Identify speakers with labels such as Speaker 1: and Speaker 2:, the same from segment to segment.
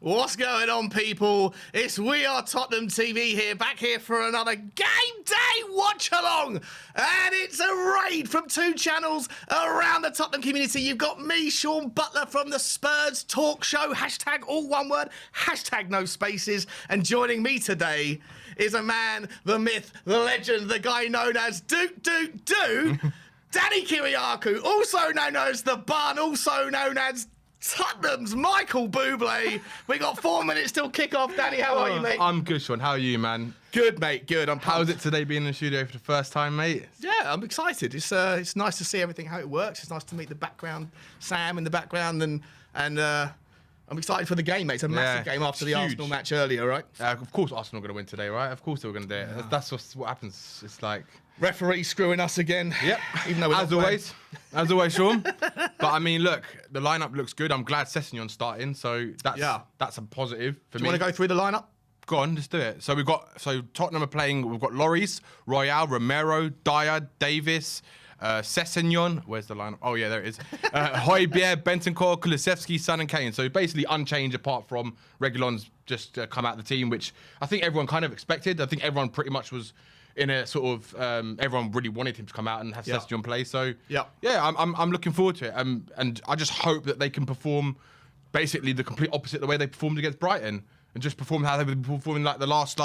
Speaker 1: What's going on, people? It's We Are Tottenham TV here, back here for another game day watch along. And it's a raid from 2 channels around the Tottenham community. You've got me, Sean Butler, from the Spurs Talk Show, hashtag all one word, hashtag no spaces. And joining me today is a man, the myth, the legend, the guy known as Danny Kyriakou, also known as The Bun, also known as Tottenham's Michael Bublé. We got 4 minutes till kick-off. Danny, how are you, mate?
Speaker 2: I'm good, Sean. How are you, man?
Speaker 1: Good, mate. Good.
Speaker 2: How's it today being in the studio for the first time, mate?
Speaker 1: Yeah, I'm excited. It's nice to see everything, how it works. It's nice to meet the background, Sam in the background, and I'm excited for the game, mate. It's a massive game after the Arsenal match earlier, right?
Speaker 2: Of course Arsenal are going to win today, right? Of course they were going to do it. Yeah. That's what happens. It's like...
Speaker 1: referee screwing us again.
Speaker 2: Yep.
Speaker 1: Even though
Speaker 2: As always, Sean. But I mean, look, the lineup looks good. I'm glad Sessegnon's starting, so that's a positive for me.
Speaker 1: Do you want to go through the lineup?
Speaker 2: Go on, let's do it. So Tottenham are playing. We've got Lloris, Royale, Romero, Dyer, Davis, Sessegnon. Where's the lineup? Oh yeah, there it is. Højbjerg, Bentancur, Kulusevski, Son, and Kane. So basically unchanged apart from Reguilon's just come out of the team, which I think everyone kind of expected. I think everyone pretty much was in a sort of everyone really wanted him to come out and have Sessegnon play. So yeah, I'm looking forward to it. And I just hope that they can perform basically the complete opposite the way they performed against Brighton, and just perform how they've been performing like the last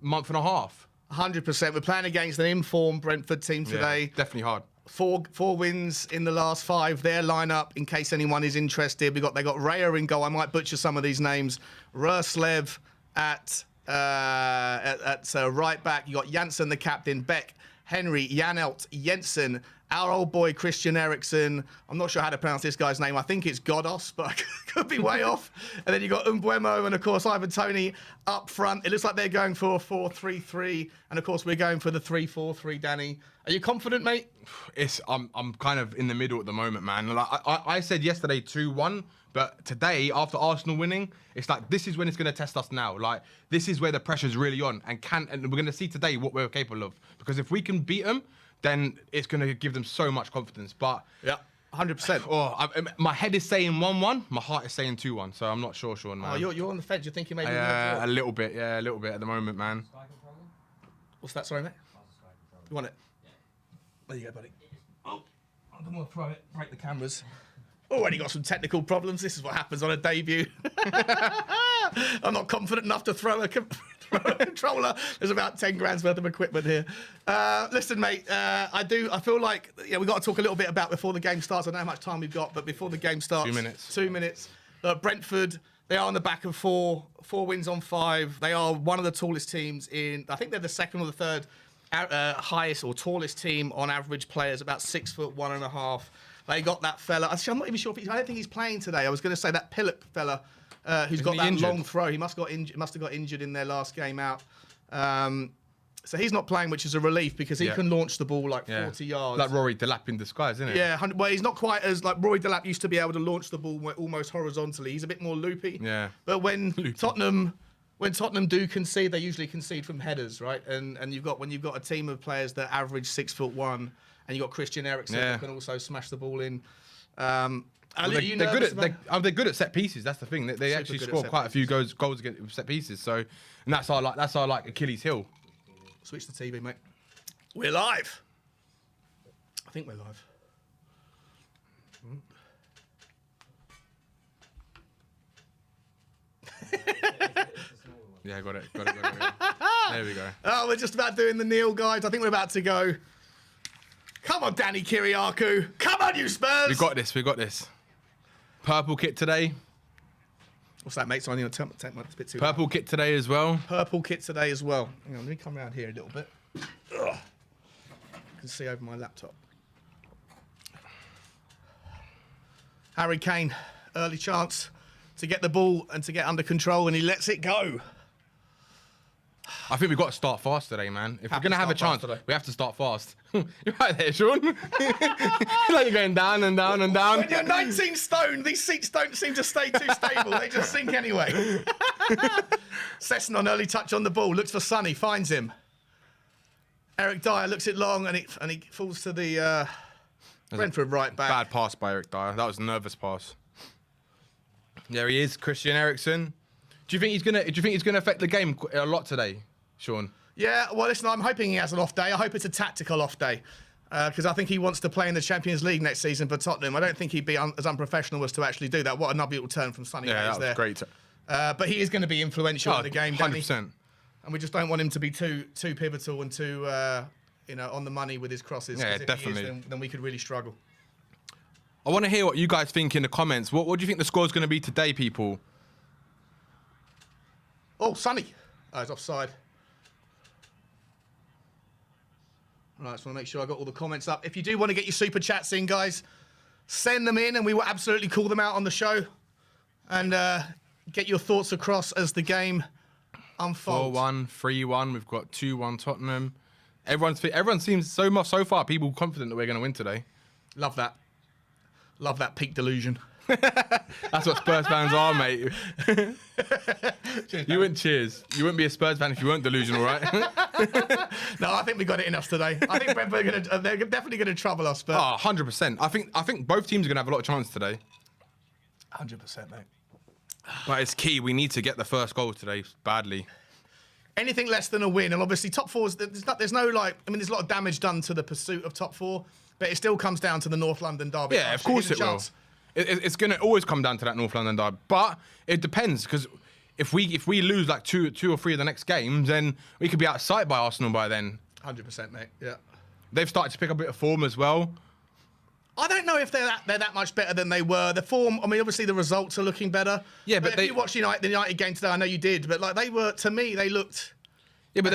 Speaker 2: month and a half. 100%.
Speaker 1: We're playing against an informed Brentford team today.
Speaker 2: Yeah, definitely hard.
Speaker 1: Four wins in the last 5. Their lineup, in case anyone is interested, they got Raya in goal. I might butcher some of these names. Ruslev at right back. You got Janssen, the captain, Beck, Henry, Janelt, Jensen, our old boy Christian Eriksen. I'm not sure how to pronounce this guy's name. I think it's Godos, but I could be way off. And then you got Umbuemo and, of course, Ivan Toney up front. It looks like they're going for a 4-3-3. And, of course, we're going for the 3-4-3, Danny. Are you confident, mate?
Speaker 2: I'm kind of in the middle at the moment, man. Like, I said yesterday 2-1. But today, after Arsenal winning, it's like, this is when it's going to test us now. Like, this is where the pressure's really on. And we're going to see today what we're capable of. Because if we can beat them, then it's going to give them so much confidence. But
Speaker 1: yeah, 100%.
Speaker 2: My head is saying 1-1. My heart is saying 2-1. So I'm not sure, Sean, man.
Speaker 1: Oh, you're on the fence. You're thinking maybe...
Speaker 2: a little bit. Yeah, a little bit at the moment, man.
Speaker 1: What's that? Sorry, mate? You want it? Yeah. There you go, buddy. Oh, I don't want to throw it. Break the cameras. Already got some technical problems. This is what happens on a debut. I'm not confident enough to throw a controller. There's about 10 grand's worth of equipment here. Listen, mate, I feel like we've got to talk a little bit about before the game starts. I don't know how much time we've got, but before the game starts...
Speaker 2: 2 minutes.
Speaker 1: 2 minutes. Brentford, they are on the back of 4 wins on 5. They are one of the tallest teams in... I think they're the second or the third highest or tallest team on average players, about 6'1.5". They got that fella. I'm not even sure if I don't think he's playing today. I was going to say that Philip fella who's got that long throw. He must have got injured in their last game out. So he's not playing, which is a relief because he can launch the ball like 40 yards.
Speaker 2: Like Rory Delap in disguise, isn't it?
Speaker 1: Yeah, well, he's not quite as like Rory Delap used to be able to launch the ball almost horizontally. He's a bit more loopy.
Speaker 2: Yeah.
Speaker 1: But when Tottenham do concede, they usually concede from headers, right? And when you've got a team of players that average 6'1", and you've got Christian Eriksen who can also smash the ball in.
Speaker 2: They're good at set pieces. That's the thing. They actually score quite a few goals against set pieces. So, and that's our Achilles heel.
Speaker 1: Switch the TV, mate. We're live. I think we're live.
Speaker 2: Yeah, got it. There we go.
Speaker 1: Oh, we're just about doing the kneel, guys. I think we're about to go. Come on, Danny Kyriakou. Come on, you Spurs.
Speaker 2: We got this. Purple kit today.
Speaker 1: What's that, mate? So I need to take my bit too
Speaker 2: Purple kit today as well.
Speaker 1: Purple kit today as well. Hang on, let me come around here a little bit. Ugh. You can see over my laptop. Harry Kane, early chance to get the ball and to get under control, and he lets it go.
Speaker 2: I think we've got to start fast today, man. If we're going to have a chance, we have to start fast. You're right there, Sean. Like you're going down and down and down.
Speaker 1: When you're 19 stone, these seats don't seem to stay too stable. They just sink anyway. Sessegnon, early touch on the ball, looks for Sonny, finds him. Eric Dyer looks it long, and he falls to the Brentford right back.
Speaker 2: Bad pass by Eric Dyer. That was a nervous pass. There he is, Christian Eriksen. Do you think he's gonna affect the game a lot today, Sean?
Speaker 1: Yeah, well, listen, I'm hoping he has an off day. I hope it's a tactical off day because I think he wants to play in the Champions League next season for Tottenham. I don't think he'd be as unprofessional as to actually do that. What a nubby return from Sonny
Speaker 2: Yeah,
Speaker 1: Hayes
Speaker 2: that was great.
Speaker 1: But he is going to be influential in the game, Danny.
Speaker 2: 100%.
Speaker 1: And we just don't want him to be too pivotal and too, on the money with his crosses.
Speaker 2: Yeah,
Speaker 1: 'cause if
Speaker 2: definitely.
Speaker 1: He is, then we could really struggle.
Speaker 2: I want to hear what you guys think in the comments. What do you think the score's going to be today, people?
Speaker 1: Oh, Sonny. Oh, he's offside. Right, just want to make sure I got all the comments up. If you do want to get your super chats in, guys, send them in and we will absolutely call them out on the show and get your thoughts across as the game unfolds.
Speaker 2: 4-1, 3-1. We've got 2-1 Tottenham. Everyone seems so far people confident that we're going to win today.
Speaker 1: Love that. Love that peak delusion.
Speaker 2: That's what Spurs fans are, mate. You wouldn't cheers. You wouldn't be a Spurs fan if you weren't delusional, right?
Speaker 1: No, I think we got it enough today. I think Brentford they're definitely going to trouble us. But
Speaker 2: 100%. I think both teams are going to have a lot of chance today.
Speaker 1: 100%, mate.
Speaker 2: But it's key. We need to get the first goal today badly.
Speaker 1: Anything less than a win, and obviously top four, there's no like, I mean, there's a lot of damage done to the pursuit of top four, but it still comes down to the North London derby.
Speaker 2: Yeah, of course it will. It's going to always come down to that North London derby, but it depends because if we lose like two or three of the next games, then we could be out of sight by Arsenal by then. 100%,
Speaker 1: mate. Yeah,
Speaker 2: they've started to pick up a bit of form as well.
Speaker 1: I don't know if they're that much better than they were. The form, I mean, obviously the results are looking better.
Speaker 2: Yeah, but
Speaker 1: if you watched the United game today, I know you did, but like they looked.
Speaker 2: Yeah, but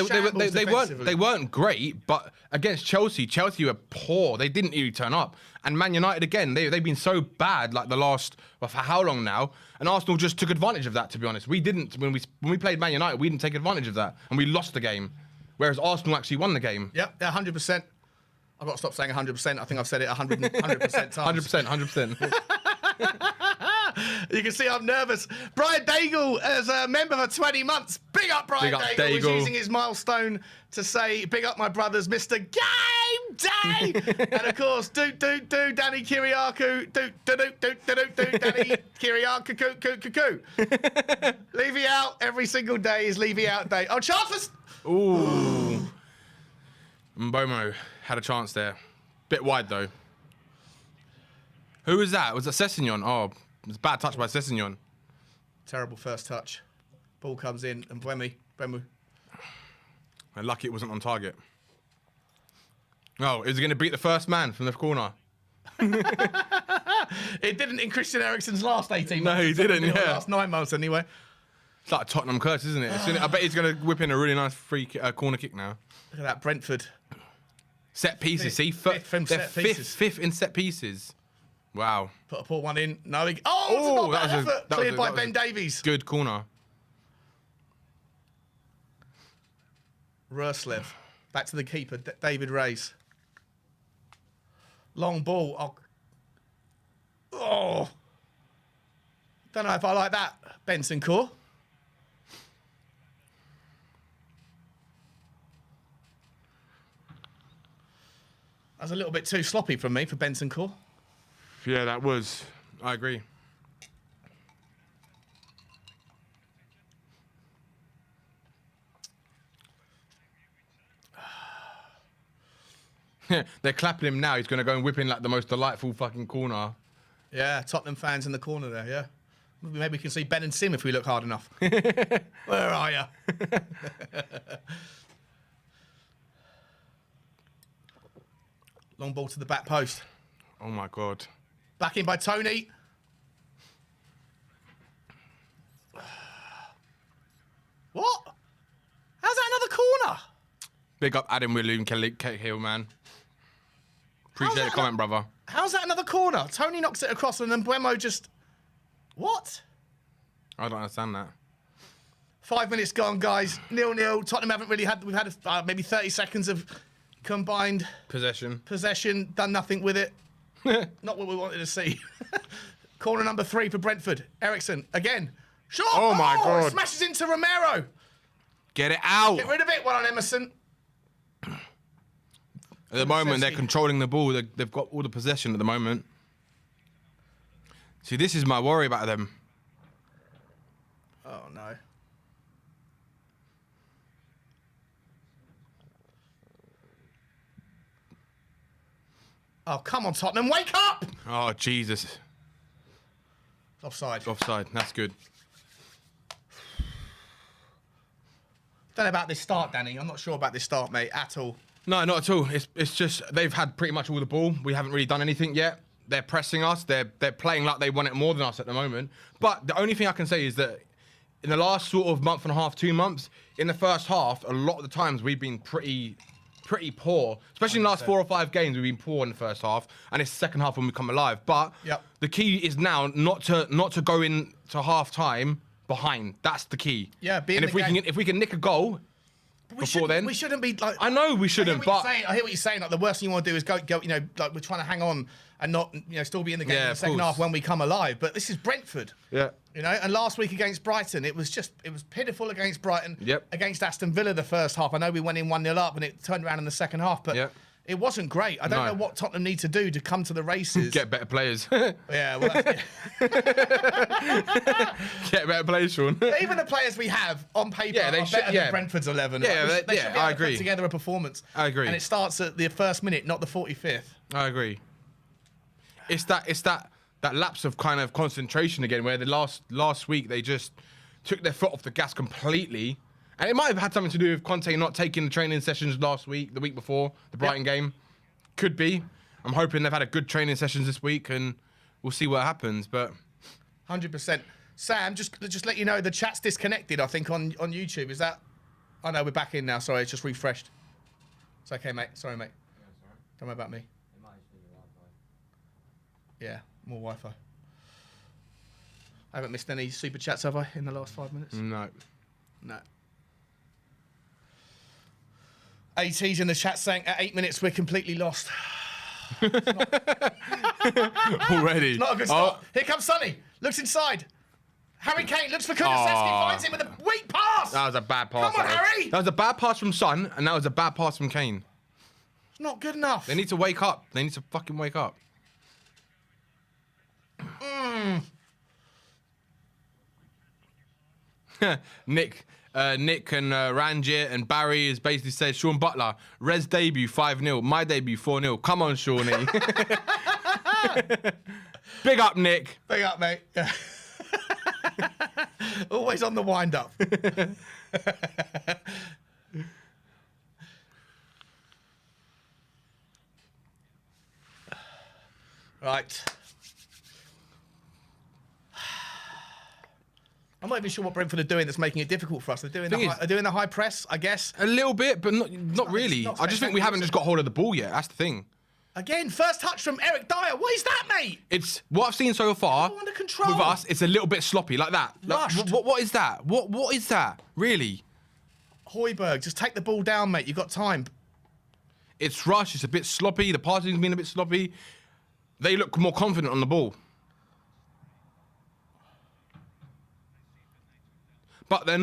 Speaker 2: they weren't great. But against Chelsea were poor. They didn't really turn up. And Man United again, they've been so bad like the last for how long now? And Arsenal just took advantage of that. To be honest, we didn't when we played Man United, we didn't take advantage of that, and we lost the game. Whereas Arsenal actually won the game.
Speaker 1: Yep, 100%. I've got to stop saying 100%. I think I've said it 100% times.
Speaker 2: 100%.
Speaker 1: You can see I'm nervous. Brian Daigle, as a member for 20 months. Big up Brian Daigle. He's using his milestone to say, big up my brothers, Mr. Game Day. And of course, Danny Kiriakou. Danny Kiriakou. Coo. Levy out every single day is Levy out day. Oh, chance for...
Speaker 2: Ooh. Mbomo had a chance there. Bit wide, though. Who was that? Was that Sessegnon? Oh, it was a bad touch by Sessegnon.
Speaker 1: Terrible first touch. Ball comes in, and Bremu.
Speaker 2: And lucky it wasn't on target. Oh, is he going to beat the first man from the corner?
Speaker 1: It didn't in Christian Eriksen's last 18 months.
Speaker 2: No, he didn't, yeah.
Speaker 1: Last 9 months, anyway.
Speaker 2: It's like a Tottenham curse, isn't it? I bet he's going to whip in a really nice free corner kick now.
Speaker 1: Look at that, Brentford.
Speaker 2: Set pieces, see? Fifth in set pieces. Wow.
Speaker 1: Put a poor one in. No, that was a effort. Cleared by Ben Davies.
Speaker 2: Good corner.
Speaker 1: Rurslev. Back to the keeper, David Reyes. Long ball. Oh. Don't know if I like that, Benson Core. That was a little bit too sloppy from me for Benson Core.
Speaker 2: Yeah, that was. I agree. They're clapping him now. He's going to go and whip in like the most delightful fucking corner.
Speaker 1: Yeah, Tottenham fans in the corner there, yeah. Maybe we can see Ben and Sim if we look hard enough. Where are you? Long ball to the back post.
Speaker 2: Oh, my God.
Speaker 1: Back in by Tony. What? How's that another corner?
Speaker 2: Big up Adam Willoon, Cahill, man. Appreciate the comment, brother.
Speaker 1: How's that another corner? Tony knocks it across and then Buemo just... What?
Speaker 2: I don't understand that.
Speaker 1: 5 minutes gone, guys. 0-0. Tottenham haven't really had... We've had maybe 30 seconds of combined... Possession. Done nothing with it. Not what we wanted to see. Corner number 3 for Brentford. Eriksen, again. Shot!
Speaker 2: Oh, my God.
Speaker 1: Smashes into Romero.
Speaker 2: Get it out.
Speaker 1: Get rid of it. One on Emerson.
Speaker 2: At the moment, they're controlling the ball. They've got all the possession at the moment. See, this is my worry about them.
Speaker 1: Oh, no. Oh, come on, Tottenham, wake up!
Speaker 2: Oh, Jesus.
Speaker 1: Offside.
Speaker 2: Offside. That's good.
Speaker 1: Don't know about this start, Danny. I'm not sure about this start, mate, at all.
Speaker 2: No, not at all. It's just they've had pretty much all the ball. We haven't really done anything yet. They're pressing us. They're playing like they want it more than us at the moment. But the only thing I can say is that in the last sort of month and a half, 2 months, in the first half, a lot of the times we've been pretty poor. Especially in the last 4 or 5 games, we've been poor in the first half, and it's the second half when we come alive. But the key is now not to go into half time behind. That's the key.
Speaker 1: Yeah,
Speaker 2: and if we can nick a goal. Before then,
Speaker 1: we shouldn't be like.
Speaker 2: I know we shouldn't, but
Speaker 1: I hear what you're saying. Like the worst thing you want to do is go. You know, like we're trying to hang on and not, still be in the game in the second half when we come alive. But this is Brentford.
Speaker 2: Yeah.
Speaker 1: You know, and last week against Brighton, it was pitiful against Brighton.
Speaker 2: Yep.
Speaker 1: Against Aston Villa the first half, I know we went in 1-0 up and it turned around in the second half, but. It wasn't great. I don't know what Tottenham need to do to come to the races.
Speaker 2: Get better players.
Speaker 1: Yeah, well,
Speaker 2: Get better players, Sean.
Speaker 1: Even the players we have on paper are better than Brentford's 11.
Speaker 2: Yeah,
Speaker 1: they should be able
Speaker 2: I
Speaker 1: to
Speaker 2: agree.
Speaker 1: put together a performance.
Speaker 2: I agree.
Speaker 1: And it starts at the first minute, not the 45th.
Speaker 2: I agree. It's that lapse of kind of concentration again, where the last week they just took their foot off the gas completely. And it might have had something to do with Conte not taking the training sessions the week before, the Brighton game. Could be. I'm hoping they've had a good training sessions this week, and we'll see what happens. But
Speaker 1: 100%. Sam, just let you know, the chat's disconnected, I think, on YouTube. Is that... Oh, no, we're back in now. Sorry, it's just refreshed. It's okay, mate. Sorry, mate.
Speaker 3: Yeah, sorry.
Speaker 1: Don't worry about me.
Speaker 3: It might just be your Wi-Fi.
Speaker 1: Yeah, more Wi-Fi. I haven't missed any super chats, have I, in the last 5 minutes?
Speaker 2: no.
Speaker 1: No. AT's in the chat saying, at 8 minutes, we're completely lost.
Speaker 2: Already.
Speaker 1: Not a good start. Here comes Sonny. Looks inside. Harry Kane looks for Kulusevski, finds him with a weak pass.
Speaker 2: That was a bad pass.
Speaker 1: Come on, Harry.
Speaker 2: That was a bad pass from Son, and that was a bad pass from Kane.
Speaker 1: It's not good enough.
Speaker 2: They need to wake up. They need to fucking wake up. Nick and Ranjit and Barry has basically said, Sean Butler, Res debut 5-0, my debut 4-0. Come on, Shawnee. Big up, Nick.
Speaker 1: Big up, mate. Always on the wind-up. Right. I'm not even sure what Brentford are doing that's making it difficult for us. They're doing the high press, I guess.
Speaker 2: A little bit, but not really.
Speaker 1: not
Speaker 2: I just think we haven't just got hold of the ball yet. That's the thing.
Speaker 1: Again, first touch from Eric Dyer. What is that, mate?
Speaker 2: It's what I've seen so far
Speaker 1: Under control.
Speaker 2: with us. It's a little bit sloppy, like that.
Speaker 1: Rushed.
Speaker 2: What is that? What is that? Really?
Speaker 1: Højbjerg, just take the ball down, mate. You've got time.
Speaker 2: It's rushed. It's a bit sloppy. The passing's been a bit sloppy. They look more confident on the ball. But they're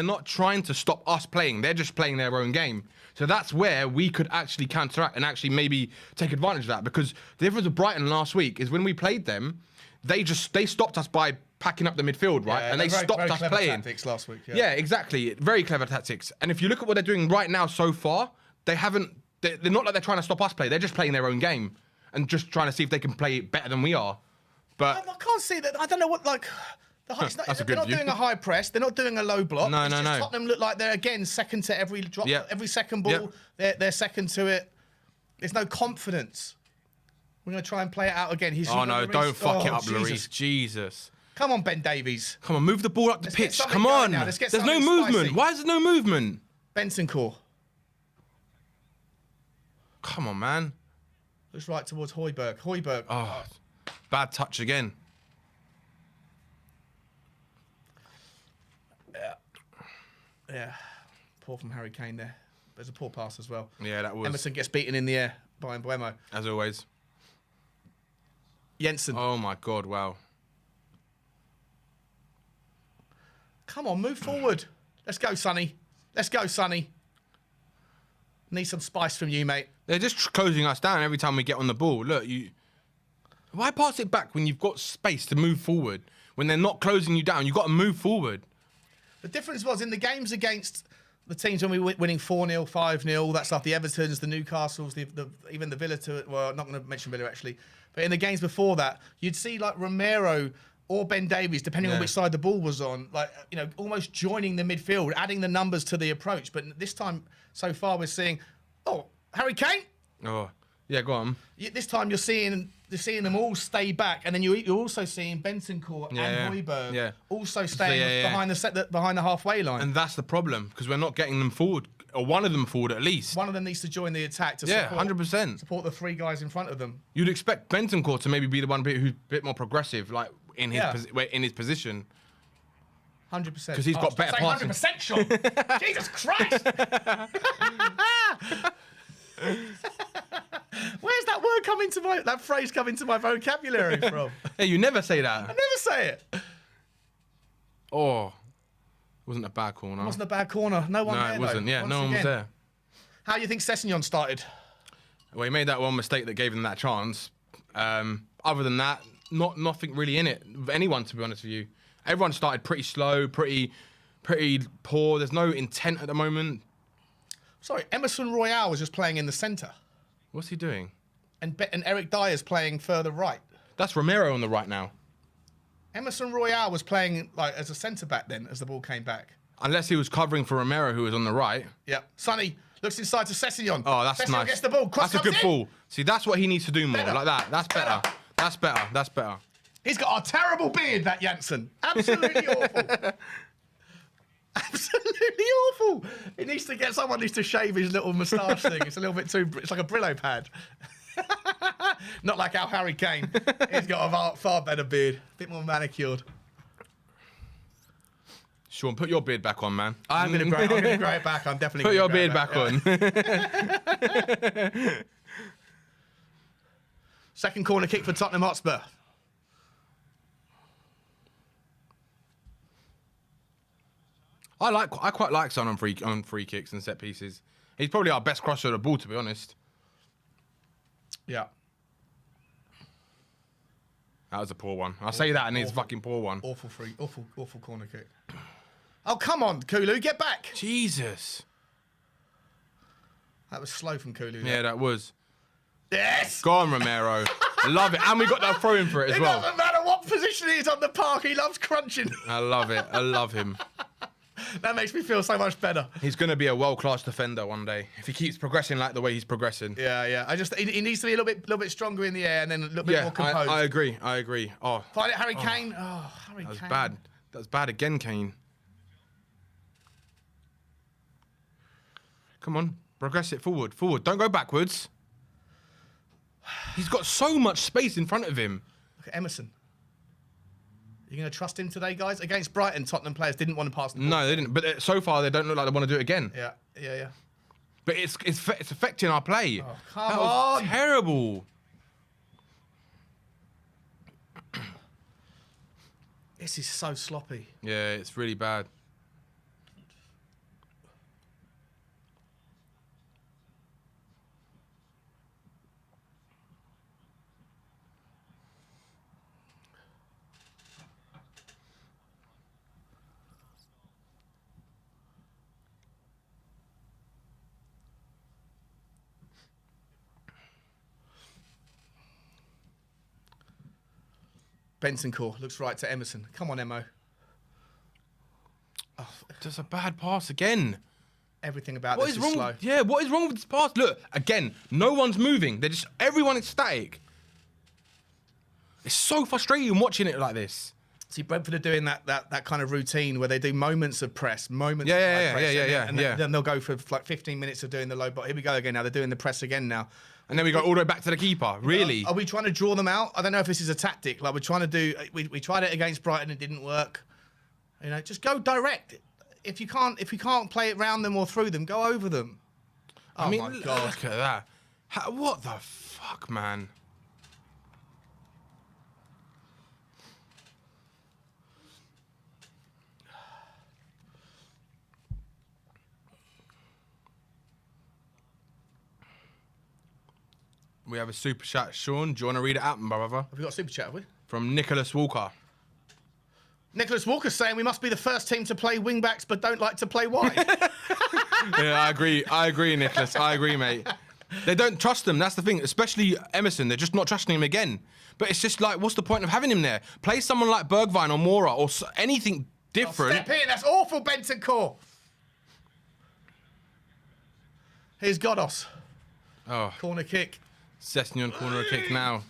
Speaker 2: not trying to stop us playing. They're just playing their own game. So that's where we could actually counteract and actually maybe take advantage of that. Because the difference with Brighton last week is when we played them, they stopped us by packing up the midfield, right?
Speaker 1: Yeah,
Speaker 2: and they stopped us playing.
Speaker 1: Tactics last week.
Speaker 2: Yeah, exactly. Very clever tactics. And if you look at what they're doing right now so far, they're not like they're trying to stop us play. They're just playing their own game and just trying to see if they can play better than we are. But
Speaker 1: I can't see that. I don't know what, like... They're not doing a high press. They're not doing a low block.
Speaker 2: No.
Speaker 1: Tottenham look like they're, again, second to every drop. Every second ball, they're second to it. There's no confidence. We're going to try and play it out again.
Speaker 2: Oh, no, don't fuck it up, Lloris. Jesus.
Speaker 1: Come on, Ben Davies.
Speaker 2: Come on, move the ball up the pitch. Come on. There's no
Speaker 1: something
Speaker 2: movement.
Speaker 1: spicy.
Speaker 2: Why is there no movement?
Speaker 1: Bentancur.
Speaker 2: Come on, man.
Speaker 1: Looks right towards Højbjerg. Højbjerg.
Speaker 2: Oh, bad touch again.
Speaker 1: Yeah. Poor from Harry Kane there. There's a poor pass as well.
Speaker 2: Yeah, that was.
Speaker 1: Emerson gets beaten in the air by Mbuemo.
Speaker 2: As always.
Speaker 1: Jensen.
Speaker 2: Oh, my God, wow.
Speaker 1: Come on, move forward. Let's go, Sonny. Let's go, Sonny. Need some spice from you, mate.
Speaker 2: They're just closing us down every time we get on the ball. Look, why pass it back when you've got space to move forward? When they're not closing you down, you've got to move forward.
Speaker 1: The difference was in the games against the teams when we were winning 4-0, 5-0, all that stuff, the Evertons, the Newcastles, even the Villa, well, I'm not going to mention Villa actually, but in the games before that, you'd see like Romero or Ben Davies, depending on which side the ball was on, like, you know, almost joining the midfield, adding the numbers to the approach. But this time, so far, we're seeing, Harry Kane.
Speaker 2: Oh, yeah, go on.
Speaker 1: This time you're seeing them all stay back, and then you're also seeing Bentancur and Højbjerg also staying behind the halfway line.
Speaker 2: And that's the problem, because we're not getting them forward, or one of them forward at least.
Speaker 1: One of them needs to join the attack to
Speaker 2: 100%.
Speaker 1: support the three guys in front of them.
Speaker 2: You'd expect Bentancur to maybe be the one who's a bit more progressive, like in his position.
Speaker 1: 100%.
Speaker 2: Because he's got better passing.
Speaker 1: 100%, Sean. Jesus Christ. Where's that phrase come into my vocabulary from?
Speaker 2: Hey, you never say that.
Speaker 1: I never say it.
Speaker 2: Oh, wasn't a bad corner.
Speaker 1: It wasn't a bad corner. No one there.
Speaker 2: No, it wasn't. Yeah, no one was there.
Speaker 1: How do you think Sessegnon started?
Speaker 2: Well, he made that one mistake that gave him that chance. Other than that, nothing really in it. Anyone, to be honest with you. Everyone started pretty slow, pretty poor. There's no intent at the moment. Sorry,
Speaker 1: Emerson Royale was just playing in the centre.
Speaker 2: What's he doing?
Speaker 1: And Eric Dyer's playing further right.
Speaker 2: That's Romero on the right now.
Speaker 1: Emerson Royale was playing like as a centre back then, as the ball came back.
Speaker 2: Unless he was covering for Romero, who was on the right.
Speaker 1: Yep. Sonny looks inside to Sessegnon.
Speaker 2: Oh, that's
Speaker 1: Sessegnon
Speaker 2: nice.
Speaker 1: Gets the ball.
Speaker 2: That's a good ball. See, that's what he needs to do more. Like that. That's better. That's better. That's better.
Speaker 1: He's got a terrible beard, that Janssen. Absolutely awful. Absolutely awful. Someone needs to shave his little moustache thing. It's a little bit too. It's like a Brillo pad. Not like our Harry Kane. He's got a far better beard, a bit more manicured.
Speaker 2: Sean, put your beard back on, man.
Speaker 1: I'm gonna grow it back. I'm definitely
Speaker 2: put your beard back on.
Speaker 1: Second corner kick for Tottenham Hotspur.
Speaker 2: I quite like Son on free kicks and set pieces. He's probably our best crosser of the ball, to be honest.
Speaker 1: Yeah.
Speaker 2: That was a poor one. I'll say that, and it's a fucking poor one.
Speaker 1: Awful corner kick. Oh, come on, Kulu, get back.
Speaker 2: Jesus.
Speaker 1: That was slow from Kulu.
Speaker 2: Yeah, that was.
Speaker 1: Yes.
Speaker 2: Go on, Romero. Love it. And we got that throw in for it as well.
Speaker 1: It doesn't matter what position he is on the park, he loves crunching.
Speaker 2: I love it. I love him.
Speaker 1: That makes me feel so much better.
Speaker 2: He's going to be a world-class defender one day if he keeps progressing like the way he's progressing.
Speaker 1: Yeah. He needs to be a little bit stronger in the air and then a little bit more composed.
Speaker 2: I agree. Oh,
Speaker 1: find it, Harry Kane. Oh, Harry Kane.
Speaker 2: That was bad. That was bad again, Kane. Come on, progress it forward. Don't go backwards. He's got so much space in front of him.
Speaker 1: Look at Emerson. You going to trust him today, guys? Against Brighton, Tottenham players didn't want to pass the ball.
Speaker 2: No, they didn't. But so far, they don't look like they want to do it again.
Speaker 1: Yeah.
Speaker 2: But it's affecting our play.
Speaker 1: Oh, come on.
Speaker 2: Terrible.
Speaker 1: This is so sloppy.
Speaker 2: Yeah, it's really bad.
Speaker 1: Bentancur looks right to Emerson. Come on, Emo.
Speaker 2: Oh, just a bad pass again.
Speaker 1: Everything about this is slow.
Speaker 2: Yeah, what is wrong with this pass? Look, again, no one's moving. Everyone is static. It's so frustrating watching it like this.
Speaker 1: See, Brentford are doing that kind of routine where they do moments of press, and then they'll go for like 15 minutes of doing the low ball. Here we go again now. They're doing the press again now.
Speaker 2: And then we go all the way back to the keeper. Really?
Speaker 1: Are we trying to draw them out? I don't know if this is a tactic. Like we're trying to do. We tried it against Brighton. It didn't work. You know, just go direct. If you can't play it round them or through them, go over them. Oh,
Speaker 2: I mean,
Speaker 1: my God.
Speaker 2: look at that. What the fuck, man? We have a super chat, Sean. Do you want to read it out, brother?
Speaker 1: Have we got a super chat, have we?
Speaker 2: From Nicholas Walker.
Speaker 1: Nicholas Walker's saying we must be the first team to play wing backs but don't like to play wide.
Speaker 2: Yeah, I agree, Nicholas. I agree, mate. They don't trust him. That's the thing. Especially Emerson. They're just not trusting him again. But it's just like, what's the point of having him there? Play someone like Bergwijn or Mora or anything different.
Speaker 1: Step in. That's awful, Bentancur. Here's Godos.
Speaker 2: Oh,
Speaker 1: Corner kick.
Speaker 2: Sessegnon corner kick now.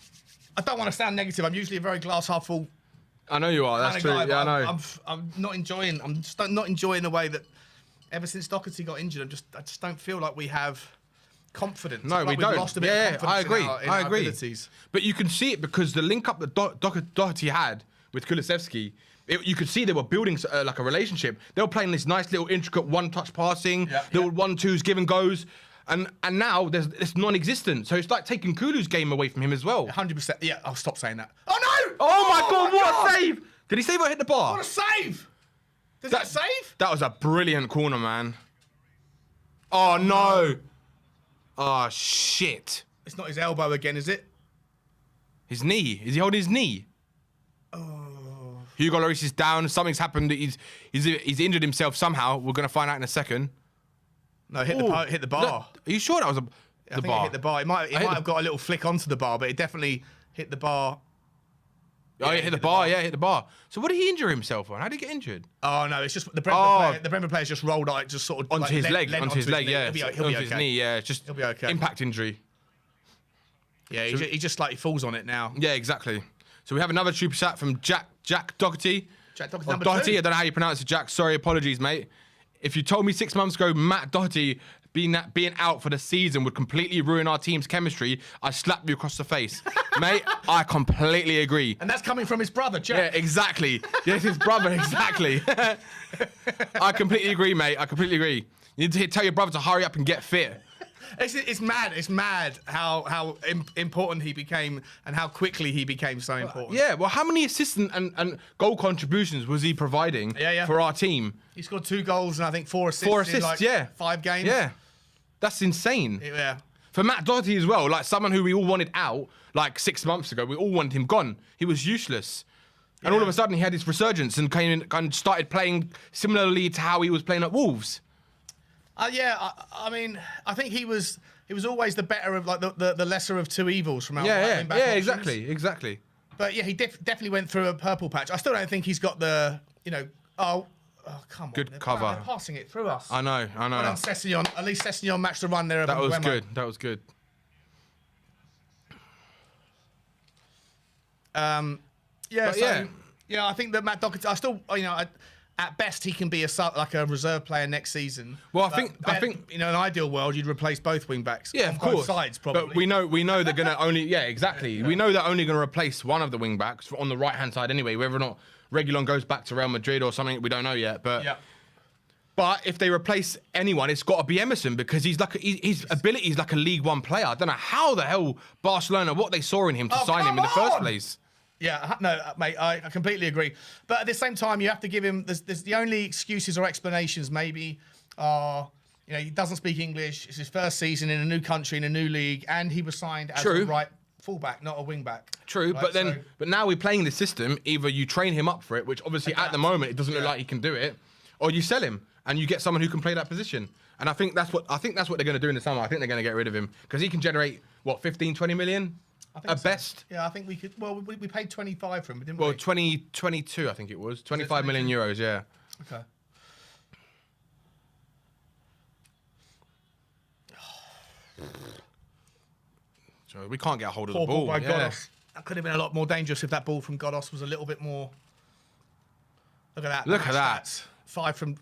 Speaker 1: I don't want to sound negative. I'm usually a very glass half full.
Speaker 2: I know you are. That's true.
Speaker 1: Guy,
Speaker 2: Yeah, I know.
Speaker 1: I'm not enjoying. I'm just not enjoying the way that ever since Doherty got injured, I just don't feel like we have confidence.
Speaker 2: No, we
Speaker 1: we've
Speaker 2: don't.
Speaker 1: Lost a bit of confidence
Speaker 2: I agree.
Speaker 1: in our
Speaker 2: agree.
Speaker 1: abilities.
Speaker 2: But you can see it because the link up that Doherty had with Kulusevski, you could see they were building like a relationship. They were playing this nice little intricate one-touch passing, little 1-2s, give and goes. And now it's non-existent. So it's like taking Kulu's game away from him as well.
Speaker 1: 100%. Yeah, I'll stop saying that. Oh no!
Speaker 2: Oh my God! What a save! Did he save or hit the bar?
Speaker 1: What a save! Does that save?
Speaker 2: That was a brilliant corner, man. Oh no! Oh shit!
Speaker 1: It's not his elbow again, is it?
Speaker 2: His knee. Is he holding his knee?
Speaker 1: Oh.
Speaker 2: Hugo Lloris is down. Something's happened. He's injured himself somehow. We're gonna find out in a second.
Speaker 1: No, hit the bar.
Speaker 2: Are you sure that was the
Speaker 1: I think
Speaker 2: bar?
Speaker 1: it hit the bar. It might have got a little flick onto the bar, but it definitely hit the bar.
Speaker 2: Oh, yeah, hit the bar. Yeah, hit the bar. So what did he injure himself on? How did he get injured?
Speaker 1: Oh no, it's just the Brentford player's just rolled out, just sort of
Speaker 2: Onto
Speaker 1: like,
Speaker 2: his leg. Onto his leg. Yeah.
Speaker 1: He'll be
Speaker 2: Onto
Speaker 1: okay.
Speaker 2: his knee. Yeah. It's just
Speaker 1: He'll be okay.
Speaker 2: impact injury.
Speaker 1: Yeah, he just like he falls on it now.
Speaker 2: Yeah, exactly. So we have another super chat from Jack Doherty.
Speaker 1: Jack Doherty,
Speaker 2: Or
Speaker 1: number
Speaker 2: Doherty,
Speaker 1: 2.
Speaker 2: I don't know how you pronounce it, Jack. Sorry, apologies, mate. If you told me 6 months ago Matt Doherty being out for the season would completely ruin our team's chemistry, I'd slap you across the face. Mate, I completely agree.
Speaker 1: And that's coming from his brother, Jack.
Speaker 2: Yeah, exactly. Yes, his brother, exactly. I completely agree, mate. I completely agree. You need to tell your brother to hurry up and get fit.
Speaker 1: It's mad. It's mad how important he became and how quickly he became so important.
Speaker 2: Yeah, well, how many assists and goal contributions was he providing for our team?
Speaker 1: He scored 2 goals and I think 4 assists.
Speaker 2: 4
Speaker 1: in
Speaker 2: assists,
Speaker 1: like
Speaker 2: yeah.
Speaker 1: 5 games.
Speaker 2: Yeah. That's insane.
Speaker 1: Yeah.
Speaker 2: For Matt Doherty as well, like someone who we all wanted out like 6 months ago, we all wanted him gone. He was useless. And all of a sudden he had his resurgence and came in and started playing similarly to how he was playing at Wolves.
Speaker 1: Yeah, I mean, I think he was always the better of like the lesser of 2 evils from our
Speaker 2: Yeah,
Speaker 1: back options.
Speaker 2: exactly.
Speaker 1: But yeah, he definitely went through a purple patch. I still don't think he's got the oh come on.
Speaker 2: Good
Speaker 1: They're
Speaker 2: cover.
Speaker 1: passing it through us.
Speaker 2: I know.
Speaker 1: Well done, Sessegnon. At least Sessegnon matched the run there. Of
Speaker 2: That was
Speaker 1: Mbeumo.
Speaker 2: good. That was good.
Speaker 1: Yeah, I think that Matt Doherty. I still, at best he can be a reserve player next season.
Speaker 2: Well, I
Speaker 1: But
Speaker 2: think
Speaker 1: in an ideal world you'd replace both wing backs.
Speaker 2: Yeah,
Speaker 1: on
Speaker 2: of
Speaker 1: both
Speaker 2: course.
Speaker 1: sides probably.
Speaker 2: But we know they're gonna only exactly. We know they're only gonna replace one of the wing backs on the right hand side anyway. Whether or not Reguilon goes back to Real Madrid or something, we don't know yet. But but if they replace anyone, it's got to be Emerson because his ability is like a League One player. I don't know how the hell Barcelona what they saw in him to sign him in the first place.
Speaker 1: Yeah, no, mate, I completely agree. But at the same time, you have to give him. There's the only excuses or explanations maybe are, he doesn't speak English. It's his first season in a new country in a new league, and he was signed as a right fullback, not a wing back.
Speaker 2: True,
Speaker 1: right?
Speaker 2: but now we're playing the system. Either you train him up for it, which obviously at the moment it doesn't look like he can do it, or you sell him and you get someone who can play that position. And I think that's what they're going to do in the summer. I think they're going to get rid of him because he can generate 15, 20 million. At best.
Speaker 1: Yeah, I think we could. Well, we paid 25 for him, didn't
Speaker 2: we?
Speaker 1: Well,
Speaker 2: 2022, I think it was. 25 million euros, yeah.
Speaker 1: Okay.
Speaker 2: So we can't get a hold of the ball.
Speaker 1: By Godos. That could have been a lot more dangerous if that ball from Godos was a little bit more. Look at that.
Speaker 2: Look at that.
Speaker 1: Stats. 5 from.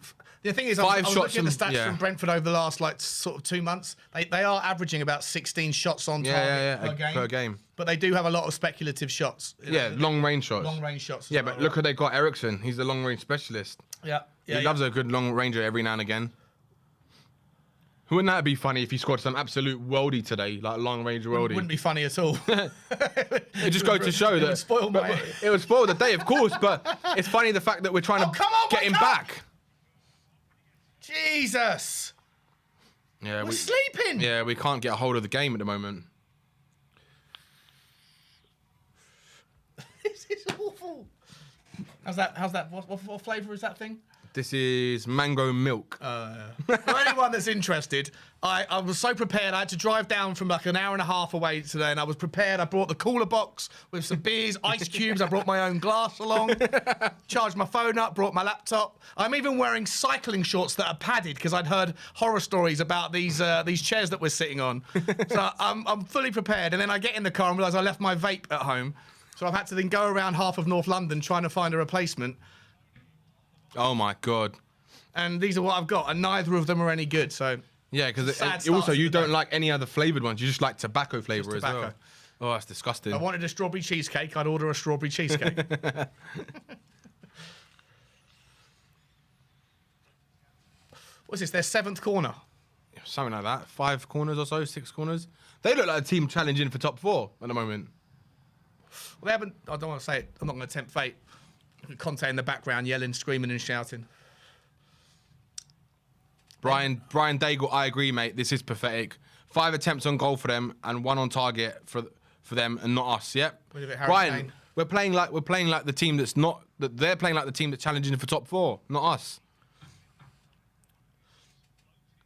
Speaker 1: The thing is,
Speaker 2: 5
Speaker 1: I was
Speaker 2: shots
Speaker 1: looking at the stats from Brentford over the last sort of 2 months. They are averaging about 16 shots on target per game. But they do have a lot of speculative shots.
Speaker 2: Long range shots.
Speaker 1: Long range shots.
Speaker 2: Yeah, but look who they got, Ericsson. He's the long range specialist.
Speaker 1: Yeah.
Speaker 2: He loves a good long ranger every now and again. Wouldn't that be funny if he scored some absolute worldie today, like long range worldie?
Speaker 1: Wouldn't be funny at all.
Speaker 2: It just goes to show that it would spoil the day, of course. But it's funny the fact that we're trying to get him back.
Speaker 1: Jesus.
Speaker 2: Yeah,
Speaker 1: we're sleeping.
Speaker 2: Yeah, we can't get a hold of the game at the moment.
Speaker 1: This is awful. How's that? What flavour is that thing?
Speaker 2: This is mango milk.
Speaker 1: For anyone that's interested, I was so prepared. I had to drive down from like an hour and a half away today, and I was prepared. I brought the cooler box with some beers, ice cubes. I brought my own glass along, charged my phone up, brought my laptop. I'm even wearing cycling shorts that are padded because I'd heard horror stories about these chairs that we're sitting on. So I'm fully prepared. And then I get in the car and realise I left my vape at home. So I've had to then go around half of North London trying to find a replacement.
Speaker 2: Oh my God.
Speaker 1: And these are what I've got, and neither of them are any good. So
Speaker 2: Yeah, because
Speaker 1: Sad
Speaker 2: also
Speaker 1: start
Speaker 2: you
Speaker 1: to the
Speaker 2: don't
Speaker 1: day.
Speaker 2: like any other flavoured ones. You just like tobacco flavour as well.
Speaker 1: tobacco.
Speaker 2: Oh, that's disgusting.
Speaker 1: I wanted a strawberry cheesecake, I'd order a strawberry cheesecake. What's this, their 7th corner?
Speaker 2: Something like that. 5 corners or so, 6 corners. They look like a team challenging for top 4 at the moment.
Speaker 1: Well, they haven't, I don't want to say it, I'm not going to tempt fate. Conte in the background yelling, screaming and shouting.
Speaker 2: Brian Daigle, I agree, mate. This is pathetic. 5 attempts on goal for them and 1 on target for them and not us. Yep.
Speaker 1: What about Harry
Speaker 2: Brian,
Speaker 1: Kane?
Speaker 2: we're playing like the team that's not that they're playing like the team that's challenging for top 4, not us.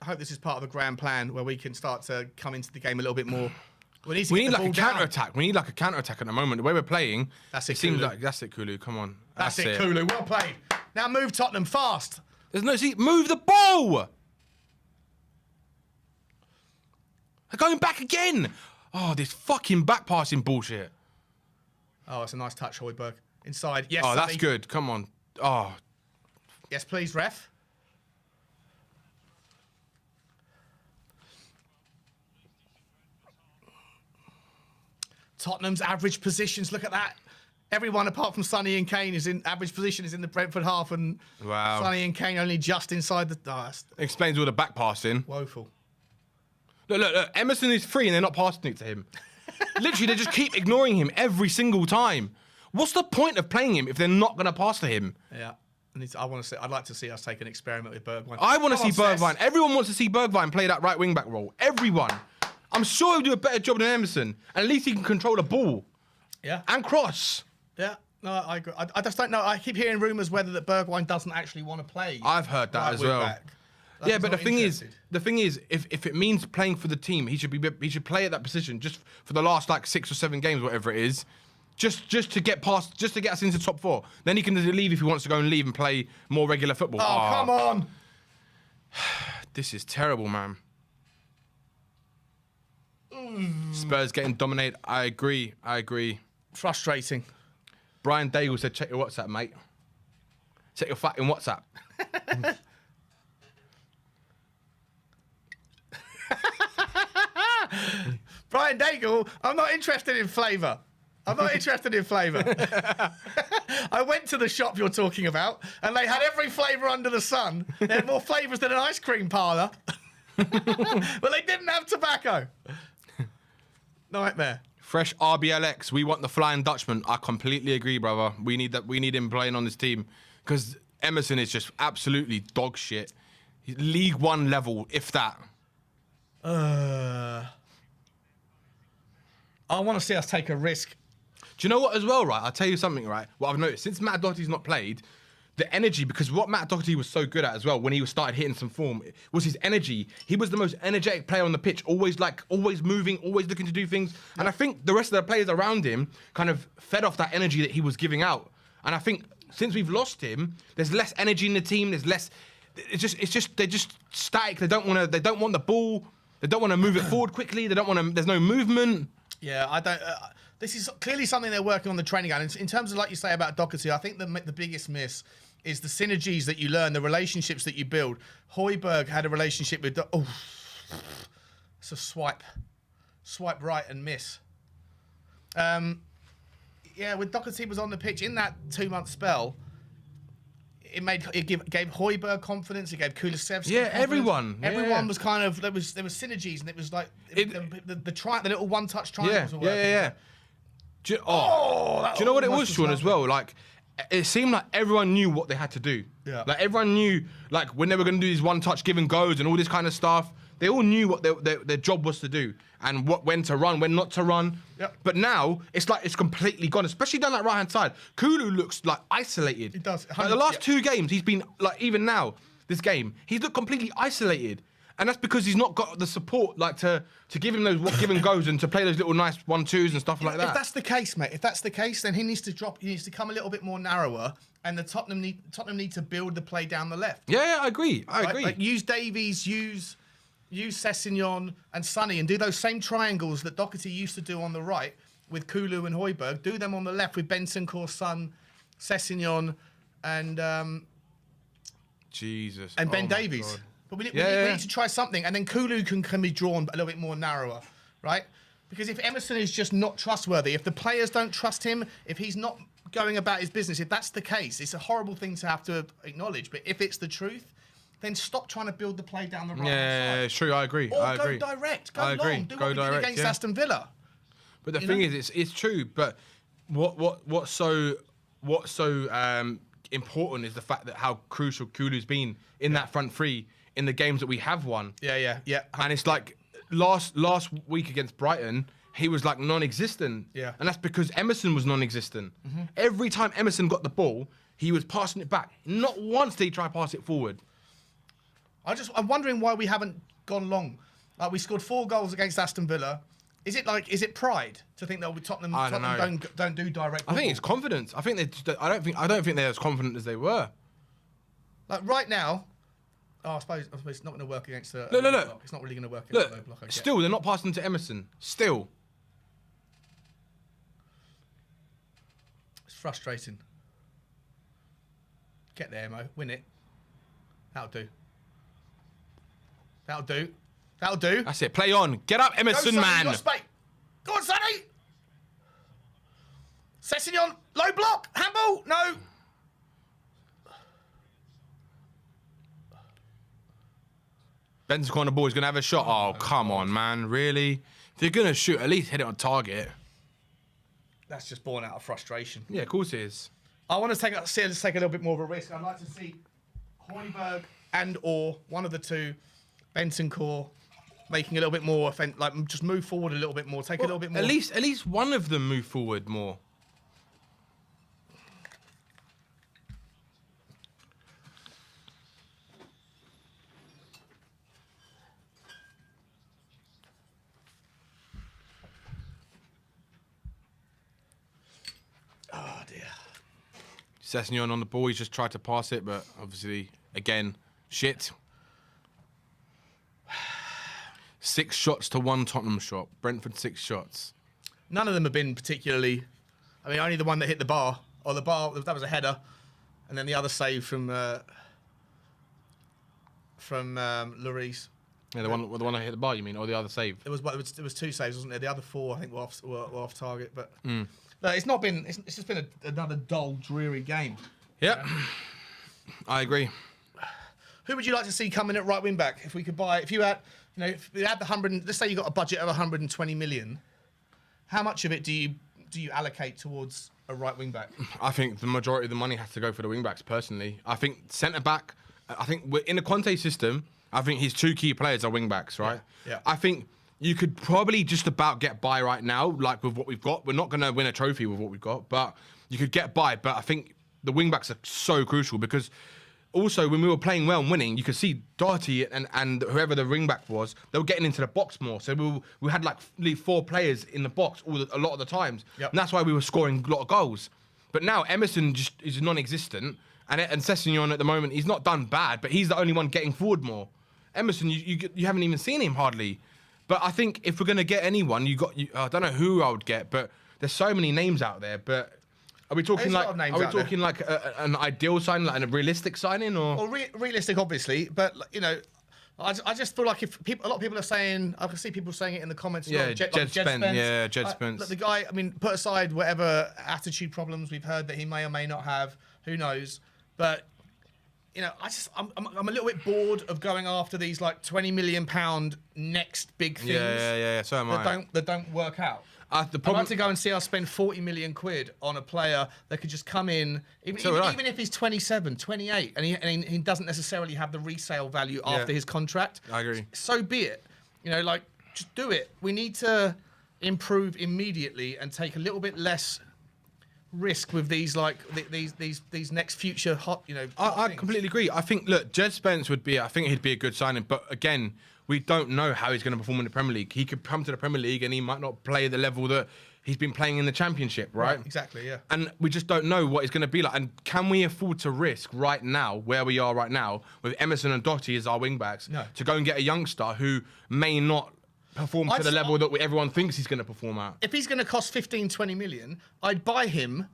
Speaker 1: I hope this is part of a grand plan where we can start to come into the game a little bit more. We need,
Speaker 2: We need like a counter attack. We need like a counter attack at the moment. The way we're playing,
Speaker 1: That's
Speaker 2: it
Speaker 1: it,
Speaker 2: seems
Speaker 1: Kulu.
Speaker 2: like that's it, Kulu. Come on.
Speaker 1: That's it, Kulu. Well played. Now move Tottenham fast.
Speaker 2: There's no move the ball. They're going back again. Oh, this fucking back passing bullshit.
Speaker 1: Oh, it's a nice touch, Højbjerg. Inside. Yes,
Speaker 2: Oh, that's
Speaker 1: Sonny.
Speaker 2: good. Come on. Oh,
Speaker 1: Yes, please, ref. Tottenham's average positions. Look at that. Everyone apart from Sonny and Kane is in average position is in the Brentford half, and
Speaker 2: Wow.
Speaker 1: Sonny and Kane only just inside the. Oh, that's
Speaker 2: explains all the back passing.
Speaker 1: woeful.
Speaker 2: Look. Emerson is free and they're not passing it to him. Literally, they just keep ignoring him every single time. What's the point of playing him if they're not going to pass to him?
Speaker 1: Yeah. I want to see. I'd like to see us take an experiment with Bergwijn.
Speaker 2: I want to see
Speaker 1: Come on,
Speaker 2: Bergwijn.
Speaker 1: Cesc.
Speaker 2: Everyone wants to see Bergwijn play that right wing back role. Everyone. I'm sure he'll do a better job than Emerson. And at least he can control the ball
Speaker 1: Yeah.
Speaker 2: and cross.
Speaker 1: Yeah. No, I agree. I just don't know. I keep hearing rumours whether that Bergwijn doesn't actually want to play.
Speaker 2: I've heard that
Speaker 1: right
Speaker 2: as
Speaker 1: wing
Speaker 2: well.
Speaker 1: back. Like,
Speaker 2: Yeah,
Speaker 1: he's
Speaker 2: but the
Speaker 1: not
Speaker 2: thing is,
Speaker 1: interested.
Speaker 2: if it means playing for the team, he should play at that position just for the last like 6 or 7 games, whatever it is, just to get past, just to get us into top 4. Then he can leave if he wants to go and leave and play more regular football.
Speaker 1: Oh, come on.
Speaker 2: This is terrible, man. Spurs getting dominated. I agree.
Speaker 1: Frustrating.
Speaker 2: Brian Daigle said, check your WhatsApp, mate. Check your fucking WhatsApp.
Speaker 1: Brian Daigle, I'm not interested in flavour. I went to the shop you're talking about, and they had every flavour under the sun. They had more flavours than an ice cream parlour. But they didn't have tobacco. Nightmare.
Speaker 2: Fresh RBLX. We want the Flying Dutchman. I completely agree, brother. We need that. We need him playing on this team because Emerson is just absolutely dog shit. He's League 1 level, if that.
Speaker 1: I want to see us take a risk.
Speaker 2: Do you know what as well, right? I'll tell you something, right? What I've noticed, since Matt Doherty's not played, the energy, because what Matt Doherty was so good at as well, when he started hitting some form, was his energy. He was the most energetic player on the pitch, always moving, always looking to do things. And I think the rest of the players around him kind of fed off that energy that he was giving out. And I think since we've lost him, there's less energy in the team, there's less, they're just static. They don't want the ball. They don't want to move it forward quickly. There's no movement.
Speaker 1: Yeah, I don't. This is clearly something they're working on the training ground. In terms of, like you say about Doherty, I think the biggest miss is the synergies that you learn, the relationships that you build. Højbjerg had a relationship with. It's a swipe right and miss. Yeah, when Doherty was on the pitch in that 2-month spell, it gave Højbjerg confidence. It gave Kulusevski.
Speaker 2: Yeah,
Speaker 1: confidence. Everyone
Speaker 2: yeah.
Speaker 1: was kind of there was synergies, and it was like the little one-touch triangles.
Speaker 2: Yeah,
Speaker 1: were working.
Speaker 2: yeah. Do you
Speaker 1: that
Speaker 2: know what it
Speaker 1: almost
Speaker 2: was, Sean, as
Speaker 1: lovely.
Speaker 2: well? Like, it seemed like everyone knew what they had to do.
Speaker 1: Yeah.
Speaker 2: Like, everyone knew, like, when they were going to do these one-touch give and goes and all this kind of stuff, They all knew what their job was to do and when to run, when not to run.
Speaker 1: Yep.
Speaker 2: But now it's like it's completely gone, especially down that right hand side. Kulu looks like isolated.
Speaker 1: He does.
Speaker 2: Like the last 2 games, he's been like even now this game, he's looked completely isolated. And that's because he's not got the support like to give him those give and goes and to play those little nice 1-2s and stuff like that.
Speaker 1: If that's the case, mate, if that's the case, then he needs to come a little bit more narrower, and the Tottenham need to build the play down the left.
Speaker 2: Yeah, I agree. I agree.
Speaker 1: Like use Davies, use Sessegnon and Sonny, and do those same triangles that Doherty used to do on the right with Kulu and Højbjerg. Do them on the left with Bentancur, Son, Sessegnon, and
Speaker 2: Jesus.
Speaker 1: and Ben
Speaker 2: my
Speaker 1: Davies.
Speaker 2: God.
Speaker 1: But we need to try something, and then Kulu can be drawn a little bit more narrower, right? Because if Emerson is just not trustworthy, if the players don't trust him, if he's not going about his business, if that's the case, it's a horrible thing to have to acknowledge. But if it's the truth, then stop trying to build the play down the right
Speaker 2: Yeah,
Speaker 1: side.
Speaker 2: true. I agree.
Speaker 1: Or
Speaker 2: I agree.
Speaker 1: go direct, go
Speaker 2: I
Speaker 1: long,
Speaker 2: agree.
Speaker 1: do
Speaker 2: Go
Speaker 1: what we did
Speaker 2: direct,
Speaker 1: against
Speaker 2: yeah.
Speaker 1: Aston Villa.
Speaker 2: But the thing is, it's true. But what's so important is the fact that how crucial Kulu's been in that front three in the games that we have won.
Speaker 1: Yeah.
Speaker 2: And it's like last week against Brighton, he was like non-existent.
Speaker 1: Yeah.
Speaker 2: And that's because Emerson was non-existent. Every time Emerson got the ball, he was passing it back. Not once did he try to pass it forward.
Speaker 1: I'm wondering why we haven't gone long. Like we scored 4 goals against Aston Villa. Is it pride to think that Tottenham don't do direct?
Speaker 2: I think it's confidence. I think I don't think they're as confident as they were.
Speaker 1: Like right now. Oh, I suppose it's not going to work against the.
Speaker 2: Look.
Speaker 1: Block. It's not really going to work against the low block. I get.
Speaker 2: Still, they're not passing to Emerson. Still.
Speaker 1: It's frustrating. Get there, Mo. Win it. That'll do.
Speaker 2: That's it. Play on. Get up, Emerson,
Speaker 1: Go, Sonny,
Speaker 2: man.
Speaker 1: you got space. Go on, Sonny. Sessegnon, low block. Handball. No.
Speaker 2: Ben's corner ball. He's going to have a shot. Oh, come on, man. Really? If you're going to shoot, at least hit it on target.
Speaker 1: That's just born out of frustration.
Speaker 2: Yeah, of course it is.
Speaker 1: I want to take a little bit more of a risk. I'd like to see Højbjerg or one of the two, Bentancur, making a little bit more just move forward a little bit more, take a little bit more.
Speaker 2: At least one of them move forward more.
Speaker 1: Oh dear.
Speaker 2: Sessegnon on the ball. He's just tried to pass it, but obviously, again, shit. 6 shots to 1 Tottenham shot. Brentford 6 shots.
Speaker 1: None of them have been particularly. I mean, only the one that hit the bar, that was a header, and then the other save from Lloris.
Speaker 2: Yeah, the one that hit the bar, you mean, or the other save?
Speaker 1: There was 2 saves, wasn't there? The other 4, I think, were off target. But no, it's not been. It's just been another dull, dreary game.
Speaker 2: Yep. I agree.
Speaker 1: Who would you like to see come in at right wing back? If you had the 100, let's say you got a budget of 120 million, how much of it do you allocate towards a right wing back?
Speaker 2: I think the majority of the money has to go for the wing backs. Personally, I think centre back. I think we're in the Conte system. I think his 2 key players are wing backs, right?
Speaker 1: Yeah.
Speaker 2: I think you could probably just about get by right now, like with what we've got. We're not going to win a trophy with what we've got, but you could get by. But I think the wing backs are so crucial because also when we were playing well and winning, you could see Doherty and whoever the wing back was, they were getting into the box more. So we had like 4 players in the box a lot of the times.
Speaker 1: Yep.
Speaker 2: And that's why we were scoring a lot of goals. But now Emerson just is non-existent. And Sessegnon at the moment, he's not done bad, but he's the only one getting forward more. Emerson, you haven't even seen him hardly. But I think if we're going to get anyone, I don't know who I would get, but there's so many names out there. But are we talking like an ideal signing, like a realistic signing, or?
Speaker 1: Well, realistic, obviously, but I just feel like a lot of people are saying, I can see people saying it in the comments.
Speaker 2: Yeah, Jed Spence. Yeah, Jed Spence.
Speaker 1: Look, the guy, I mean, put aside whatever attitude problems we've heard that he may or may not have, who knows? But I'm a little bit bored of going after these like £20 million next big things.
Speaker 2: Yeah. So am I.
Speaker 1: That don't work out.
Speaker 2: The
Speaker 1: I'd
Speaker 2: problem.
Speaker 1: like to go and see us spend 40 million quid on a player that could just come in, even if he's 27, 28, and he doesn't necessarily have the resale value after his contract.
Speaker 2: I agree.
Speaker 1: So be it. You know, like, just do it. We need to improve immediately and take a little bit less risk with these these next future hot, you know.
Speaker 2: I completely agree. I think, look, Jed Spence would be, I think he'd be a good signing, but again, we don't know how he's going to perform in the Premier League. He could come to the Premier League and he might not play the level that he's been playing in the Championship, right?
Speaker 1: Exactly, yeah.
Speaker 2: And we just don't know what it's going to be like. And can we afford to risk right now, where we are right now, with Emerson and Doherty as our wing-backs, to go and get a youngster who may not perform to the level that everyone thinks he's going to perform at?
Speaker 1: If he's going to cost 15, 20 million, I'd buy him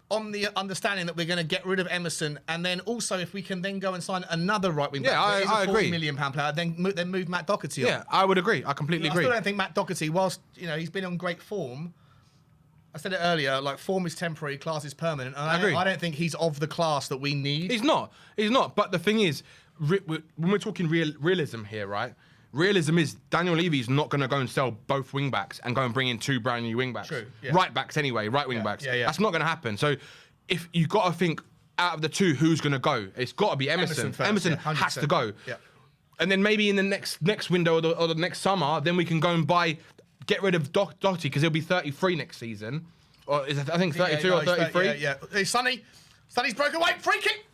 Speaker 1: on the understanding that we're going to get rid of Emerson, and then also if we can then go and sign another right wing back,
Speaker 2: I agree.
Speaker 1: £40 million player, then move Matt Doherty on.
Speaker 2: Yeah, I would agree. I completely agree.
Speaker 1: I still don't think Matt Doherty, whilst he's been on great form, I said it earlier, like, form is temporary, class is permanent. And I
Speaker 2: agree.
Speaker 1: I don't think he's of the class that we need.
Speaker 2: He's not. But the thing is, when we're talking realism here, right? Realism is Daniel Levy's not going to go and sell both wing backs and go and bring in two brand new wing backs.
Speaker 1: True, yeah.
Speaker 2: Right backs anyway, right wing backs.
Speaker 1: Yeah.
Speaker 2: That's not going to happen. So if you got to think out of the two, who's going to go? It's got to be Emerson.
Speaker 1: First,
Speaker 2: Emerson
Speaker 1: yeah,
Speaker 2: has to go.
Speaker 1: Yeah.
Speaker 2: And then maybe in the next window or the next summer, then we can go and get rid of Doherty because he'll be 33 next season. Or is it, I think 32 or 33?
Speaker 1: Yeah. Hey, Sonny's broke away. Free kick.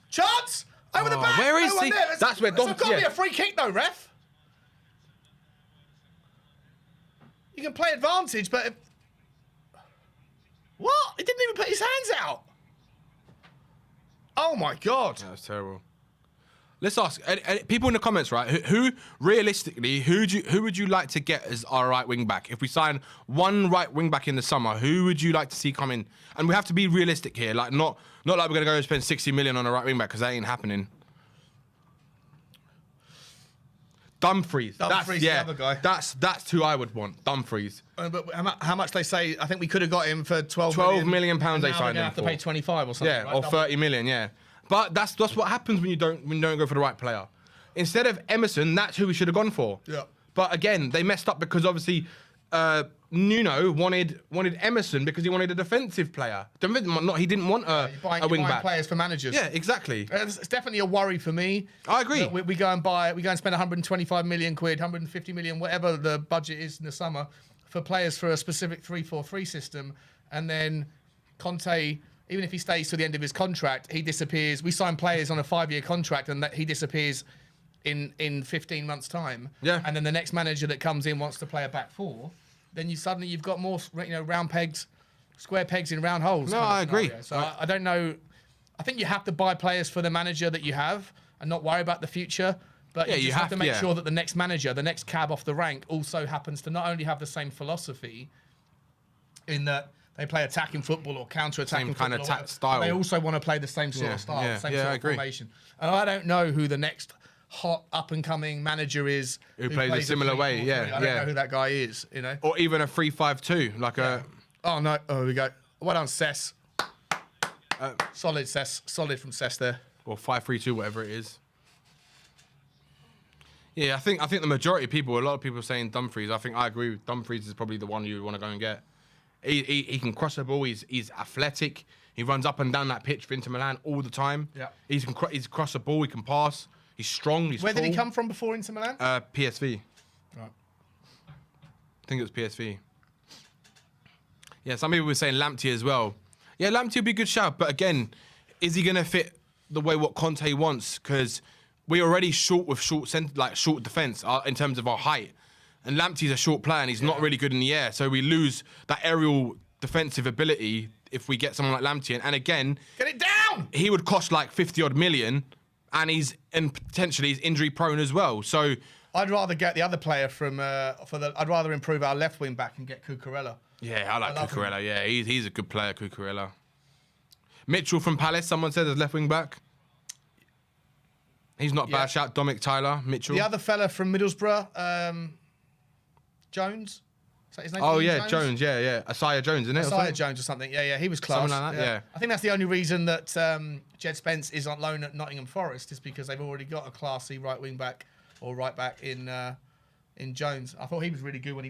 Speaker 1: Chance. Over the back.
Speaker 2: Where is
Speaker 1: no
Speaker 2: he?
Speaker 1: That's where Doherty. It's got to be a free kick though, ref. You can play advantage, but what? He didn't even put his hands out. Oh my God.
Speaker 2: That was terrible. Let's ask people in the comments, right? Who realistically, who would you like to get as our right wing back? If we sign one right wing back in the summer, who would you like to see come in? And we have to be realistic here, like not like we're gonna go and spend 60 million on a right wing back because that ain't happening. Dumfries.
Speaker 1: Dumfries, the other guy.
Speaker 2: That's who I would want. Dumfries.
Speaker 1: But how much they say? I think we could have got him for 12
Speaker 2: million pounds. They
Speaker 1: now
Speaker 2: signed
Speaker 1: we're
Speaker 2: him
Speaker 1: have to
Speaker 2: for.
Speaker 1: pay 25 or something.
Speaker 2: Yeah,
Speaker 1: right?
Speaker 2: or 30 million. Yeah, but that's what happens when you don't go for the right player. Instead of Emerson, that's who we should have gone for.
Speaker 1: Yeah.
Speaker 2: But again, they messed up because obviously Nuno wanted Emerson because he wanted a defensive player. He didn't want a wing back.
Speaker 1: Players for managers.
Speaker 2: Yeah, exactly.
Speaker 1: It's definitely a worry for me.
Speaker 2: I agree.
Speaker 1: We go and spend 125 million quid, 150 million, whatever the budget is in the summer, for players for a specific 3-4-3 system, and then Conte, even if he stays to the end of his contract, he disappears. We sign players on a 5-year contract, and that he disappears in 15 months' time.
Speaker 2: Yeah.
Speaker 1: And then the next manager that comes in wants to play a back four. Then you've got more, round pegs, square pegs in round holes.
Speaker 2: No, I agree.
Speaker 1: So I don't know. I think you have to buy players for the manager that you have and not worry about the future. But you have to make sure that the next manager, the next cab off the rank, also happens to not only have the same philosophy in that they play attacking football or counter-attacking football.
Speaker 2: Same kind of style.
Speaker 1: They also want to play the same sort of style, the same sort of formation. And I don't know who the next hot up-and-coming manager is
Speaker 2: who plays a similar way. Yeah,
Speaker 1: I don't know who that guy is,
Speaker 2: Or even a 3-5-2, like a.
Speaker 1: Oh no! Oh, here we go. Well done, Cess. Solid, Cess. Solid from Cess there.
Speaker 2: Or 5-3-2, whatever it is. Yeah, I think the majority of people, a lot of people are saying Dumfries. I think I agree with Dumfries is probably the one you want to go and get. He can cross the ball. He's athletic. He runs up and down that pitch for Inter Milan all the time.
Speaker 1: Yeah.
Speaker 2: He's cross the ball. He can pass. He's strong. He's
Speaker 1: Where did he
Speaker 2: tall.
Speaker 1: come from before Inter Milan?
Speaker 2: PSV.
Speaker 1: Right.
Speaker 2: I think it was PSV. Yeah, some people were saying Lamptey as well. Yeah, Lamptey would be a good shout, but again, is he going to fit the way what Conte wants? Because we're already short with short defence in terms of our height. And Lamptey's a short player and he's not really good in the air. So we lose that aerial defensive ability if we get someone like Lamptey. And again...
Speaker 1: Get it down!
Speaker 2: He would cost like 50-odd million and potentially he's injury prone as well. So...
Speaker 1: I'd rather get the other player from... I'd rather improve our left wing back and get Cucurella.
Speaker 2: Yeah, I like Cucurella. Yeah, he's a good player, Cucurella. Mitchell from Palace, someone said, as left wing back. He's not a bad shout. Dominic Tyler, Mitchell.
Speaker 1: The other fella from Middlesbrough, Jones. Is that his name?
Speaker 2: Oh,
Speaker 1: Ian
Speaker 2: yeah, Jones. Yeah. Isaiah Jones, isn't it?
Speaker 1: Isaiah Jones or something. Yeah, he was class.
Speaker 2: Something like that, yeah.
Speaker 1: I think that's the only reason that Jed Spence is on loan at Nottingham Forest is because they've already got a classy right wing back or right back in in Jones. I thought he was really good when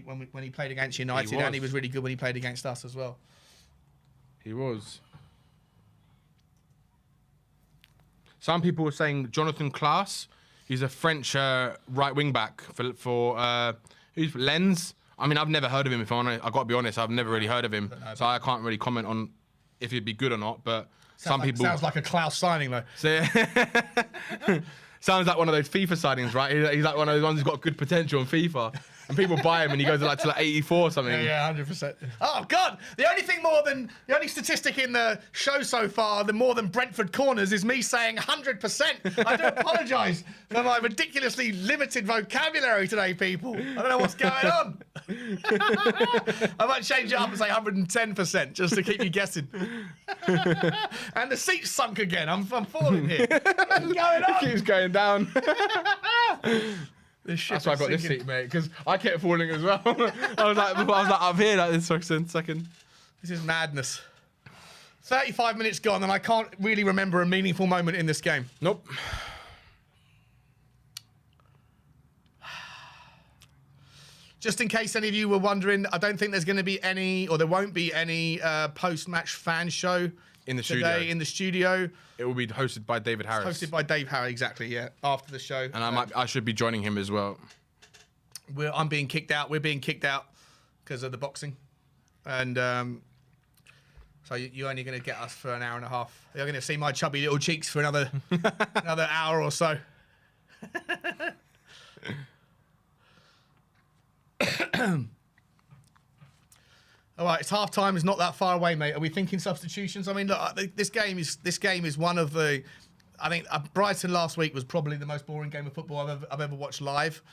Speaker 1: he played against United, and he was really good when he played against us as well.
Speaker 2: He was. Some people were saying Jonathan Klaas. He's a French right wing back for who's Lens. I mean, I've never heard of him. If I've got to be honest, I've never really heard of him, so I can't really comment on if he'd be good or not. But some people
Speaker 1: sounds like a Klaus signing though.
Speaker 2: So, sounds like one of those FIFA signings, right? He's like one of those ones who's got good potential in FIFA. And people buy him and he goes to 84 or something.
Speaker 1: Yeah, 100%. Oh, God. The only statistic in the show so far, more than Brentford corners, is me saying 100%. I do apologise for my ridiculously limited vocabulary today, people. I don't know what's going on. I might change it up and say 110% just to keep you guessing. And the seat's sunk again. I'm falling here. What's going on?
Speaker 2: It keeps going down.
Speaker 1: That's
Speaker 2: why I got this seat, mate, because I kept falling as well. I was like up here like this for a second.
Speaker 1: This is madness. 35 minutes gone, and I can't really remember a meaningful moment in this game.
Speaker 2: Nope.
Speaker 1: Just in case any of you were wondering, I don't think there's going to be any, or there won't be any post-match fan show
Speaker 2: in the
Speaker 1: today
Speaker 2: studio.
Speaker 1: In the studio.
Speaker 2: It will be hosted by David Harris.
Speaker 1: Hosted by Dave Harris, exactly, yeah, after the show.
Speaker 2: And I should be joining him as well.
Speaker 1: I'm being kicked out. We're being kicked out because of the boxing. And so you're only going to get us for an hour and a half. You're going to see my chubby little cheeks for another hour or so. All right, it's half time. It's not that far away, mate. Are we thinking substitutions? I mean, look, this game is one of the. I think Brighton last week was probably the most boring game of football I've ever watched live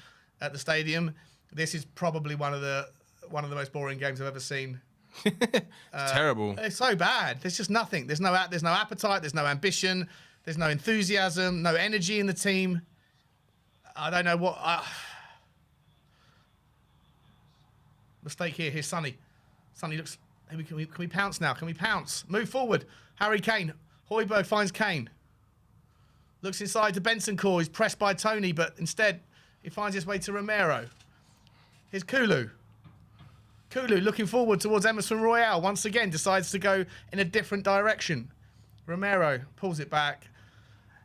Speaker 1: at the stadium. This is probably one of the most boring games I've ever seen.
Speaker 2: It's terrible.
Speaker 1: It's so bad. There's just nothing. There's no appetite. There's no ambition. There's no enthusiasm. No energy in the team. I don't know what. Mistake here. Here's Sonny. Sonny looks. Can we pounce now? Can we pounce? Move forward. Harry Kane. Højbjerg finds Kane. Looks inside to Bentancur. He's pressed by Tony, but instead he finds his way to Romero. Here's Kulu. Kulu looking forward towards Emerson Royale. Once again decides to go in a different direction. Romero pulls it back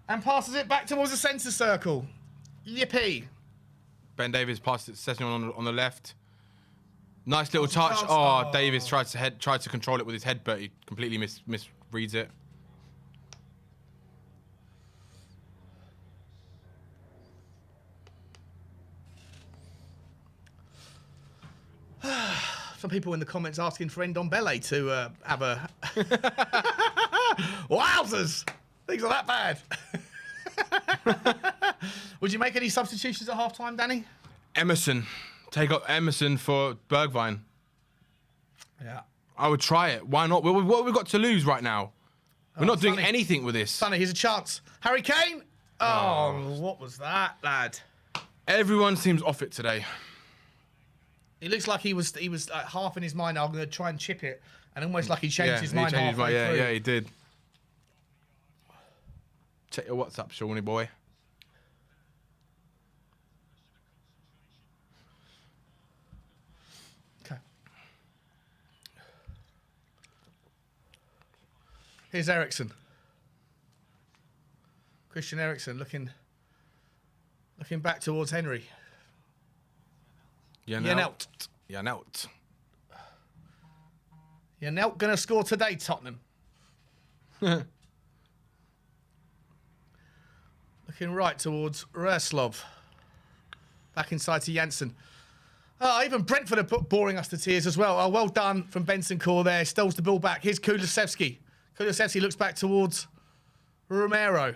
Speaker 1: and passes it back towards the centre circle. Yippee.
Speaker 2: Ben Davies passed it to Sessignon on the left. Nice little touch. Oh, Davies tried to control it with his head, but he completely misreads it.
Speaker 1: Some people in the comments asking for Ndombele to have a... Wowzers! Things are that bad. Would you make any substitutions at half-time, Danny?
Speaker 2: Emerson. Take up Emerson for Bergwijn.
Speaker 1: Yeah.
Speaker 2: I would try it. Why not? What have we got to lose right now? We're not doing
Speaker 1: Sonny.
Speaker 2: anything with this.
Speaker 1: Sonny, here's a chance. Harry Kane! Oh, what was that, lad?
Speaker 2: Everyone seems off it today.
Speaker 1: It looks like he was half in his mind, I'm going to try and chip it, and almost like he changed his mind halfway through.
Speaker 2: Yeah, he did. Check your WhatsApp, Shawnee boy.
Speaker 1: Okay. Here's Eriksen. Christian Eriksen looking back towards Henry. Janelt. Janelt going to score today, Tottenham. Looking right towards Reslov. Back inside to Janssen. Oh, even Brentford are boring us to tears as well. Oh, well done from Bentancur there. Steals the ball back. Here's Kulusevski. Kulusevski looks back towards Romero.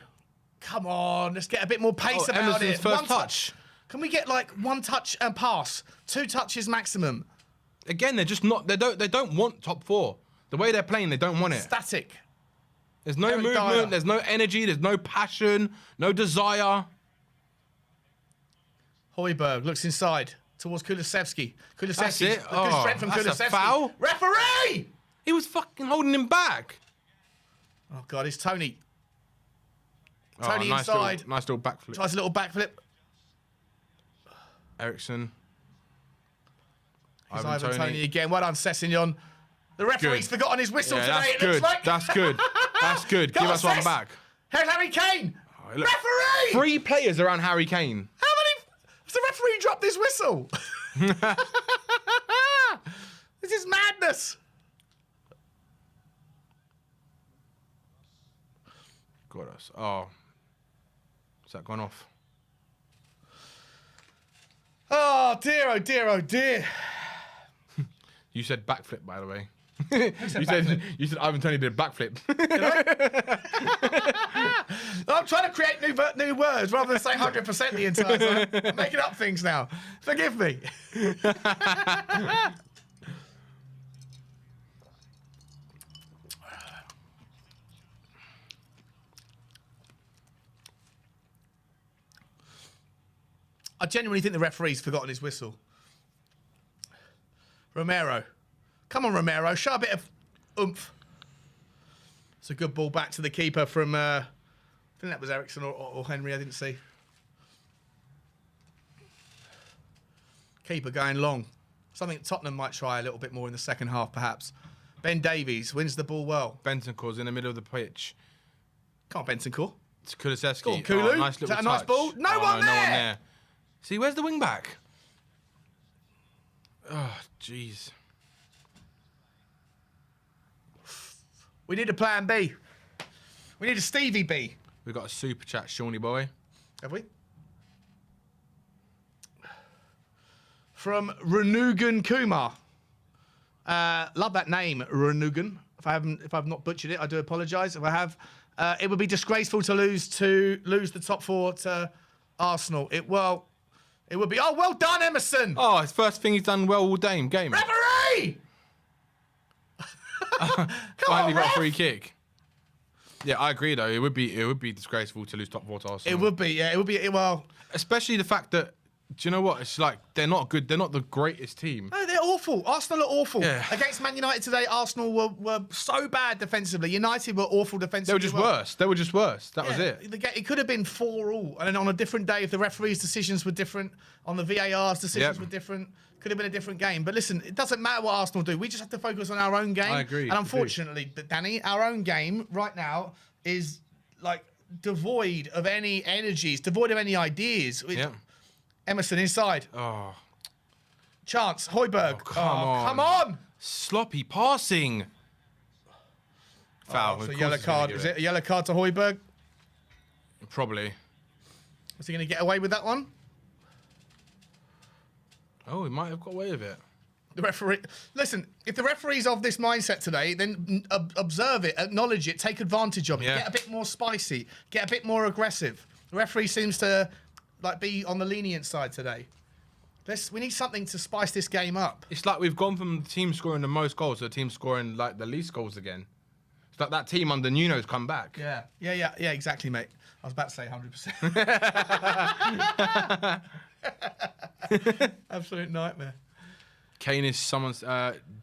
Speaker 1: Come on, let's get a bit more pace about
Speaker 2: Emerson's
Speaker 1: it.
Speaker 2: first
Speaker 1: One touch. Can we get like one touch and pass? 2 touches maximum.
Speaker 2: Again, they're just not. They don't want top 4. The way they're playing, they don't want it.
Speaker 1: Static.
Speaker 2: There's no
Speaker 1: Eric
Speaker 2: movement.
Speaker 1: Dyer.
Speaker 2: There's no energy. There's no passion. No desire.
Speaker 1: Højbjerg looks inside towards Kulusevski.
Speaker 2: That's
Speaker 1: Kulusevski.
Speaker 2: it.
Speaker 1: Good
Speaker 2: Oh,
Speaker 1: strength from
Speaker 2: that's a
Speaker 1: Kulusevski.
Speaker 2: foul.
Speaker 1: Referee!
Speaker 2: He was fucking holding him back.
Speaker 1: Oh God, it's Tony.
Speaker 2: Oh,
Speaker 1: Tony
Speaker 2: nice
Speaker 1: inside.
Speaker 2: nice little backflip.
Speaker 1: Tries a little backflip.
Speaker 2: Eriksen.
Speaker 1: It's Ivan Toney again. Well done, Sessegnon. The referee's forgotten his whistle today,
Speaker 2: that's
Speaker 1: it
Speaker 2: good.
Speaker 1: looks like.
Speaker 2: That's good. That's good. Give us one back.
Speaker 1: Here's Harry Kane.
Speaker 2: Look,
Speaker 1: Referee!
Speaker 2: 3 players around Harry Kane.
Speaker 1: How many? The referee dropped his whistle. This is madness.
Speaker 2: Got us. Oh. Has that gone off?
Speaker 1: Oh dear, oh dear, oh dear.
Speaker 2: You said backflip, by the way. You said Ivan Toney did a backflip.
Speaker 1: I'm trying to create new words rather than say 100% the entire time. I'm making up things now. Forgive me. I genuinely think the referee's forgotten his whistle. Romero. Come on, Romero. Show a bit of oomph. It's a good ball back to the keeper from, I think that was Ericsson or Henry, I didn't see. Keeper going long. Something Tottenham might try a little bit more in the second half, perhaps. Ben Davies wins the ball well.
Speaker 2: Bentancur's in the middle of the pitch.
Speaker 1: Come on, Bentancur.
Speaker 2: It's Kulusevski.
Speaker 1: Go on, Kulu.
Speaker 2: Nice
Speaker 1: Is
Speaker 2: little
Speaker 1: that a nice
Speaker 2: touch.
Speaker 1: ball? No one there.
Speaker 2: See, where's the wing back? Oh, jeez.
Speaker 1: We need a plan B. We need a Stevie B.
Speaker 2: We've got a super chat, Shawnee boy.
Speaker 1: Have we? From Renugan Kumar. Love that name, Renugan. If I've not butchered it, I do apologise. If I have, it would be disgraceful to lose the top 4 to Arsenal. It would be. Oh, well done, Emerson.
Speaker 2: Oh, it's first thing he's done well all game.
Speaker 1: Referee!
Speaker 2: Finally got a free kick. Yeah, I agree though. It would be disgraceful to lose top 4 to Arsenal.
Speaker 1: It would be. Yeah, it would be. Well,
Speaker 2: especially the fact that. Do you know what? It's like they're not good. They're not the greatest team.
Speaker 1: No, they're awful. Arsenal are awful.
Speaker 2: Yeah.
Speaker 1: Against Man United today, Arsenal were so bad defensively. United were awful defensively.
Speaker 2: They were just worse. They were just worse. That was it.
Speaker 1: It could have been 4-4. And then on a different day, if the referees' decisions were different, on the VAR's decisions were different, could have been a different game. But listen, it doesn't matter what Arsenal do. We just have to focus on our own game.
Speaker 2: I agree.
Speaker 1: And unfortunately, Danny, our own game right now is like devoid of any energies, devoid of any ideas.
Speaker 2: Yeah.
Speaker 1: Emerson inside.
Speaker 2: Oh.
Speaker 1: Chance. Højbjerg.
Speaker 2: Oh, come
Speaker 1: on.
Speaker 2: Sloppy passing. Foul.
Speaker 1: So yellow card. Is it a yellow card to Højbjerg?
Speaker 2: Probably.
Speaker 1: Is he going to get away with that one?
Speaker 2: Oh, he might have got away with it.
Speaker 1: The referee. Listen, if the referee's of this mindset today, then observe it, acknowledge it, take advantage of it, get a bit more spicy, get a bit more aggressive. The referee seems to be on the lenient side today. We need something to spice this game up.
Speaker 2: It's like we've gone from the team scoring the most goals to the team scoring like the least goals again. It's like that team under Nuno's come back.
Speaker 1: Yeah, exactly, mate. I was about to say 100%. Absolute nightmare.
Speaker 2: Kane is someone's.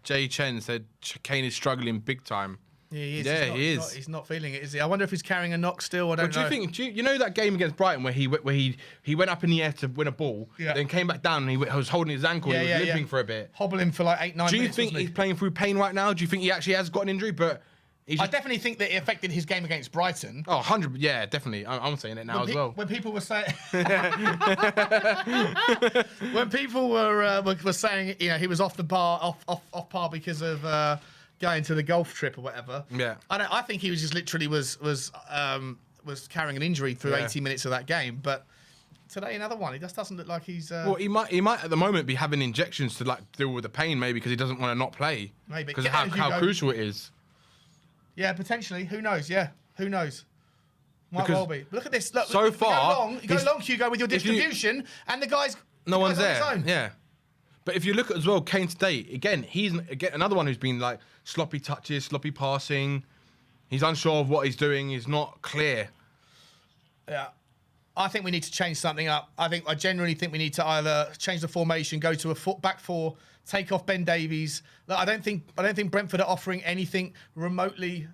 Speaker 2: Jay Chen said Kane is struggling big time.
Speaker 1: Yeah, he is.
Speaker 2: Yeah, he is.
Speaker 1: He's not feeling it, is he? I wonder if he's carrying a knock still. I don't know.
Speaker 2: Do you know that game against Brighton where he went up in the air to win a ball, then came back down and he was holding his ankle and he was limping for a bit.
Speaker 1: Hobbling for like 8-9 minutes.
Speaker 2: Do you think he's playing through pain right now? Do you think he actually has got an injury? But
Speaker 1: I definitely think that it affected his game against Brighton.
Speaker 2: Oh, 100. Yeah, definitely. I'm saying it now as well.
Speaker 1: When people were saying, when people were saying, he was off par because of going to the golf trip or whatever.
Speaker 2: Yeah.
Speaker 1: I think he was just literally was carrying an injury through 80 minutes of that game, but. Today another one. He just doesn't look like he's.
Speaker 2: Well, he might at the moment be having injections to deal with the pain, maybe because he doesn't want to not play.
Speaker 1: Maybe
Speaker 2: because of how crucial it is.
Speaker 1: Yeah, potentially. Who knows? Yeah, who knows? Might well be. Look at this. Look,
Speaker 2: so far,
Speaker 1: you go long, Hugo, with your distribution, and the guys.
Speaker 2: No one's there. Yeah. But if you look at as well, Kane today again, he's another one who's been like sloppy touches, sloppy passing. He's unsure of what he's doing. He's not clear.
Speaker 1: Yeah. I think we need to change something up. I genuinely think we need to either change the formation, go to a back 4, take off Ben Davies. Look, I don't think Brentford are offering anything remotely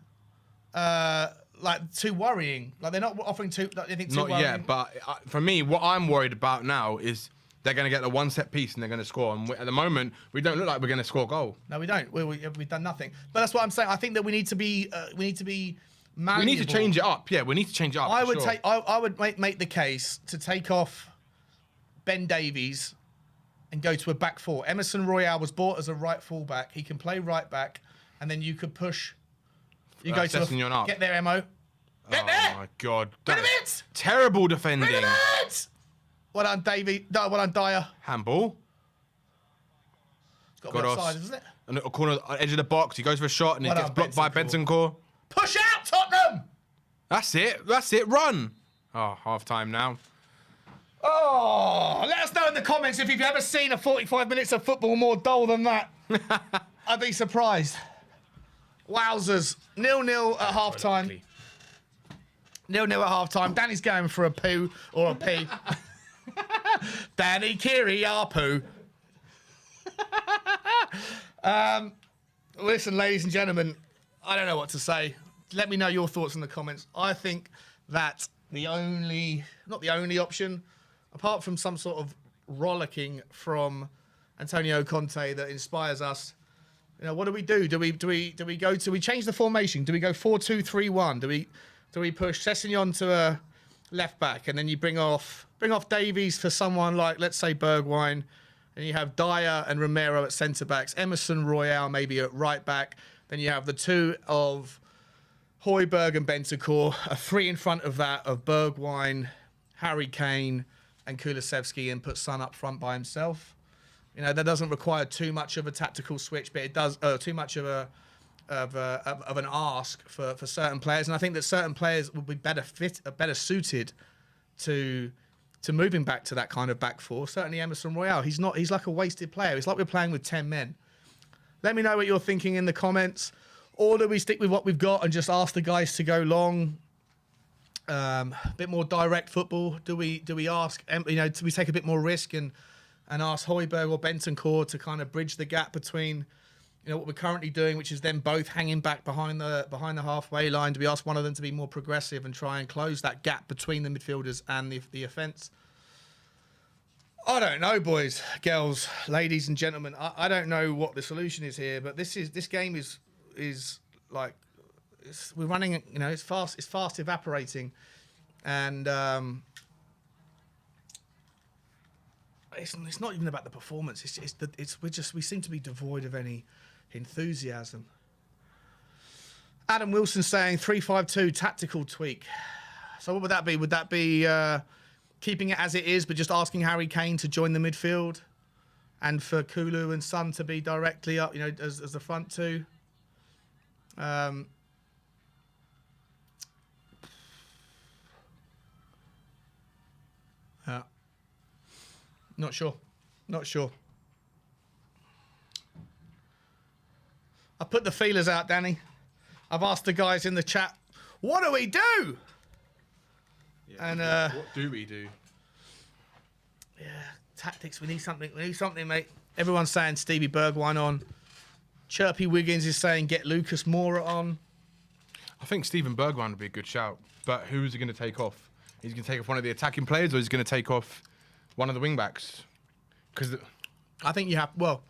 Speaker 1: too worrying. Like they're not offering anything too
Speaker 2: not
Speaker 1: worrying.
Speaker 2: yet, but for me, what I'm worried about now is they're going to get the one set piece and they're going to score. And at the moment, we don't look like we're going to score a goal.
Speaker 1: No, we don't. We've done nothing. But that's what I'm saying. I think that we need to be malleable.
Speaker 2: We need to change it up. Yeah, we need to change it up.
Speaker 1: I would make the case to take off Ben Davies and go to a back four. Emerson Royale was bought as a right fullback. He can play right back, and then you could push. You go to get there, Emo. Get there.
Speaker 2: Oh my God!
Speaker 1: Rid of it.
Speaker 2: Terrible defending.
Speaker 1: Rid of it. Well done, Davey. Well done, Dyer.
Speaker 2: Handball.
Speaker 1: It's got to be offside, isn't it?
Speaker 2: On the corner, edge of the box. He goes for a shot and he gets blocked by Bentancur.
Speaker 1: Push out, Tottenham.
Speaker 2: That's it. That's it. Run. Oh, half time now.
Speaker 1: Oh, let us know in the comments if you've ever seen a 45 minutes of football more dull than that. I'd be surprised. Wowzers. 0-0 at half time. 0-0 at half time. Danny's going for a poo or a pee. Danny Kiri, our poo. Listen, ladies and gentlemen, I don't know what to say. Let me know your thoughts in the comments. I think that not the only option, apart from some sort of rollicking from Antonio Conte that inspires us. You know, what do we do? Do we change the formation? Do we go 4-2-3-1? Do we push Sessegnon to a left back and then you bring off Davies for someone like, let's say, Bergwijn, and you have Dyer and Romero at centre backs, Emerson Royale maybe at right back, then you have the two of Højbjerg and Bentancur, a three in front of that of Bergwijn, Harry Kane and Kulusevski, and put Son up front by himself. You know, that doesn't require too much of a tactical switch, but it does too much of an ask for certain players. And I think that certain players will be better suited to moving back to that kind of back four. Certainly Emerson Royale. He's like a wasted player. It's like we're playing with 10 men. Let me know what you're thinking in the comments. Or do we stick with what we've got and just ask the guys to go long? A bit more direct football. Do we ask, do we take a bit more risk and ask Højbjerg or Bentancur to kind of bridge the gap between, what we're currently doing, which is them both hanging back behind the halfway line? Do we ask one of them to be more progressive and try and close that gap between the midfielders and the offence? I don't know, boys, girls, ladies and gentlemen. I don't know what the solution is here, but this game is like, we're running. It's fast evaporating, and it's not even about the performance. We seem to be devoid of any enthusiasm. Adam Wilson saying 3-5-2 tactical tweak. So what would that be? Would that be keeping it as it is, but just asking Harry Kane to join the midfield, and for Kulu and Son to be directly up, as the front two? Not sure. I put the feelers out, Danny. I've asked the guys in the chat, what do we do?
Speaker 2: Yeah,
Speaker 1: And
Speaker 2: what do we do?
Speaker 1: Yeah, tactics. We need something, mate. Everyone's saying Stevie Bergwijn on. Chirpy Wiggins is saying get Lucas Moura on.
Speaker 2: I think Steven Bergwijn would be a good shout, but who is he going to take off? He's going to take off one of the attacking players, or he's going to take off one of the wing backs? Because
Speaker 1: I think you have. Well,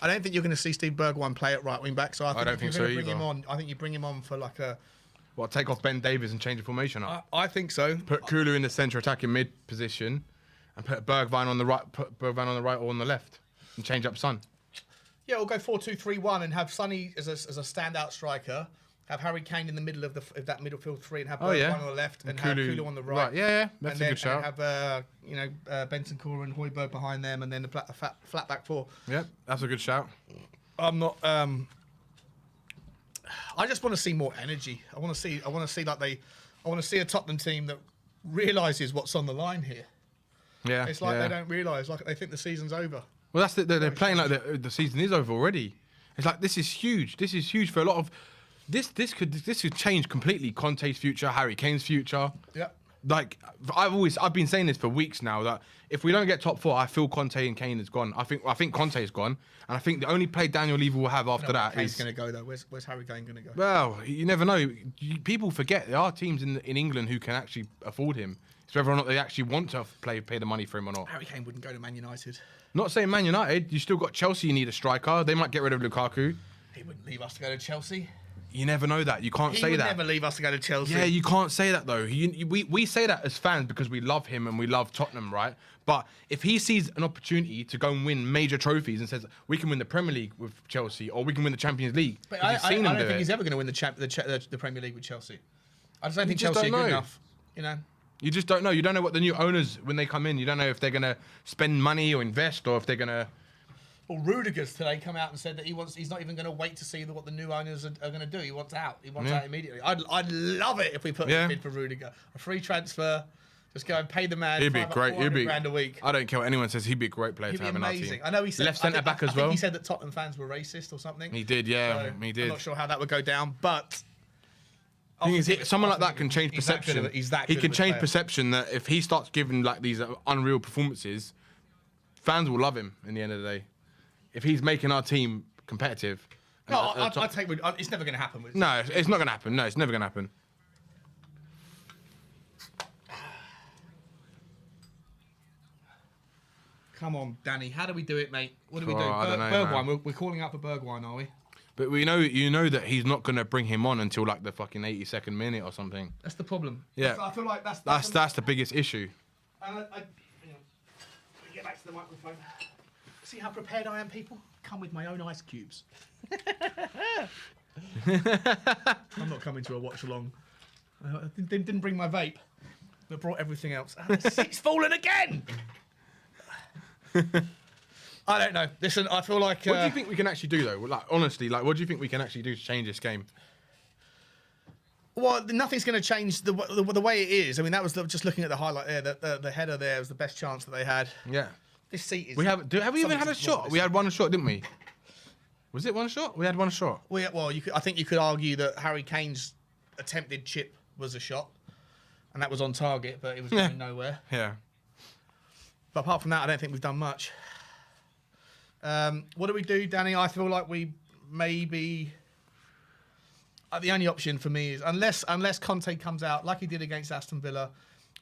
Speaker 1: I don't think you're going to see Steve Bergwijn play at right wing back. So I don't think so either. I think you bring him on for like a.
Speaker 2: Well, take off Ben Davies and change the formation up.
Speaker 1: I think so.
Speaker 2: Put Kulu in the centre attacking mid position, and put Bergwijn on the right. Put Bergwijn on the right or on the left, and change up Son.
Speaker 1: Yeah, we'll go 4-2-3-1 and have Sonny as a standout striker. Have Harry Kane in the middle of that midfield three, and have Bergwijn on the left and have Kulu on the right.
Speaker 2: Yeah, that's a good shout.
Speaker 1: And have Bentancur and Højbjerg behind them, and then the flat back four.
Speaker 2: Yeah, that's a good shout.
Speaker 1: I'm not. I just want to see more energy. I want to see a Tottenham team that realises what's on the line here.
Speaker 2: Yeah,
Speaker 1: it's like they don't realise, like they think the season's over.
Speaker 2: Well, they're playing like the season is over already. It's like this is huge. This is huge for a lot of. This could change completely Conte's future, Harry Kane's future.
Speaker 1: Yeah.
Speaker 2: Like I've been saying this for weeks now, that if we don't get top four, I feel Conte and Kane is gone. I think Conte is gone, and I think the only play Daniel Levy will have after that
Speaker 1: Kane's
Speaker 2: is
Speaker 1: going to go though. Where's Harry Kane going to go?
Speaker 2: Well, you never know. People forget there are teams in England who can actually afford him. It's whether or not they actually want to pay the money for him or not.
Speaker 1: Harry Kane wouldn't go to Man United.
Speaker 2: Not saying Man United. You still got Chelsea. You need a striker. They might get rid of Lukaku.
Speaker 1: He wouldn't leave us to go to Chelsea.
Speaker 2: You never know that. You can't
Speaker 1: He
Speaker 2: say
Speaker 1: would
Speaker 2: that.
Speaker 1: never leave us to go to Chelsea.
Speaker 2: Yeah, you can't say that though. We say that as fans because we love him and we love Tottenham, right? But if he sees an opportunity to go and win major trophies and says we can win the Premier League with Chelsea or we can win the Champions League,
Speaker 1: But
Speaker 2: 'cause
Speaker 1: I
Speaker 2: you've seen him
Speaker 1: don't
Speaker 2: do
Speaker 1: think
Speaker 2: it.
Speaker 1: he's ever going to win the Premier League with Chelsea. I just don't think
Speaker 2: just
Speaker 1: Chelsea are
Speaker 2: don't
Speaker 1: good
Speaker 2: know.
Speaker 1: enough. You know.
Speaker 2: You just don't know. You don't know what the new owners, when they come in, you don't know if they're going to spend money or invest or if they're going to...
Speaker 1: Well, Rudiger's today come out and said that he's not even going to wait to see what the new owners are going to do. He wants out. He wants out immediately. I'd love it if we put a bid for Rudiger. A free transfer. Just go and pay the man.
Speaker 2: He'd be great. He'd be
Speaker 1: £400 a week.
Speaker 2: I don't care what anyone says. He'd be a great player
Speaker 1: He'd
Speaker 2: to
Speaker 1: be
Speaker 2: have in our
Speaker 1: amazing.
Speaker 2: team.
Speaker 1: I know he said
Speaker 2: Left centre back as
Speaker 1: I
Speaker 2: well.
Speaker 1: think he said that Tottenham fans were racist or something.
Speaker 2: He did, yeah.
Speaker 1: So
Speaker 2: He did.
Speaker 1: I'm not sure how that would go down, but
Speaker 2: Thing is, someone like that can change
Speaker 1: he's that good
Speaker 2: perception.
Speaker 1: of a- he's that
Speaker 2: He
Speaker 1: good
Speaker 2: can
Speaker 1: of a
Speaker 2: change
Speaker 1: player.
Speaker 2: perception that if he starts giving like these unreal performances, fans will love him in the end of the day. If he's making our team competitive.
Speaker 1: No, I take. It's never going to happen.
Speaker 2: No, it's not going to happen. No, it's never going to happen.
Speaker 1: Come on, Danny. How do we do it, mate? What do we do?
Speaker 2: Oh, I don't know,
Speaker 1: Bergwijn.
Speaker 2: man.
Speaker 1: We're calling out for Bergwijn, are we?
Speaker 2: But you know that he's not going to bring him on until like the fucking 82nd minute or something.
Speaker 1: That's the problem.
Speaker 2: Yeah.
Speaker 1: I feel like that's
Speaker 2: That's the biggest issue.
Speaker 1: And hang on, get back to the microphone. See how prepared I am, people? Come with my own ice cubes. I'm not coming to a watch along. I didn't bring my vape, but brought everything else. And the seat's fallen again. I don't know. Listen, I feel like.
Speaker 2: What do you think we can actually do though? Like honestly, like what do you think we can actually do to change this game?
Speaker 1: Well, nothing's going to change the way it is. I mean, that was just looking at the highlight there. The header there was the best chance that they had.
Speaker 2: Yeah.
Speaker 1: This seat is.
Speaker 2: Have we even had a shot? We had one shot, didn't we? Was it one shot? We had one shot.
Speaker 1: I think you could argue that Harry Kane's attempted chip was a shot, and that was on target, but it was going nowhere.
Speaker 2: Yeah.
Speaker 1: But apart from that, I don't think we've done much. What do we do, Danny? I feel like we maybe. The only option for me is unless Conte comes out like he did against Aston Villa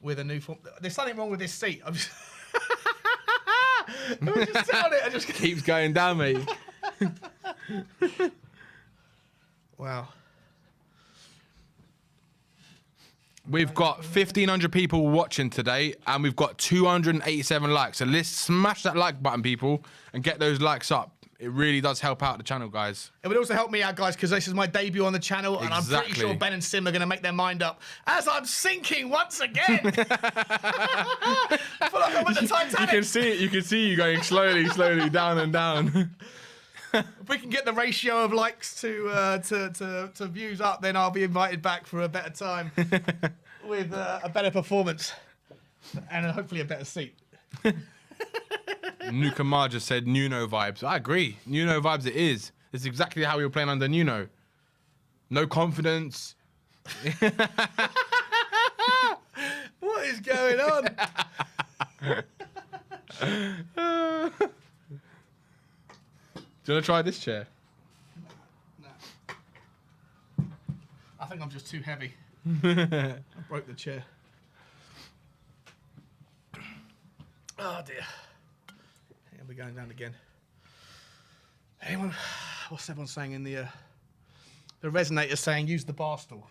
Speaker 1: with a new form. There's something wrong with this seat. I'm just. I'm just on it. I just
Speaker 2: Keeps going down, mate.
Speaker 1: Wow.
Speaker 2: We've got 1,500 people watching today, and we've got 287 likes. So let's smash that like button, people, and get those likes up. It really does help out the channel, guys.
Speaker 1: It would also help me out, guys, because this is my debut on the channel, and I'm pretty sure Ben and Sim are going to make their mind up as I'm sinking once again. I feel like I'm at the Titanic.
Speaker 2: You can see it. You can see you going slowly down and down.
Speaker 1: If we can get the ratio of likes to views up, then I'll be invited back for a better time with a better performance and hopefully a better seat.
Speaker 2: Nuka Ma just said Nuno vibes. I agree. Nuno vibes it is. It's exactly how we were playing under Nuno. No confidence.
Speaker 1: What is going on?
Speaker 2: Do you want to try this chair?
Speaker 1: No. I think I'm just too heavy. I broke the chair. Oh dear. Here we're going down again. Anyone? What's everyone saying in the resonator saying use the bar stool?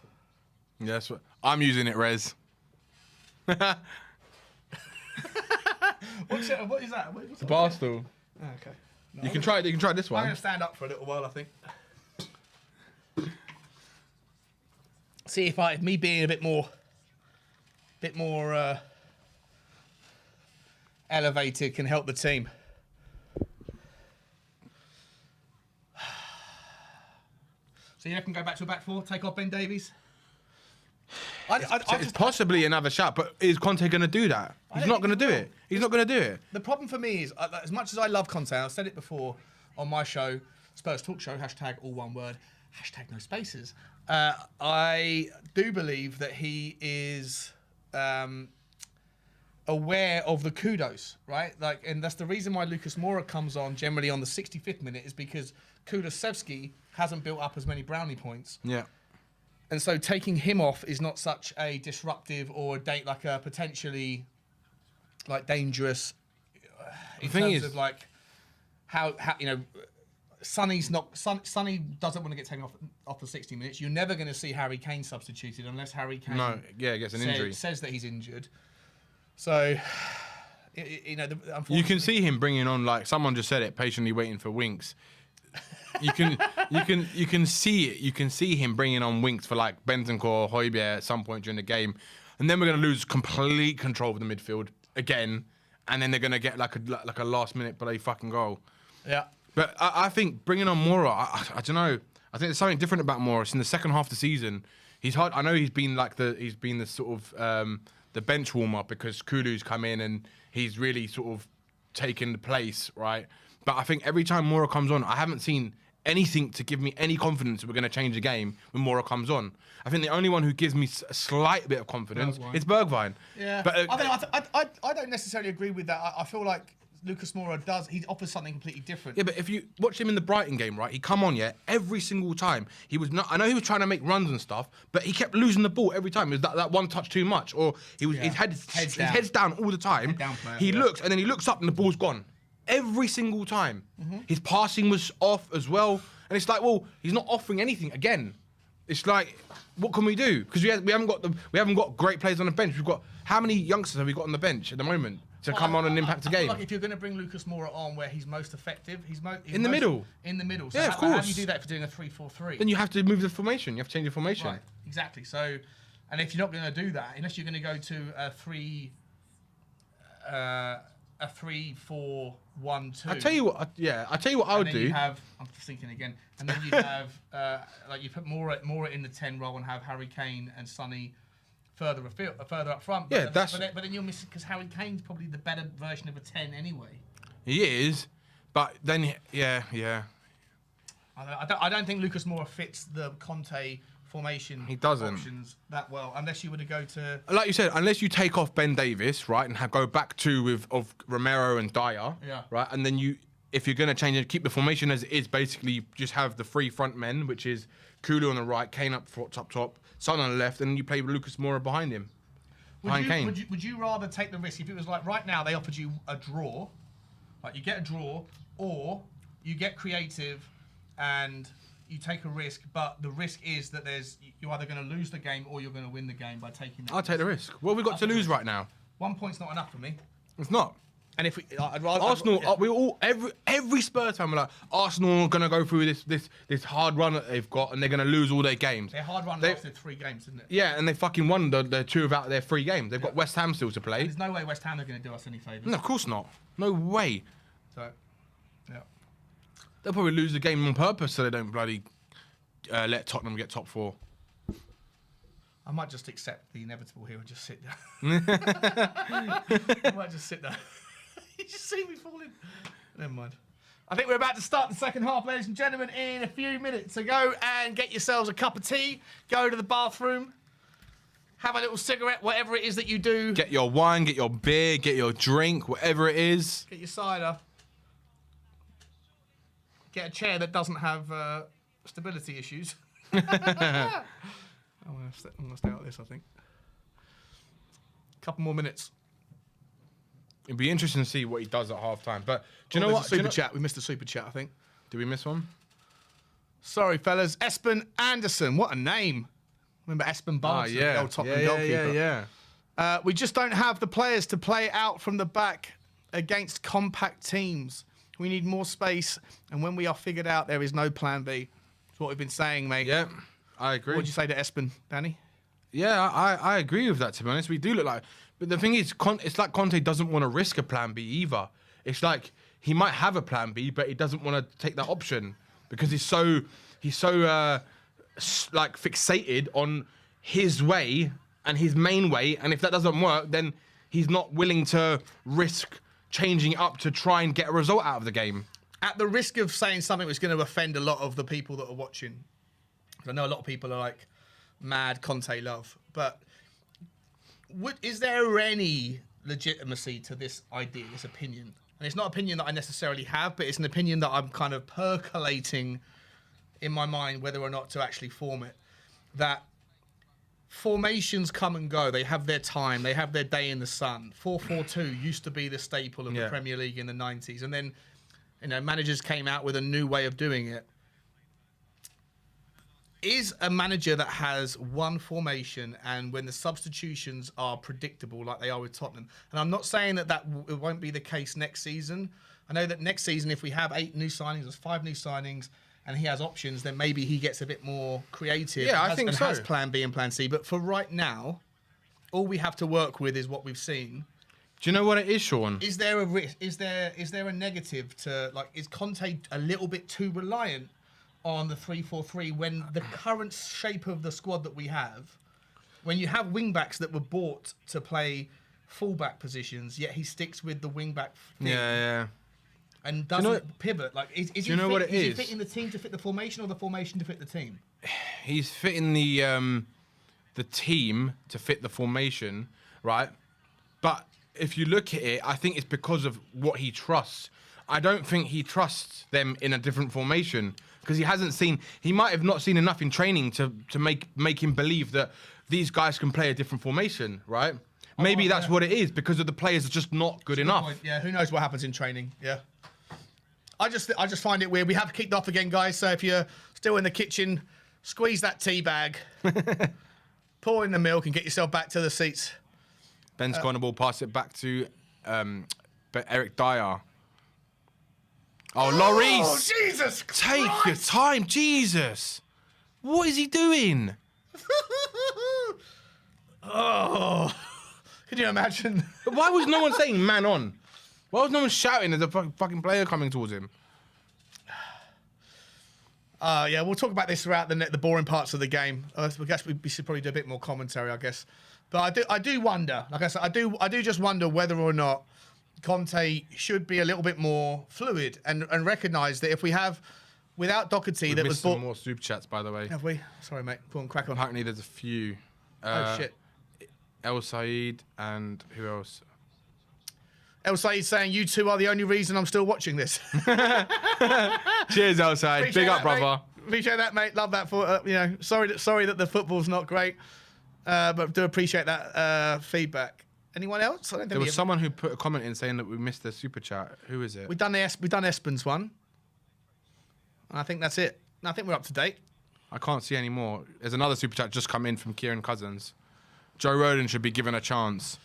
Speaker 2: Yeah, that's what I'm using it, Rez.
Speaker 1: What is that? What's that?
Speaker 2: Bar stool.
Speaker 1: Oh, okay. No,
Speaker 2: You can try it. You can try this
Speaker 1: I'm
Speaker 2: one.
Speaker 1: going to stand up for a little while, I think. See if me being a bit more elevated can help the team. So you can go back to a back four, take off Ben Davies.
Speaker 2: It's possibly another shot, but is Conte going to do that? He's not going to do it. He's not going to do it.
Speaker 1: The problem for me is, as much as I love Conte, I've said it before on my show, Spurs Talk Show, hashtag all one word, hashtag no spaces. I do believe that he is aware of the kudos, right? And that's the reason why Lucas Moura comes on generally on the 65th minute is because Kulusevski hasn't built up as many brownie points.
Speaker 2: Yeah.
Speaker 1: And so taking him off is not such a disruptive or a date like a potentially like dangerous in terms of like how Sonny doesn't want to get taken off for 60 minutes. You're never going to see Harry Kane substituted unless Harry Kane
Speaker 2: gets an injury.
Speaker 1: Says that he's injured. So unfortunately,
Speaker 2: you can see him bringing on, like someone just said it, patiently waiting for Winks. You can see it. You can see him bringing on Winks for like Bentancur, Højbjerg at some point during the game, and then we're going to lose complete control of the midfield again, and then they're going to get like a last minute bloody fucking goal.
Speaker 1: Yeah.
Speaker 2: But I think bringing on Mora, I don't know. I think there's something different about Morris in the second half of the season. He's hard. I know he's been the sort of the bench warmer because Kulu's come in and he's really sort of taken the place, right? But I think every time Mora comes on, I haven't seen anything to give me any confidence that we're going to change the game when Mora comes on. I think the only one who gives me a slight bit of confidence is Bergwijn.
Speaker 1: Yeah,
Speaker 2: but
Speaker 1: I don't necessarily agree with that. I feel like Lucas Moura he offers something completely different.
Speaker 2: Yeah, but if you watch him in the Brighton game, right, he come on, every single time. He was not. I know he was trying to make runs and stuff, but he kept losing the ball every time. It was that one touch too much, or his head's down all the time. He looks and then he looks up and the ball's gone. Every single time. His passing was off as well, and it's like, well, he's not offering anything again. It's like, what can we do? Because we haven't got great players on the bench. We've got how many youngsters have we got on the bench at the moment to come on and impact the game?
Speaker 1: Like if you're going to bring Lucas Moura on where he's most effective, he's
Speaker 2: in the middle.
Speaker 1: In the middle. So
Speaker 2: yeah, of course.
Speaker 1: How do you do that if you're doing a 3-4-3?
Speaker 2: Then you have to move the formation. You have to change the formation.
Speaker 1: Right, exactly. So, and if you're not going to do that, unless you're going to go to a 3-4-1-2.
Speaker 2: I tell you what I would do.
Speaker 1: I'm just thinking again, and then you have like you put Moura in the 10 role and have Harry Kane and Sonny further up front.
Speaker 2: Yeah,
Speaker 1: but then you're missing because Harry Kane's probably the better version of a 10 anyway.
Speaker 2: He is, but then yeah.
Speaker 1: I don't think Lucas Moura fits the Conte formation.
Speaker 2: He doesn't
Speaker 1: options that well, unless you were to go to,
Speaker 2: like you said, unless you take off Ben Davis, right, and go back to of Romero and Dyer, right, and then if you're going to change it, keep the formation as it is, basically just have the three front men, which is Kulu on the right, Kane up top, Son on the left, and then you play with Lucas Moura behind him, Kane.
Speaker 1: Would you rather take the risk if it was like right now they offered you a draw, like you get a draw, or you get creative and you take a risk, but the risk is that you're either going to lose the game or you're going to win the game by taking that
Speaker 2: I'll take the risk. What have we got to lose right now?
Speaker 1: 1 point's not enough for me.
Speaker 2: It's not.
Speaker 1: And if I'd rather
Speaker 2: Arsenal, every Spurs fan, we're like, Arsenal are going to go through this hard run that they've got and they're going to lose all their games.
Speaker 1: Their hard run lasted 3 games, didn't it?
Speaker 2: Yeah, and they fucking won the 2 out of their 3 games. They've got West Ham still to play.
Speaker 1: And there's no way West Ham are going to do us any favours.
Speaker 2: No, of course not. No way.
Speaker 1: So, yeah.
Speaker 2: They'll probably lose the game on purpose so they don't bloody let Tottenham get top 4.
Speaker 1: I might just accept the inevitable here and just sit down. I might just sit down. You just see me falling. Never mind. I think we're about to start the second half, ladies and gentlemen, in a few minutes. So go and get yourselves a cup of tea, go to the bathroom, have a little cigarette, whatever it is that you do.
Speaker 2: Get your wine, get your beer, get your drink, whatever it is.
Speaker 1: Get your cider. Get a chair that doesn't have stability issues. I'm going to stay like this, I think. Couple more minutes.
Speaker 2: It'd be interesting to see what he does at half time. But do you know what?
Speaker 1: Super chat. We missed a super chat, I think.
Speaker 2: Did we miss one?
Speaker 1: Sorry, fellas. Espen Anderson. What a name. Remember Espen Barnes, the old Tottenham goalkeeper?
Speaker 2: Yeah.
Speaker 1: We just don't have the players to play out from the back against compact teams. We need more space, and when we are figured out, there is no plan B. That's what we've been saying, mate.
Speaker 2: Yeah, I agree.
Speaker 1: What would you say to Espen, Danny?
Speaker 2: Yeah, I agree with that, to be honest. We do look like... But the thing is, it's like Conte doesn't want to risk a plan B either. It's like he might have a plan B, but he doesn't want to take that option because he's so like fixated on his way and his main way. And if that doesn't work, then he's not willing to risk changing it up to try and get a result out of the game.
Speaker 1: At the risk of saying something that's going to offend a lot of the people that are watching, I know a lot of people are like mad Conte love, but is there any legitimacy to this idea, this opinion? And it's not an opinion that I necessarily have, but it's an opinion that I'm kind of percolating in my mind whether or not to actually form it. That formations come and go. They have their time. They have their day in the sun. 4-4-2 used to be the staple of the Premier League in the 90s. And then, managers came out with a new way of doing it. Is a manager that has one formation and when the substitutions are predictable like they are with Tottenham, and I'm not saying that it won't be the case next season. I know that next season, if we have 8 new signings, or 5 new signings, and he has options, then maybe he gets a bit more creative.
Speaker 2: Yeah, I think so.
Speaker 1: Has plan B and plan C. But for right now, all we have to work with is what we've seen.
Speaker 2: Do you know what it is, Sean?
Speaker 1: Is there a risk? Is there a negative to, like, is Conte a little bit too reliant on the 3-4-3 when the current shape of the squad that we have, when you have wing-backs that were bought to play full-back positions, yet he sticks with the wing-back thing.
Speaker 2: Yeah.
Speaker 1: And doesn't pivot. Like, is
Speaker 2: he
Speaker 1: fitting the team to fit the formation or the formation to fit the team?
Speaker 2: He's fitting the team to fit the formation, right? But if you look at it, I think it's because of what he trusts. I don't think he trusts them in a different formation because he might have not seen enough in training to make him believe that these guys can play a different formation, right? Maybe that's what it is, because of the players are just not good enough.
Speaker 1: Yeah, who knows what happens in training? Yeah. I just find it weird. We have kicked off again, guys. So if you're still in the kitchen, squeeze that tea bag, pour in the milk, and get yourself back to the seats.
Speaker 2: Ben's gone the ball, pass it back to Eric Dyer. Oh, Lloris!
Speaker 1: Oh, Jesus Christ!
Speaker 2: Take your time, Jesus! What is he doing?
Speaker 1: Oh, can you imagine?
Speaker 2: Why was no one saying man on? Why was no one shouting at the fucking player coming towards him?
Speaker 1: Yeah, we'll talk about this throughout the boring parts of the game. I guess we should probably do a bit more commentary, I guess. But I do wonder. Like I said, I do just wonder whether or not Conte should be a little bit more fluid and recognise that if we have, without Doherty, that was bought.
Speaker 2: Some more super chats, by the way.
Speaker 1: Have we? Sorry, mate. Go on, crack on.
Speaker 2: Apparently, there's a few.
Speaker 1: Oh shit.
Speaker 2: El Said and who else?
Speaker 1: El Said saying you two are the only reason I'm still watching this.
Speaker 2: Cheers, El Said. Big up, brother.
Speaker 1: Mate. Appreciate that, mate. Love that. For sorry that the football's not great, but do appreciate that feedback. Anyone else? I don't think
Speaker 2: there was someone who put a comment in saying that we missed the super chat. Who is it?
Speaker 1: We've done Espen's one. I think that's it. I think we're up to date.
Speaker 2: I can't see any more. There's another super chat just come in from Kieran Cousins. Joe Rodon should be given a chance.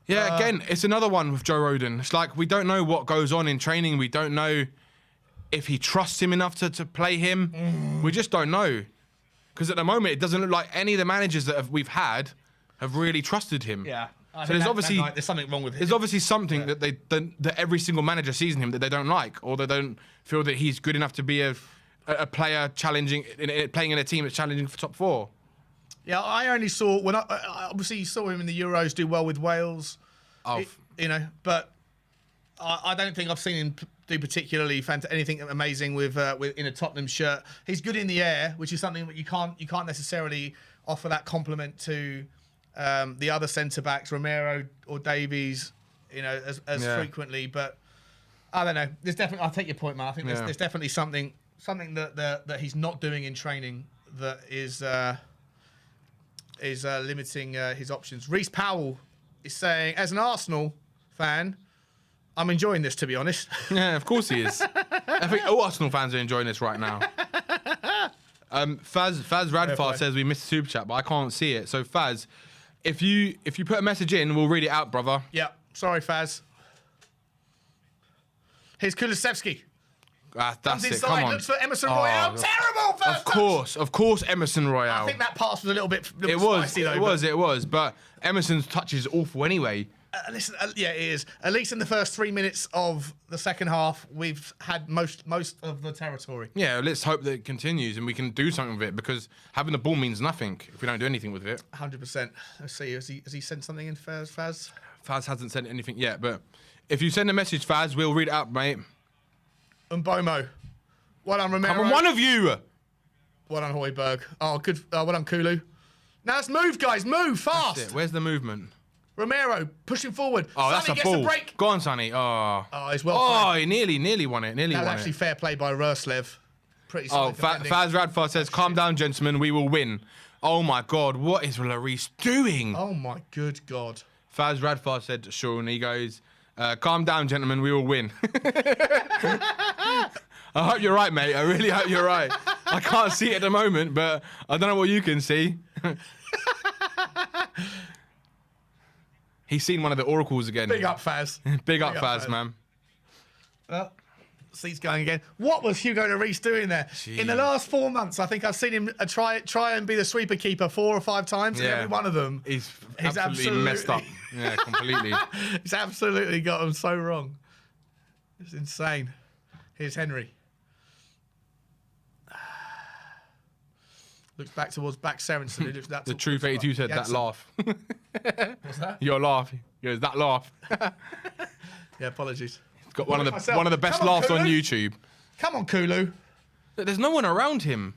Speaker 2: Yeah, again, it's another one with Joe Rodon. It's like we don't know what goes on in training. We don't know if he trusts him enough to play him. We just don't know. Because at the moment, it doesn't look like any of the managers that we've had have really trusted him.
Speaker 1: Yeah.
Speaker 2: So there's obviously
Speaker 1: there's something wrong with him.
Speaker 2: There's obviously something that that every single manager sees in him that they don't like, or they don't feel that he's good enough to be a player challenging, playing in a team that's challenging for top 4.
Speaker 1: Yeah, I only saw when I obviously saw him in the Euros do well with Wales.
Speaker 2: Oh,
Speaker 1: but I don't think I've seen him do particularly anything amazing with in a Tottenham shirt. He's good in the air, which is something that you can't necessarily offer that compliment to the other centre backs, Romero or Davies, as frequently. But I don't know. There's definitely. I'll take your point, man. I think there's definitely something that he's not doing in training that is limiting his options. Reece Powell is saying, as an Arsenal fan, I'm enjoying this, to be honest.
Speaker 2: Yeah, of course he is. I think all Arsenal fans are enjoying this right now. Faz Radfar says we missed the super chat, but I can't see it. So Faz, if you put a message in, we'll read it out, brother.
Speaker 1: Yeah, sorry, Faz. Here's Kulusevski.
Speaker 2: That's it.
Speaker 1: Inside,
Speaker 2: Come on.
Speaker 1: looks for Emerson Royale. Terrible first touch.
Speaker 2: Of course, Emerson Royale.
Speaker 1: I think that pass was a little bit spicy, though.
Speaker 2: It was. But Emerson's touch is awful anyway.
Speaker 1: Listen, yeah, it is. At least in the first 3 minutes of the second half, we've had most of the territory.
Speaker 2: Yeah, let's hope that it continues and we can do something with it, because having the ball means nothing if we don't do anything with it.
Speaker 1: 100%. Let's see. Has he sent something in, Faz?
Speaker 2: Faz hasn't sent anything yet, but if you send a message, Faz, we'll read it out, mate.
Speaker 1: Mbomo. Well done, Romero.
Speaker 2: Come on, one of you.
Speaker 1: Well done, Højbjerg. Oh, good. Well done, Kulu. Now let's move, guys. Move fast.
Speaker 2: That's it. Where's the movement?
Speaker 1: Romero pushing forward.
Speaker 2: Oh,
Speaker 1: Sonny
Speaker 2: that's a
Speaker 1: gets
Speaker 2: ball.
Speaker 1: The break.
Speaker 2: Go on, Sonny. Oh,
Speaker 1: he's well.
Speaker 2: Oh, he nearly won it.
Speaker 1: That was actually fair play by Roslev. Pretty solid.
Speaker 2: Faz Radfar says, "Calm down, gentlemen. We will win." Oh my God, what is Lloris doing?
Speaker 1: Oh my good God.
Speaker 2: Faz Radfar said to Sean, he goes, calm down, gentlemen, we will win. I hope you're right, mate. I really hope you're right. I can't see it at the moment, but I don't know what you can see. He's seen one of the oracles again.
Speaker 1: Big up, Faz.
Speaker 2: Big up, Faz, man.
Speaker 1: Seats going again. What was Hugo Lloris doing there?
Speaker 2: Jeez.
Speaker 1: In the last 4 months, I think I've seen him try and be the sweeper keeper 4 or 5 times, and every one of them.
Speaker 2: He's absolutely messed up. Yeah, completely.
Speaker 1: He's absolutely got them so wrong. It's insane. Here's Henry. Looks back towards back Sorensen. He looks that
Speaker 2: The Truth 82 said that
Speaker 1: Jansen.
Speaker 2: laugh.
Speaker 1: What's that?
Speaker 2: Your laugh. He goes, that laugh.
Speaker 1: Yeah, apologies.
Speaker 2: Got one of
Speaker 1: Myself.
Speaker 2: the best
Speaker 1: Come on,
Speaker 2: laughs on
Speaker 1: Kulu.
Speaker 2: YouTube.
Speaker 1: Come on, Kulu.
Speaker 2: There's no one around him.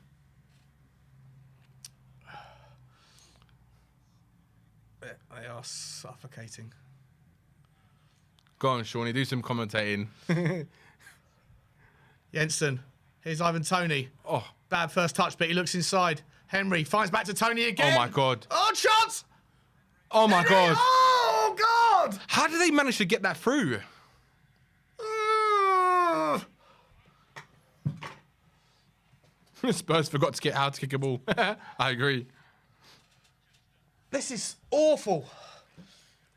Speaker 1: They are suffocating.
Speaker 2: Go on, Shawnee, do some commentating.
Speaker 1: Jensen. Here's Ivan Toney.
Speaker 2: Oh,
Speaker 1: Bad first touch, but he looks inside. Henry finds back to Toney again.
Speaker 2: oh my God.
Speaker 1: Oh, chance!
Speaker 2: Oh my
Speaker 1: Henry!
Speaker 2: God.
Speaker 1: Oh, God!
Speaker 2: How did they manage to get that through? Spurs forgot to get how to kick a ball. I agree.
Speaker 1: This is awful.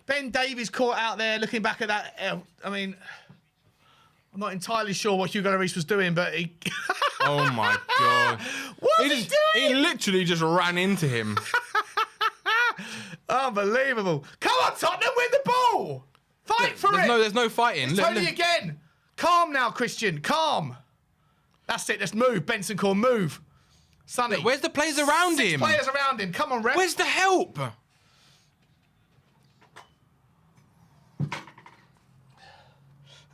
Speaker 1: Ben Davies caught out there looking back at that. I mean, I'm not entirely sure what Hugo Lloris was doing, but he...
Speaker 2: Oh my God.
Speaker 1: What was he doing?
Speaker 2: He literally just ran into him.
Speaker 1: Unbelievable. Come on, Tottenham, win the ball. Fight for it.
Speaker 2: There's no fighting.
Speaker 1: It's Tony again. Calm now, Christian. Calm. That's it. Let's move. Benson move. Sonny.
Speaker 2: Where's the players around
Speaker 1: 6
Speaker 2: him?
Speaker 1: players around him. Come on, ref.
Speaker 2: Where's the help?
Speaker 1: How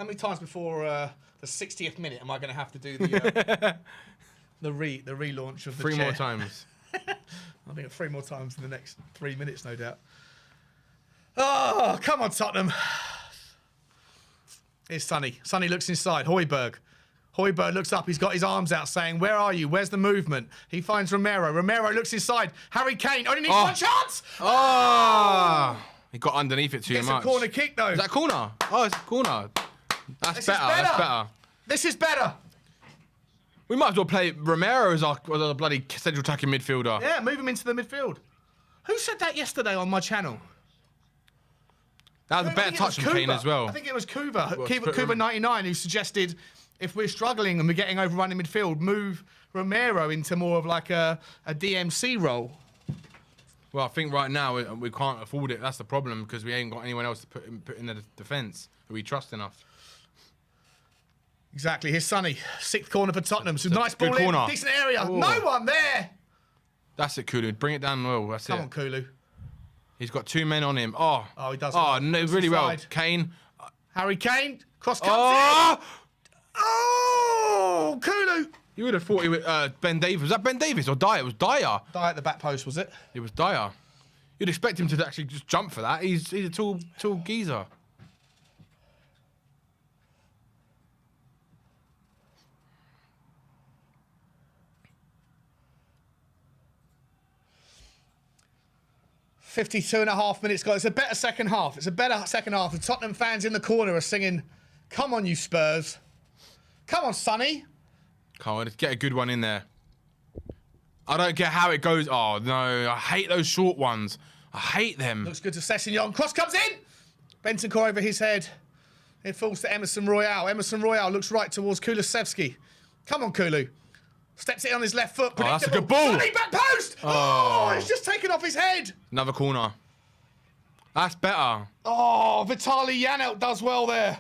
Speaker 1: many times before the 60th minute am I going to have to do the the relaunch of the
Speaker 2: 3 more
Speaker 1: chair?
Speaker 2: times.
Speaker 1: I think 3 more times in the next 3 minutes, no doubt. Oh, come on, Tottenham. Here's Sonny. Sonny looks inside. Højbjerg looks up. He's got his arms out saying, where are you? Where's the movement? He finds Romero. Romero looks inside. Harry Kane only needs one chance.
Speaker 2: Oh! He got underneath it too
Speaker 1: It's
Speaker 2: much.
Speaker 1: a corner kick, though.
Speaker 2: Is that a corner? Oh, it's a corner. That's better. That's better.
Speaker 1: This is better.
Speaker 2: We might as well play Romero as our bloody central attacking midfielder.
Speaker 1: Yeah, move him into the midfield. Who said that yesterday on my channel?
Speaker 2: That was a
Speaker 1: I
Speaker 2: better
Speaker 1: think it was
Speaker 2: touch from Kane
Speaker 1: Kuba.
Speaker 2: as well.
Speaker 1: I think it was Kuba,
Speaker 2: Well,
Speaker 1: Kuba 99, who suggested if we're struggling and we're getting overrun in midfield, move Romero into more of like a DMC role.
Speaker 2: Well, I think right now we can't afford it. That's the problem because we ain't got anyone else to put in the defence who we trust enough.
Speaker 1: Exactly. Here's Sonny. 6th corner for Tottenham. Some nice
Speaker 2: good
Speaker 1: ball in.
Speaker 2: corner.
Speaker 1: Decent area.
Speaker 2: Ooh.
Speaker 1: No one there.
Speaker 2: That's it, Kulu. Bring it down well. That's
Speaker 1: Come
Speaker 2: it.
Speaker 1: on, Kulu.
Speaker 2: He's got 2 men on him. Oh,
Speaker 1: he does.
Speaker 2: Oh, no,
Speaker 1: Looks
Speaker 2: really well.
Speaker 1: inside.
Speaker 2: Kane.
Speaker 1: Harry Kane. Cross comes
Speaker 2: Oh!
Speaker 1: in. Oh, Kulu.
Speaker 2: You would have thought he was Ben Davies. Was that Ben Davies or Dyer? It was Dyer.
Speaker 1: Die at the back post, was it?
Speaker 2: It was Dyer. You'd expect him to actually just jump for that. He's a tall geezer.
Speaker 1: .52.5 minutes, guys. It's a better second half. It's a better second half. The Tottenham fans in the corner are singing, come on, you Spurs. Come on, Sonny.
Speaker 2: Come on, let's get a good one in there. I don't get how it goes. Oh, no. I hate those short ones. I hate them.
Speaker 1: Looks good to Sessegnon. Cross comes in. Bentancur over his head. It falls to Emerson Royale. Emerson Royale looks right towards Kulusevski. Come on, Kulu. Steps it on his left foot.
Speaker 2: Oh, that's a
Speaker 1: Predictable.
Speaker 2: good ball.
Speaker 1: Sonny, back post. Oh, it's just taken off his head.
Speaker 2: Another corner. That's better.
Speaker 1: Oh, Vitaly Janelt does well there.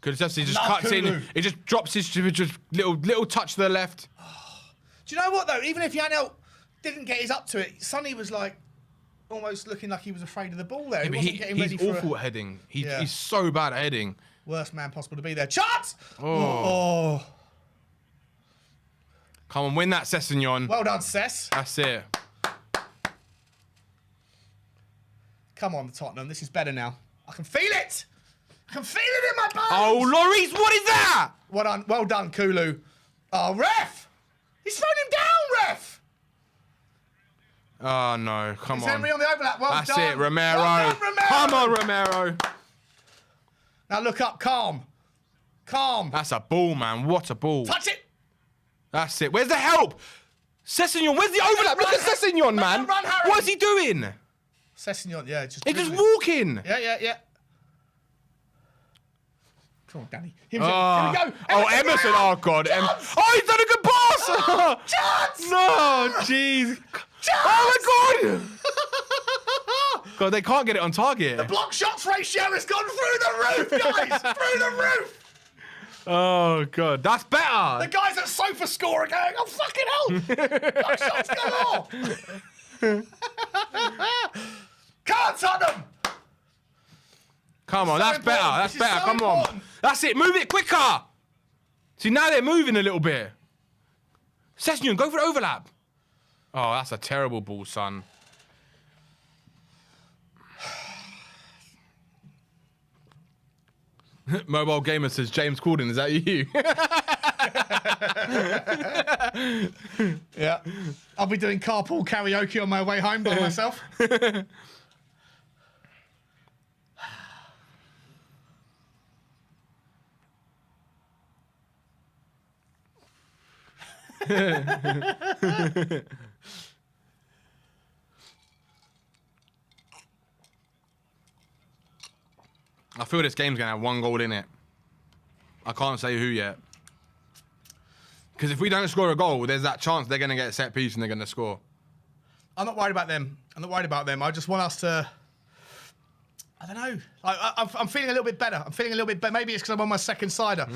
Speaker 2: Kulusevski just
Speaker 1: Love
Speaker 2: cuts
Speaker 1: Kulu.
Speaker 2: in. He just drops his just little touch to the left.
Speaker 1: Do you know what, though? Even if Janelt didn't get his up to it, Sonny was like almost looking like he was afraid of the ball there.
Speaker 2: Yeah,
Speaker 1: He
Speaker 2: but
Speaker 1: wasn't getting ready
Speaker 2: he's
Speaker 1: for
Speaker 2: awful at heading.
Speaker 1: Yeah.
Speaker 2: He's so bad at heading.
Speaker 1: worst man possible to be there. Chance!
Speaker 2: Oh. Come on, win that, Sessegnon.
Speaker 1: Well done, Sess.
Speaker 2: That's it.
Speaker 1: Come on, Tottenham. This is better now. I can feel it. I can feel it in my bones.
Speaker 2: Oh, Lloris, what is that?
Speaker 1: Well done, Kulu. Oh, ref! He's thrown him down, ref!
Speaker 2: Oh, no. Come
Speaker 1: It's
Speaker 2: on.
Speaker 1: Henry on the overlap. Well
Speaker 2: That's
Speaker 1: done.
Speaker 2: it, Romero.
Speaker 1: Well done, Romero.
Speaker 2: Come on, Romero.
Speaker 1: Now look up. Calm. Calm.
Speaker 2: That's a ball, man. What a ball.
Speaker 1: Touch it.
Speaker 2: That's it. Where's the help? Sessegnon, where's the overlap? Look at Sessegnon, man.
Speaker 1: Run, Harry.
Speaker 2: What's he doing?
Speaker 1: Sessegnon, yeah.
Speaker 2: He's just
Speaker 1: dribbling.
Speaker 2: walking.
Speaker 1: Yeah. Come on, Danny. Here we
Speaker 2: Oh,
Speaker 1: go.
Speaker 2: oh, Emerson. Oh, God. Oh, he's done a good pass.
Speaker 1: Chance!
Speaker 2: No, jeez. Oh, my God. God, they can't get it on target.
Speaker 1: The block shots ratio has gone through the roof, guys. Through the roof.
Speaker 2: Oh, God. That's better.
Speaker 1: The guys at Sofa Score are going, oh, fucking hell. Block shots galore. Can't Tottenham.
Speaker 2: Come on,
Speaker 1: So
Speaker 2: that's better.
Speaker 1: important.
Speaker 2: That's
Speaker 1: This is
Speaker 2: better.
Speaker 1: so
Speaker 2: Come on.
Speaker 1: important.
Speaker 2: That's it. Move it quicker. See, now they're moving a little bit. Sessegnon, go for the overlap. Oh, that's a terrible ball, son. Mobile Gamer says, James Corden, is that you?
Speaker 1: Yeah. I'll be doing carpool karaoke on my way home by myself.
Speaker 2: I feel this game's going to have one goal in it. I can't say who yet. Because if we don't score a goal, there's that chance they're going to get a set piece and they're going to score.
Speaker 1: I'm not worried about them. I just want us to... I don't know. I'm feeling a little bit better. Maybe it's because I'm on my second cider.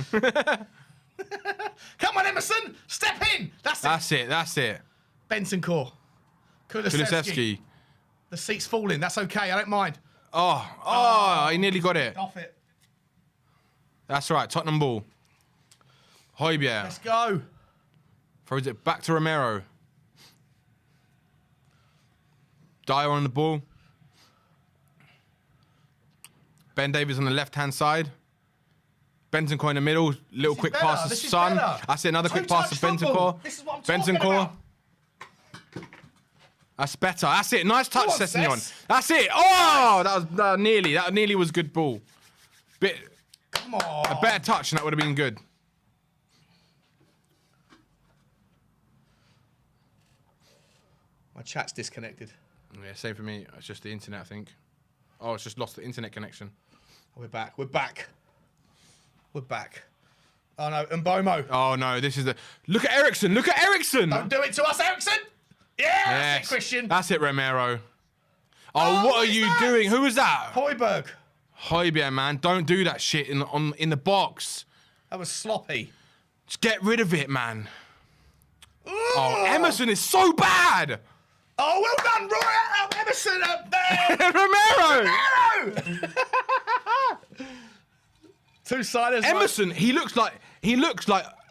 Speaker 1: Come on, Emerson. Step in. That's it.
Speaker 2: That's it.
Speaker 1: Benson Core. Kulusevski. The seat's falling. That's okay. I don't mind.
Speaker 2: Oh, he nearly got it.
Speaker 1: Off it.
Speaker 2: That's right. Tottenham ball. Højbjerg.
Speaker 1: Let's go.
Speaker 2: Throws it back to Romero. Dyer on the ball. Ben Davies on the left-hand side. Bentancur in the middle. Little quick
Speaker 1: better.
Speaker 2: pass to
Speaker 1: This is
Speaker 2: Son.
Speaker 1: better.
Speaker 2: That's it. Another quick pass to
Speaker 1: Two-touch football.
Speaker 2: Bentancur.
Speaker 1: This is what I'm talking about.
Speaker 2: That's better. That's it. Nice touch,
Speaker 1: Go on,
Speaker 2: Sessegnon.
Speaker 1: Sess.
Speaker 2: That's it. Oh, that nearly was good ball.
Speaker 1: Come on.
Speaker 2: A better touch and that would have been good.
Speaker 1: My chat's disconnected.
Speaker 2: Yeah, same for me. It's just the internet, I think. Oh, it's just lost the internet connection.
Speaker 1: We're back. Oh no, Mbomo.
Speaker 2: Oh no, this is the. Look at Ericsson.
Speaker 1: Don't do it to us, Ericsson. Yeah, that's it, Christian.
Speaker 2: That's it, Romero. Oh, what are you doing? Who was that?
Speaker 1: Højbjerg.
Speaker 2: Højbjerg, man. Don't do that shit in the box.
Speaker 1: That was sloppy.
Speaker 2: Just get rid of it, man. Oh, Emerson is so bad.
Speaker 1: Oh, well done, Roy. Emerson up there.
Speaker 2: Romero.
Speaker 1: Two-siders.
Speaker 2: Emerson, he looks like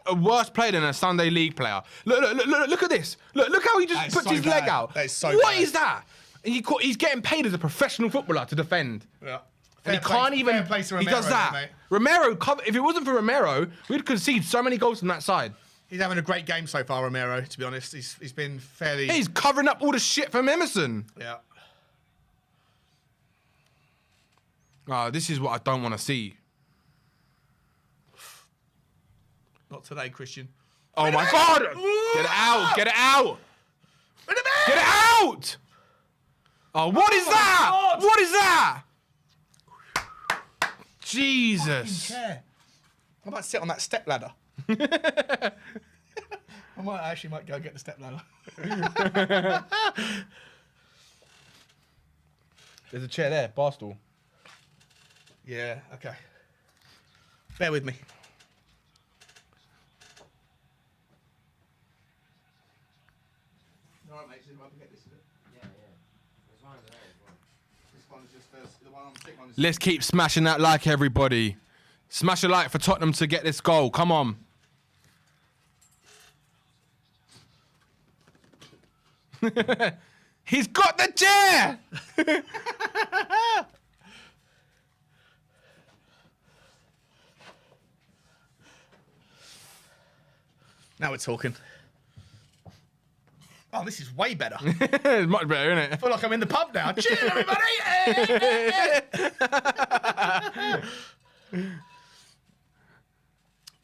Speaker 2: a worse player than a Sunday League player. Look at this. Look how he just puts his leg out.
Speaker 1: That is so
Speaker 2: What
Speaker 1: bad.
Speaker 2: is that? And he's getting paid as a professional footballer to defend.
Speaker 1: Yeah.
Speaker 2: And he can't even. He does that.
Speaker 1: Mate.
Speaker 2: Romero, if it wasn't for Romero, we'd concede so many goals from that side.
Speaker 1: He's having a great game so far, Romero, to be honest. He's been fairly...
Speaker 2: He's covering up all the shit from Emerson.
Speaker 1: Yeah.
Speaker 2: Oh, this is what I don't want to see.
Speaker 1: Not today, Christian.
Speaker 2: Oh my God! Get it out! Get it out! Get it out! Oh, what is that?
Speaker 1: God.
Speaker 2: What is that? Jesus.
Speaker 1: I might sit on that step ladder. I actually might go get the step ladder.
Speaker 2: There's a chair there, bar stool.
Speaker 1: Yeah, okay. Bear with me. All right, mate, so I can get this, is it?
Speaker 3: Yeah. There's one over there as well.
Speaker 1: This one's just first, the one on the thick one is...
Speaker 2: Let's keep smashing that like, everybody. Smash a like for Tottenham to get this goal. Come on. He's got the chair!
Speaker 1: Now we're talking. Oh, this is way better.
Speaker 2: It's much better, isn't
Speaker 1: I
Speaker 2: it?
Speaker 1: feel like I'm in the pub now. Cheers, everybody!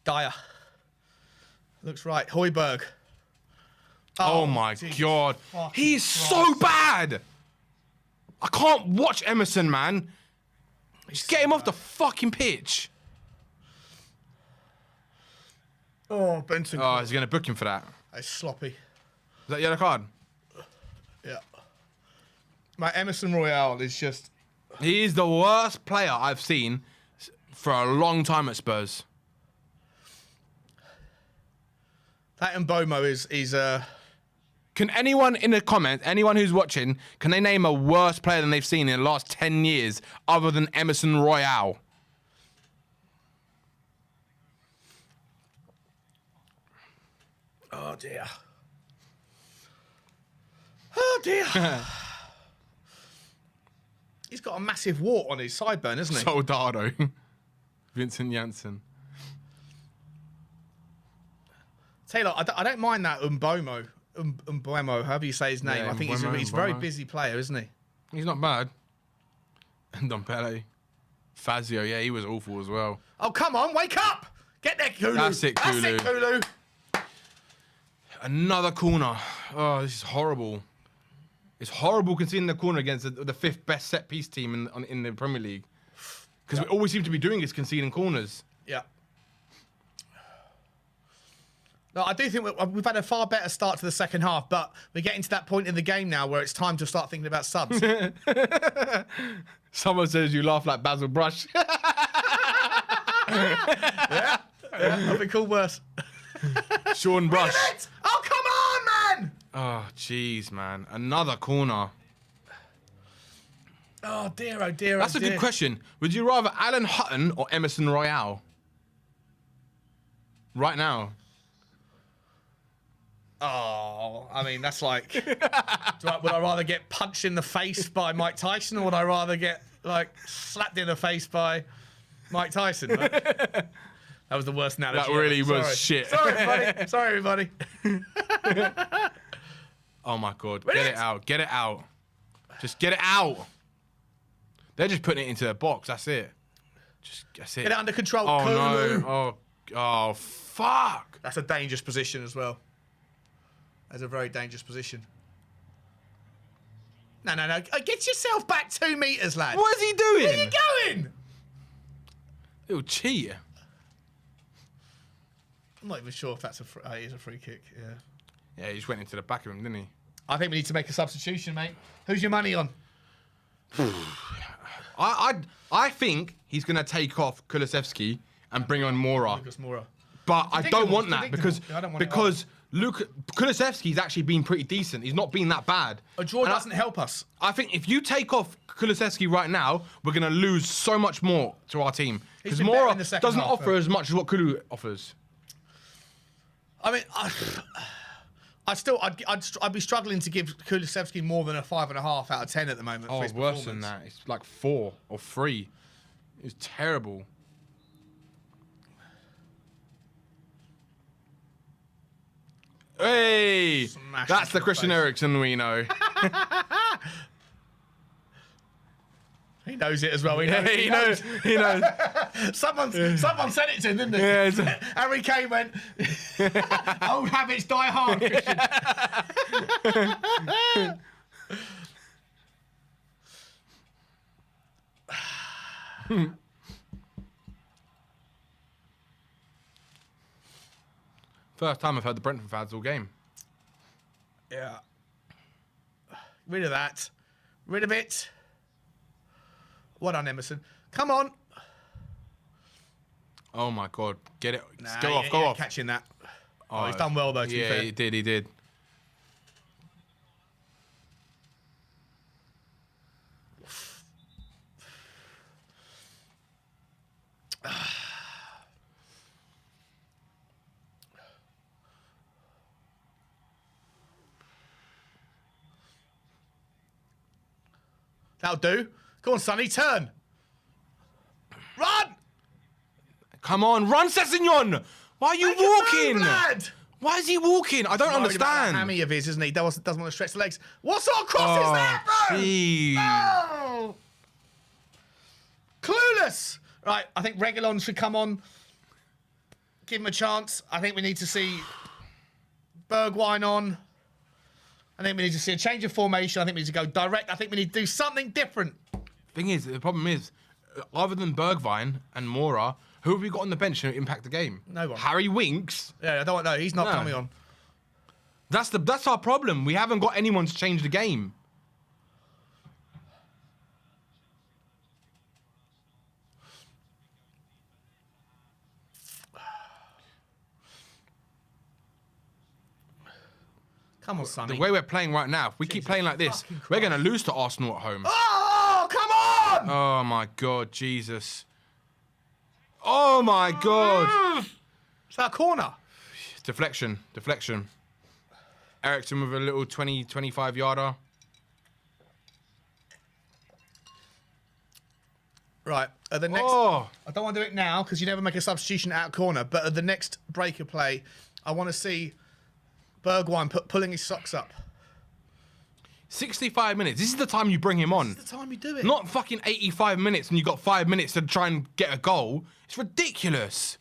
Speaker 1: Dyer. Looks right. Højbjerg.
Speaker 2: Oh my
Speaker 1: Jesus
Speaker 2: God.
Speaker 1: fucking
Speaker 2: He's so
Speaker 1: Christ.
Speaker 2: bad. I can't watch Emerson, man. Just get him off the fucking pitch.
Speaker 1: Oh, Benton.
Speaker 2: Oh, he's going to book him for that.
Speaker 1: It's sloppy.
Speaker 2: Is that yellow card?
Speaker 1: Yeah. My Emerson Royale is just...
Speaker 2: He is the worst player I've seen for a long time at Spurs.
Speaker 1: That Mbomo is
Speaker 2: Can anyone in the comments, anyone who's watching, can they name a worse player than they've seen in the last 10 years other than Emerson Royale?
Speaker 1: Oh dear. Oh dear. He's got a massive wart on his sideburn, hasn't he?
Speaker 2: Soldado. Vincent Janssen.
Speaker 1: Taylor, I don't mind that Mbomo. Mbomo, however you say his name.
Speaker 2: Yeah,
Speaker 1: I think
Speaker 2: Mbomo,
Speaker 1: he's a very
Speaker 2: Mbomo.
Speaker 1: busy player, isn't he?
Speaker 2: He's not bad. And Dompele. Fazio, yeah, he was awful as well.
Speaker 1: Oh, come on, wake up! Get there, Kulu.
Speaker 2: That's it,
Speaker 1: That's it,
Speaker 2: Kulu.
Speaker 1: Kulu.
Speaker 2: Another corner. Oh, this is horrible. It's horrible conceding the corner against the fifth best set piece team in the Premier League. Because all we seem to be doing is conceding corners.
Speaker 1: Yeah. No, I do think we've had a far better start to the second half, but we're getting to that point in the game now where it's time to start thinking about subs.
Speaker 2: Someone says you laugh like Basil Brush.
Speaker 1: Yeah, I've been called worse.
Speaker 2: Sean Brush.
Speaker 1: Oh, come on, man!
Speaker 2: Oh, jeez, man. Another corner.
Speaker 1: Oh, dear, oh, dear,
Speaker 2: That's
Speaker 1: oh,
Speaker 2: a
Speaker 1: dear.
Speaker 2: good question. Would you rather Alan Hutton or Emerson Royale? Right now.
Speaker 1: Oh, I mean, that's like... would I rather get punched in the face by Mike Tyson, or would I rather get, like, slapped in the face by Mike Tyson? Right? That was the worst analogy
Speaker 2: That really
Speaker 1: ever.
Speaker 2: was
Speaker 1: Sorry.
Speaker 2: shit.
Speaker 1: Sorry, everybody. Sorry, everybody.
Speaker 2: Oh, my God.
Speaker 1: Win
Speaker 2: Get
Speaker 1: it.
Speaker 2: it out. Get it out. Just get it out. They're just putting it into the box. That's it. That's it.
Speaker 1: Get it under control.
Speaker 2: Oh,
Speaker 1: Kulu.
Speaker 2: no. Oh, fuck.
Speaker 1: That's a dangerous position as well. That's a very dangerous position. No. Get yourself back 2 meters, lad.
Speaker 2: What is he doing?
Speaker 1: Where are you going?
Speaker 2: Little cheat.
Speaker 1: I'm not even sure if that's it is a free kick. Yeah.
Speaker 2: Yeah, he just went into the back of him, didn't he?
Speaker 1: I think we need to make a substitution, mate. Who's your money on?
Speaker 2: I think he's going to take off Kulusevski and bring on Mora.
Speaker 1: Lucas Moura.
Speaker 2: But I don't want that
Speaker 1: Predictable.
Speaker 2: because
Speaker 1: I don't want it
Speaker 2: Kulusevski's actually been pretty decent. He's not been that bad.
Speaker 1: A draw
Speaker 2: And
Speaker 1: doesn't help us.
Speaker 2: I think if you take off Kulusevski right now, we're going to lose so much more to our team. Because
Speaker 1: been better
Speaker 2: Mora
Speaker 1: in the second
Speaker 2: doesn't
Speaker 1: half,
Speaker 2: offer
Speaker 1: though.
Speaker 2: as much as what Kulu offers.
Speaker 1: I mean, I'd be struggling to give Kulusevski more than a 5.5 out of 10 at the moment.
Speaker 2: Oh,
Speaker 1: for his
Speaker 2: worse than
Speaker 1: performance.
Speaker 2: that. It's like 4 or 3. It's terrible. Hey,
Speaker 1: Smash
Speaker 2: that's
Speaker 1: into
Speaker 2: the
Speaker 1: the
Speaker 2: Christian
Speaker 1: face.
Speaker 2: Eriksen we know.
Speaker 1: He knows it as well. He knows.
Speaker 2: He knows. He knows.
Speaker 1: Someone said it to him, didn't they?
Speaker 2: Yeah, it's-
Speaker 1: Harry Kane went, old habits die hard, Christian.
Speaker 2: First time I've heard the Brentford fans all game.
Speaker 1: Yeah. Rid of that. Rid of it. Well done, Emerson. Come on.
Speaker 2: Oh my God. Get it.
Speaker 1: Nah,
Speaker 2: go
Speaker 1: he
Speaker 2: off, go
Speaker 1: ain't
Speaker 2: off.
Speaker 1: Catching that. Oh, he's done well, though, to be
Speaker 2: Yeah,
Speaker 1: fair.
Speaker 2: he did.
Speaker 1: That'll do. Go on, Sonny, turn. Run!
Speaker 2: Come on, run, Sessegnon! Why are you
Speaker 1: Make a
Speaker 2: walking?
Speaker 1: move, lad!
Speaker 2: Why is he walking? I don't
Speaker 1: Worried about that
Speaker 2: understand.
Speaker 1: hammy of his, isn't he? Doesn't want to stretch the legs. What sort of cross is that, bro?
Speaker 2: Jeez.
Speaker 1: No! Clueless. Right, I think Reguilon should come on. Give him a chance. I think we need to see Bergwijn on. I think we need to see a change of formation. I think we need to go direct. I think we need to do something different.
Speaker 2: Thing is, the problem is, other than Bergwijn and Mora, who have we got on the bench to impact the game?
Speaker 1: No one.
Speaker 2: Harry Winks.
Speaker 1: Yeah, I don't know. He's not
Speaker 2: No.
Speaker 1: coming on.
Speaker 2: That's our problem. We haven't got anyone to change the game.
Speaker 1: Come on, Sonny.
Speaker 2: The way we're playing right now, if we keep playing like this,
Speaker 1: fucking
Speaker 2: we're going to lose to Arsenal at home.
Speaker 1: Oh, come on!
Speaker 2: Oh, my God, Jesus. Oh, my God.
Speaker 1: Is that a corner?
Speaker 2: Deflection. Ericsson with a little 25 yarder.
Speaker 1: Right. At the next,
Speaker 2: Oh.
Speaker 1: I don't want to do it now because you never make a substitution out of corner. But at the next break of play, I want to see Bergwijn pulling his socks up.
Speaker 2: 65 minutes. This is the time you bring him on.
Speaker 1: This is the time you do it.
Speaker 2: Not fucking 85 minutes and you got 5 minutes to try and get a goal. It's ridiculous.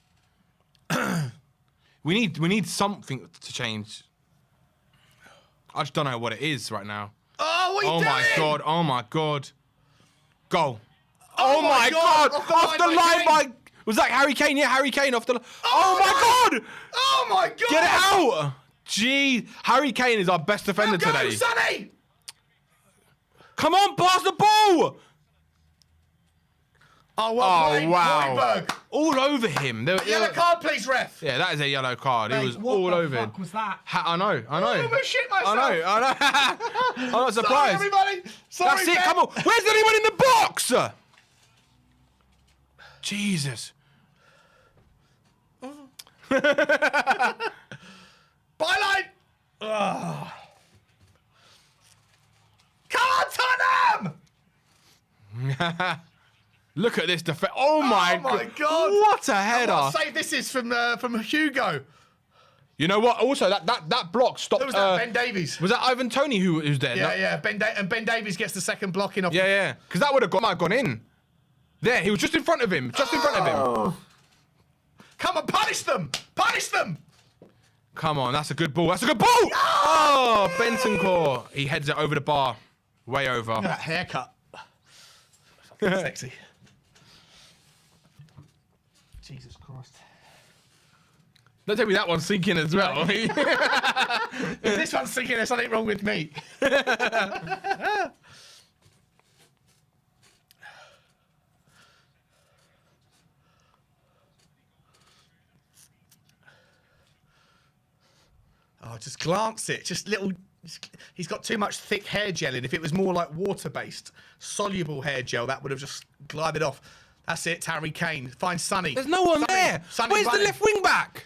Speaker 2: we need something to change. I just don't know what it is right now.
Speaker 1: Oh, what are you
Speaker 2: Oh
Speaker 1: doing?
Speaker 2: my God. Oh my God. Goal.
Speaker 1: Oh my God.
Speaker 2: Off the line by... Was that Harry Kane? Yeah, Harry Kane off the line. Oh my God.
Speaker 1: Oh my God.
Speaker 2: Get it out. Gee, Harry Kane is our best defender
Speaker 1: Go,
Speaker 2: today.
Speaker 1: Sonny!
Speaker 2: Come on, pass the ball.
Speaker 1: Oh, well played,
Speaker 2: wow.
Speaker 1: Højbjerg.
Speaker 2: All over him.
Speaker 1: Yellow card, please, ref.
Speaker 2: Yeah, that is a yellow card. He
Speaker 1: Mate,
Speaker 2: was
Speaker 1: what
Speaker 2: all
Speaker 1: the
Speaker 2: over
Speaker 1: fuck
Speaker 2: him.
Speaker 1: was that?
Speaker 2: I know.
Speaker 1: I almost shit myself.
Speaker 2: I know. I'm not
Speaker 1: Sorry,
Speaker 2: surprised.
Speaker 1: everybody. Sorry,
Speaker 2: That's it.
Speaker 1: Pep.
Speaker 2: Come on. Where's anyone in the box? Jesus.
Speaker 1: Byline. Ugh. Come on, Tottenham!
Speaker 2: Look at this defense. Oh my
Speaker 1: God.
Speaker 2: What a
Speaker 1: What
Speaker 2: header.
Speaker 1: save this is from Hugo.
Speaker 2: You know what? Also, that block stopped.
Speaker 1: Who was that? Ben Davies.
Speaker 2: Was that Ivan Toney who's there?
Speaker 1: Yeah,
Speaker 2: No-
Speaker 1: yeah. Ben Davies gets the second blocking off.
Speaker 2: Yeah. Because that would have might have gone in. There, he was just in front of him. Just in front of him.
Speaker 1: Come on, punish them! Punish them!
Speaker 2: Come on, that's a good ball. That's a good ball! Oh, Bentancur. He heads it over the bar. Way over.
Speaker 1: That haircut. Fucking sexy. Jesus Christ.
Speaker 2: Don't tell me that one's sinking as well.
Speaker 1: If this one's thinking there's something wrong with me. Oh, just glance it. Just little. He's got too much thick hair gel in. If it was more like water-based, soluble hair gel, that would have just glided off. That's it, Harry Kane. Find Sonny.
Speaker 2: There's no one
Speaker 1: Sonny,
Speaker 2: there.
Speaker 1: Sonny
Speaker 2: Where's the
Speaker 1: running.
Speaker 2: left wing back?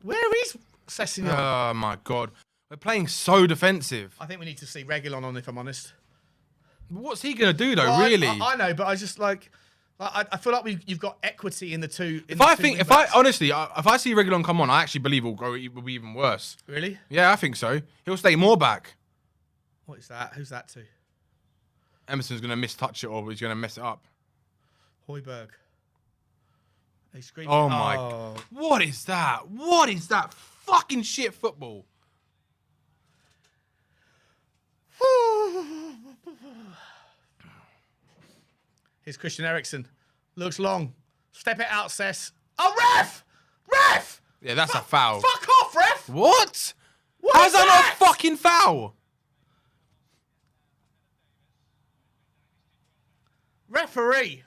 Speaker 1: Where is Sessignon?
Speaker 2: Oh, my God. We're playing so defensive.
Speaker 1: I think we need to see Reguilon on, if I'm honest.
Speaker 2: What's he going to do, though,
Speaker 1: Well,
Speaker 2: really?
Speaker 1: I know, but I just like I feel like you've got equity in the two.
Speaker 2: if I see Reguilon come on, I actually believe it will be even worse.
Speaker 1: Really,
Speaker 2: Yeah, I think so. He'll stay more back.
Speaker 1: what is that? Who's that to?
Speaker 2: Emerson's going to mistouch it or he's going to mess it up.
Speaker 1: Højbjerg. He's screaming.
Speaker 2: Oh, my God. What is that? What is that fucking shit football?
Speaker 1: Here's Christian Eriksen. Looks long. Step it out, Sess. Oh, ref! Ref!
Speaker 2: Yeah, that's a foul.
Speaker 1: Fuck off, ref!
Speaker 2: What?
Speaker 1: What
Speaker 2: How's
Speaker 1: is
Speaker 2: that
Speaker 1: that?
Speaker 2: not a fucking foul?
Speaker 1: Referee.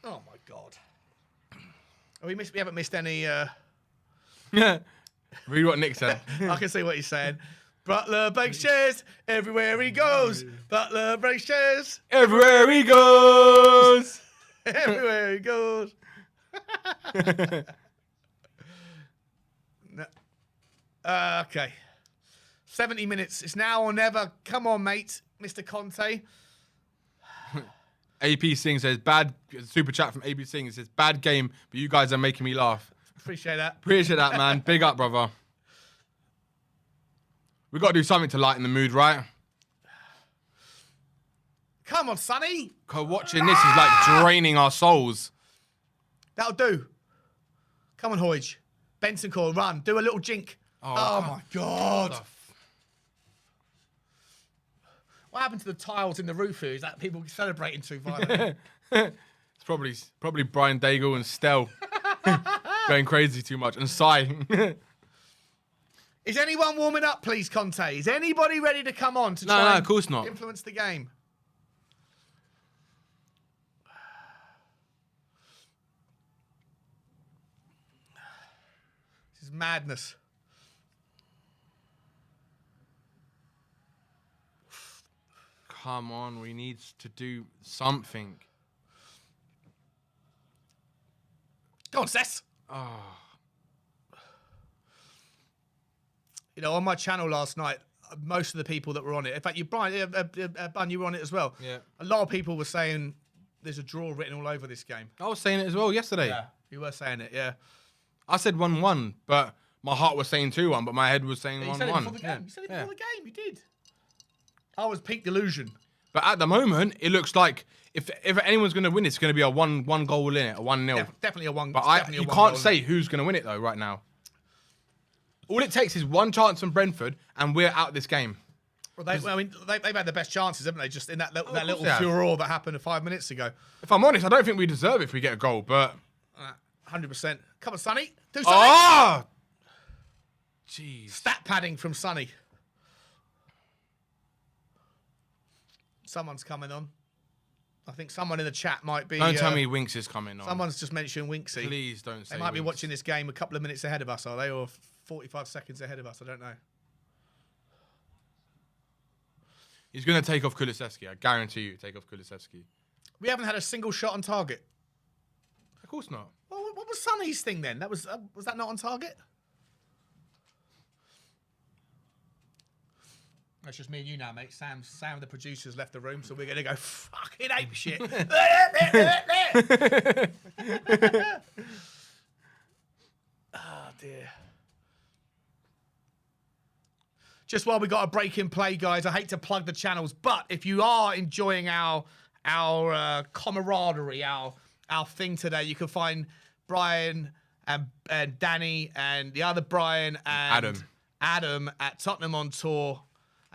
Speaker 1: Oh my God. We haven't missed any.
Speaker 2: Yeah. Read what Nick said.
Speaker 1: I can see what he's saying. Butler breaks chairs everywhere he goes. Butler breaks chairs
Speaker 2: Everywhere he goes.
Speaker 1: everywhere he goes. No. Okay. 70 minutes. It's now or never. Come on, mate. Mr. Conte.
Speaker 2: AP Singh says, bad, super chat from AP Singh. It says, bad game, but you guys are making me laugh.
Speaker 1: Appreciate that.
Speaker 2: Appreciate that, man. Big up, brother. We got to do something to lighten the mood, right?
Speaker 1: Come on, Sonny.
Speaker 2: Cause watching this is like draining our souls.
Speaker 1: That'll do. Come on, Hoyge. Benson Core, run. Do a little jink. Oh my God. What happened to the tiles in the roof here? Is that people celebrating too violently?
Speaker 2: It's probably Brian Daigle and Stell going crazy too much and sighing.
Speaker 1: Is anyone warming up, please, Conte? Is anybody ready to come on to try
Speaker 2: No,
Speaker 1: and
Speaker 2: of course not.
Speaker 1: influence the game? This is madness.
Speaker 2: Come on, we need to do something.
Speaker 1: Go on, Cess. You know, on my channel last night, most of the people that were on it, in fact, you, Brian, Bun, you were on it as well.
Speaker 2: Yeah.
Speaker 1: A lot of people were saying there's a draw written all over this game.
Speaker 2: I was saying it as well yesterday.
Speaker 1: Yeah, you were saying it, yeah.
Speaker 2: I said 1-1, but my heart was saying 2-1, but my head was saying 1-1.
Speaker 1: You said it before the game. You said it before the game. You did. I was peak delusion.
Speaker 2: But at the moment, it looks like if anyone's going to win, it's going to be a one goal in it, a 1-0.
Speaker 1: Definitely a one.
Speaker 2: But you can't say who's going to win it though right now. All it takes is one chance from Brentford, and we're out of this game.
Speaker 1: Well, they've had the best chances, haven't they? Just in that little
Speaker 2: they have.
Speaker 1: furore that happened 5 minutes ago.
Speaker 2: If I'm honest, I don't think we deserve it if we get a goal, but
Speaker 1: 100%. Come on, Sonny. Do something.
Speaker 2: ah, jeez.
Speaker 1: Stat padding from Sonny. Someone's coming on. I think someone in the chat might be.
Speaker 2: Don't tell me Winks is coming on.
Speaker 1: Someone's just mentioned Winksy.
Speaker 2: Please don't say
Speaker 1: They might be
Speaker 2: Winks.
Speaker 1: watching this game a couple of minutes ahead of us, are they? Or 45 seconds ahead of us? I don't know.
Speaker 2: He's going to take off Kulusevski. I guarantee you take off Kulusevski.
Speaker 1: We haven't had a single shot on target.
Speaker 2: Of course not.
Speaker 1: Well, what was Sonny's thing then? That was that not on target? That's just me and you now, mate. Sam, the producer's left the room, so we're gonna go fucking ape shit. Oh dear. Just while we got a break in play, guys, I hate to plug the channels, but if you are enjoying our camaraderie, our thing today, you can find Brian and Danny and the other Brian and Adam at Tottenham on Tour.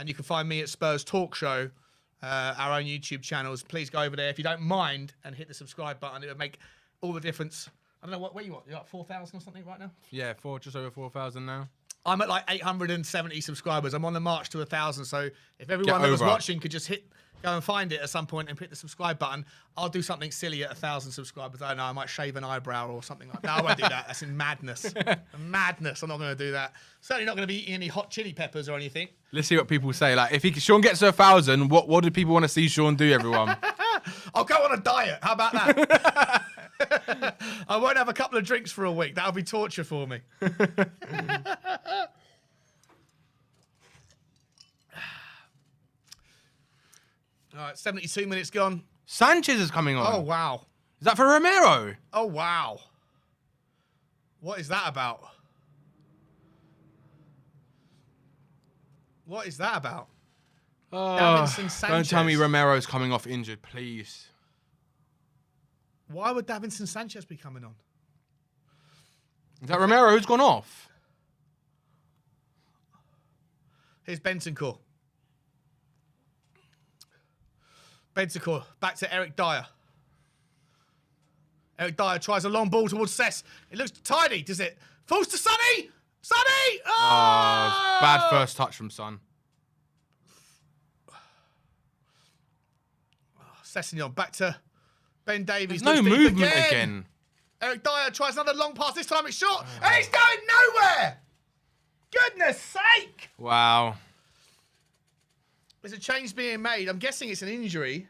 Speaker 1: And you can find me at Spurs Talk Show, our own YouTube channels. Please go over there if you don't mind and hit the subscribe button. It would make all the difference. I don't know where you are. You're at 4,000 or something right now?
Speaker 2: Yeah, just over 4,000 now.
Speaker 1: I'm at like 870 subscribers. I'm on the march to 1,000. So if everyone that was watching could just go and find it at some point and hit the subscribe button, I'll do something silly at 1,000 subscribers. I don't know. I might shave an eyebrow or something like that. No, I won't do that. That's in madness. Madness. I'm not going to do that. Certainly not going to be eating any hot chili peppers or anything.
Speaker 2: Let's see what people say. Like, if Sean gets to 1,000, what do people want to see Sean do, everyone?
Speaker 1: I'll go on a diet. How about that? I won't have a couple of drinks for a week. That'll be torture for me. All right, 72 minutes gone.
Speaker 2: Sanchez is coming on.
Speaker 1: Oh, wow.
Speaker 2: Is that for Romero?
Speaker 1: Oh, wow. What is that about? What is that about? Davinson Sanchez.
Speaker 2: Don't tell me Romero's coming off injured, please.
Speaker 1: Why would Davinson Sanchez be coming on?
Speaker 2: Is that Romero who's gone off?
Speaker 1: Here's Bentancur. Bentancur, back to Eric Dyer. Eric Dyer tries a long ball towards Cess. It looks tidy, does it? Falls to Sonny! Sonny! Oh!
Speaker 2: Bad first touch from Son.
Speaker 1: Sessegnon, back to Ben Davies.
Speaker 2: There's no movement again.
Speaker 1: Eric Dyer tries another long pass. This time it's short. And it's going nowhere! Goodness sake!
Speaker 2: Wow.
Speaker 1: There's a change being made. I'm guessing it's an injury.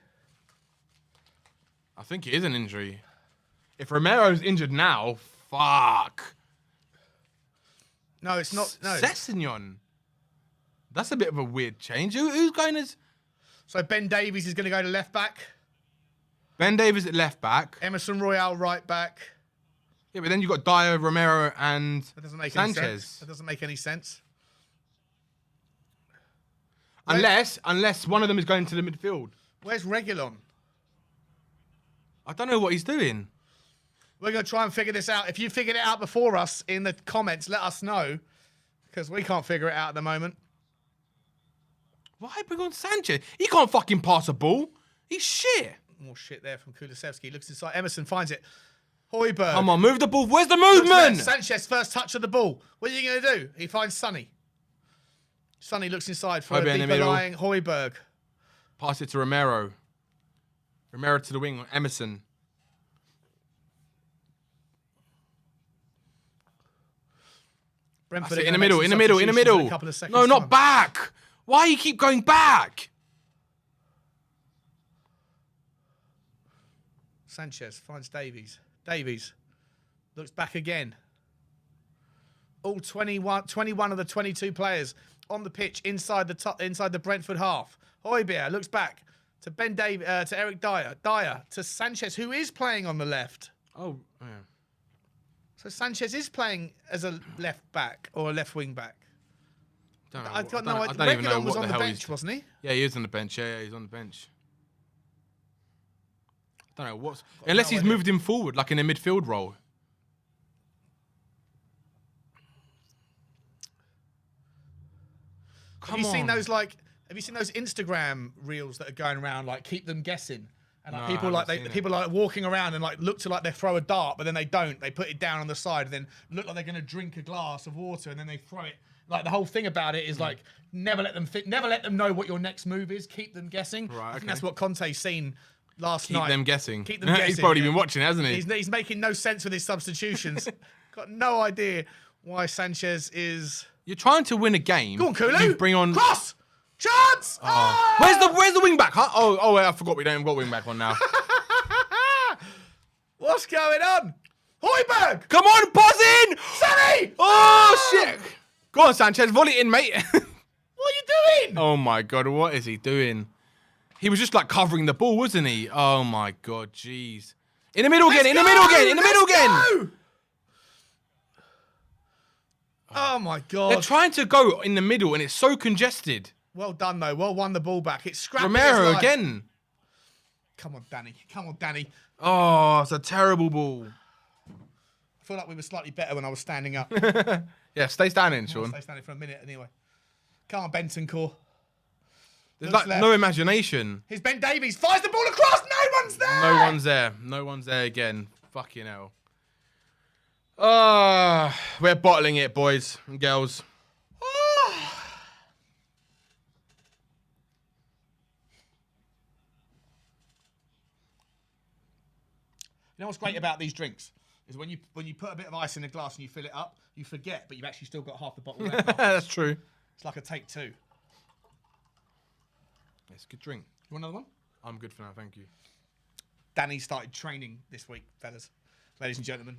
Speaker 2: I think it is an injury. If Romero's injured now, fuck.
Speaker 1: No, it's not. No.
Speaker 2: Sessegnon. That's a bit of a weird change. Who's going as...
Speaker 1: So Ben Davies is going to go to left back.
Speaker 2: Ben Davies at left back.
Speaker 1: Emerson Royale right back.
Speaker 2: Yeah, but then you've got Dyer, Romero, and
Speaker 1: That doesn't make
Speaker 2: Sanchez.
Speaker 1: any sense. That doesn't make any sense.
Speaker 2: Unless one of them is going to the midfield.
Speaker 1: Where's Reguilon?
Speaker 2: I don't know what he's doing.
Speaker 1: We're going to try and figure this out. If you figured it out before us in the comments, let us know. Because we can't figure it out at the moment.
Speaker 2: Why bring on Sanchez? He can't fucking pass a ball. He's shit.
Speaker 1: More shit there from Kulusevski. Looks inside. Emerson finds it. Højbjerg.
Speaker 2: Come on, move the ball. Where's the
Speaker 1: Looks
Speaker 2: movement?
Speaker 1: left. Sanchez, first touch of the ball. What are you going to do? He finds Sonny. Sonny looks inside for
Speaker 2: Højbjerg
Speaker 1: a
Speaker 2: in the
Speaker 1: deeper
Speaker 2: middle.
Speaker 1: lying Højbjerg.
Speaker 2: Pass it to Romero. Romero to the wing. Emerson.
Speaker 1: Brentford
Speaker 2: That's it,
Speaker 1: are
Speaker 2: in the
Speaker 1: gonna
Speaker 2: middle,
Speaker 1: make
Speaker 2: in
Speaker 1: some
Speaker 2: the middle, in the
Speaker 1: substitutions
Speaker 2: middle.
Speaker 1: a couple of seconds
Speaker 2: No, not
Speaker 1: time.
Speaker 2: back. Why you keep going back?
Speaker 1: Sanchez finds Davies. Davies looks back again. All 21 of the 22 players on the pitch inside the Brentford half. Højbjerg looks back to to Eric Dyer. Dyer to Sanchez, who is playing on the left.
Speaker 2: Oh, yeah.
Speaker 1: So Sanchez is playing as a left back or a left wing back. I've got no idea.
Speaker 2: I don't even know
Speaker 1: Reguilon was
Speaker 2: what
Speaker 1: on
Speaker 2: the
Speaker 1: the
Speaker 2: hell
Speaker 1: bench, wasn't he?
Speaker 2: Yeah, he is on the bench. Yeah, he's on the bench. I don't know what's... Unless he's
Speaker 1: idea.
Speaker 2: moved him forward, like in a midfield role.
Speaker 1: Have you seen those Instagram reels that are going around like keep them guessing? And like
Speaker 2: No,
Speaker 1: people
Speaker 2: I
Speaker 1: like
Speaker 2: haven't seen
Speaker 1: people like walking around and like look to like they throw a dart, but then they don't. They put it down on the side and then look like they're gonna drink a glass of water and then they throw it. Like the whole thing about it is like never let them know what your next move is. Keep them guessing.
Speaker 2: Right,
Speaker 1: I think
Speaker 2: okay.
Speaker 1: that's what Conte's seen last
Speaker 2: Keep
Speaker 1: night.
Speaker 2: them guessing.
Speaker 1: Keep them guessing.
Speaker 2: He's probably
Speaker 1: yeah.
Speaker 2: been watching, hasn't he?
Speaker 1: He's making no sense with his substitutions. Got no idea why Sanchez is.
Speaker 2: You're trying to win a game.
Speaker 1: Go on, Kulu.
Speaker 2: You bring on...
Speaker 1: Cross. Chance. Oh.
Speaker 2: Where's the wing back? Huh? Oh, wait, I forgot we don't have got wing back on now.
Speaker 1: What's going on? Højbjerg!
Speaker 2: Come on, pass in!
Speaker 1: Sonny!
Speaker 2: Oh, shit! Go on, Sanchez, volley it in, mate.
Speaker 1: What are you doing?
Speaker 2: Oh, my God, what is he doing? He was just, like, covering the ball, wasn't he? Oh, my God, jeez. In the middle again, in the middle again, in the middle again!
Speaker 1: Go! Oh, my God.
Speaker 2: They're trying to go in the middle, and it's so congested.
Speaker 1: Well done, though. Well won the ball back. It's scrappy.
Speaker 2: Romero
Speaker 1: as life.
Speaker 2: again.
Speaker 1: Come on, Danny. Come on, Danny.
Speaker 2: Oh, it's a terrible ball.
Speaker 1: I feel like we were slightly better when I was standing up.
Speaker 2: Yeah, stay standing,
Speaker 1: I'll
Speaker 2: Sean.
Speaker 1: stay standing for a minute anyway. Come on, Bentancur.
Speaker 2: There's
Speaker 1: Looks
Speaker 2: like
Speaker 1: left.
Speaker 2: no imagination.
Speaker 1: Here's Ben Davies. Fires the ball across. No one's there.
Speaker 2: No one's there. No one's there again. Fucking hell. We're bottling it, boys and girls.
Speaker 1: You know what's great about these drinks is when you put a bit of ice in a glass and you fill it up, you forget, but you've actually still got half the bottle left.
Speaker 2: That's true.
Speaker 1: It's like a take two.
Speaker 2: It's a good drink.
Speaker 1: You want another one?
Speaker 2: I'm good for now, thank you.
Speaker 1: Danny started training this week, fellas, ladies and gentlemen.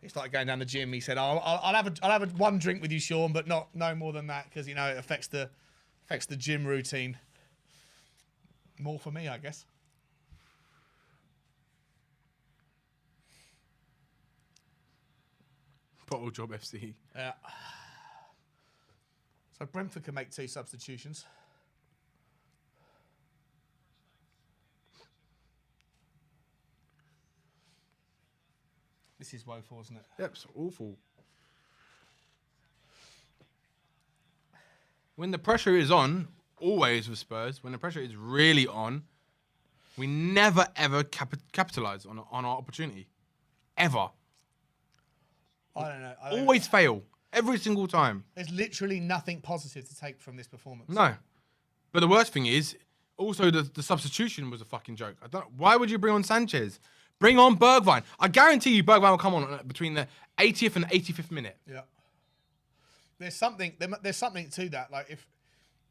Speaker 1: He started going down the gym. He said, "I'll have one drink with you, Sean, but no more than that, because you know it affects the gym routine. More for me, I guess."
Speaker 2: Bottle Job FC.
Speaker 1: Yeah. So Brentford can make 2 substitutions. This is woeful, isn't it?
Speaker 2: Yep, it's awful. When the pressure is on, always with Spurs, when the pressure is really on, we never ever capitalise on our opportunity. Ever.
Speaker 1: I don't know.
Speaker 2: Always fail. Every single time.
Speaker 1: There's literally nothing positive to take from this performance.
Speaker 2: No. But the worst thing is, also the substitution was a fucking joke. Why would you bring on Sanchez? Bring on Bergwijn. I guarantee you Bergwijn will come on between the 80th and 85th minute.
Speaker 1: Yeah. There's something to that. Like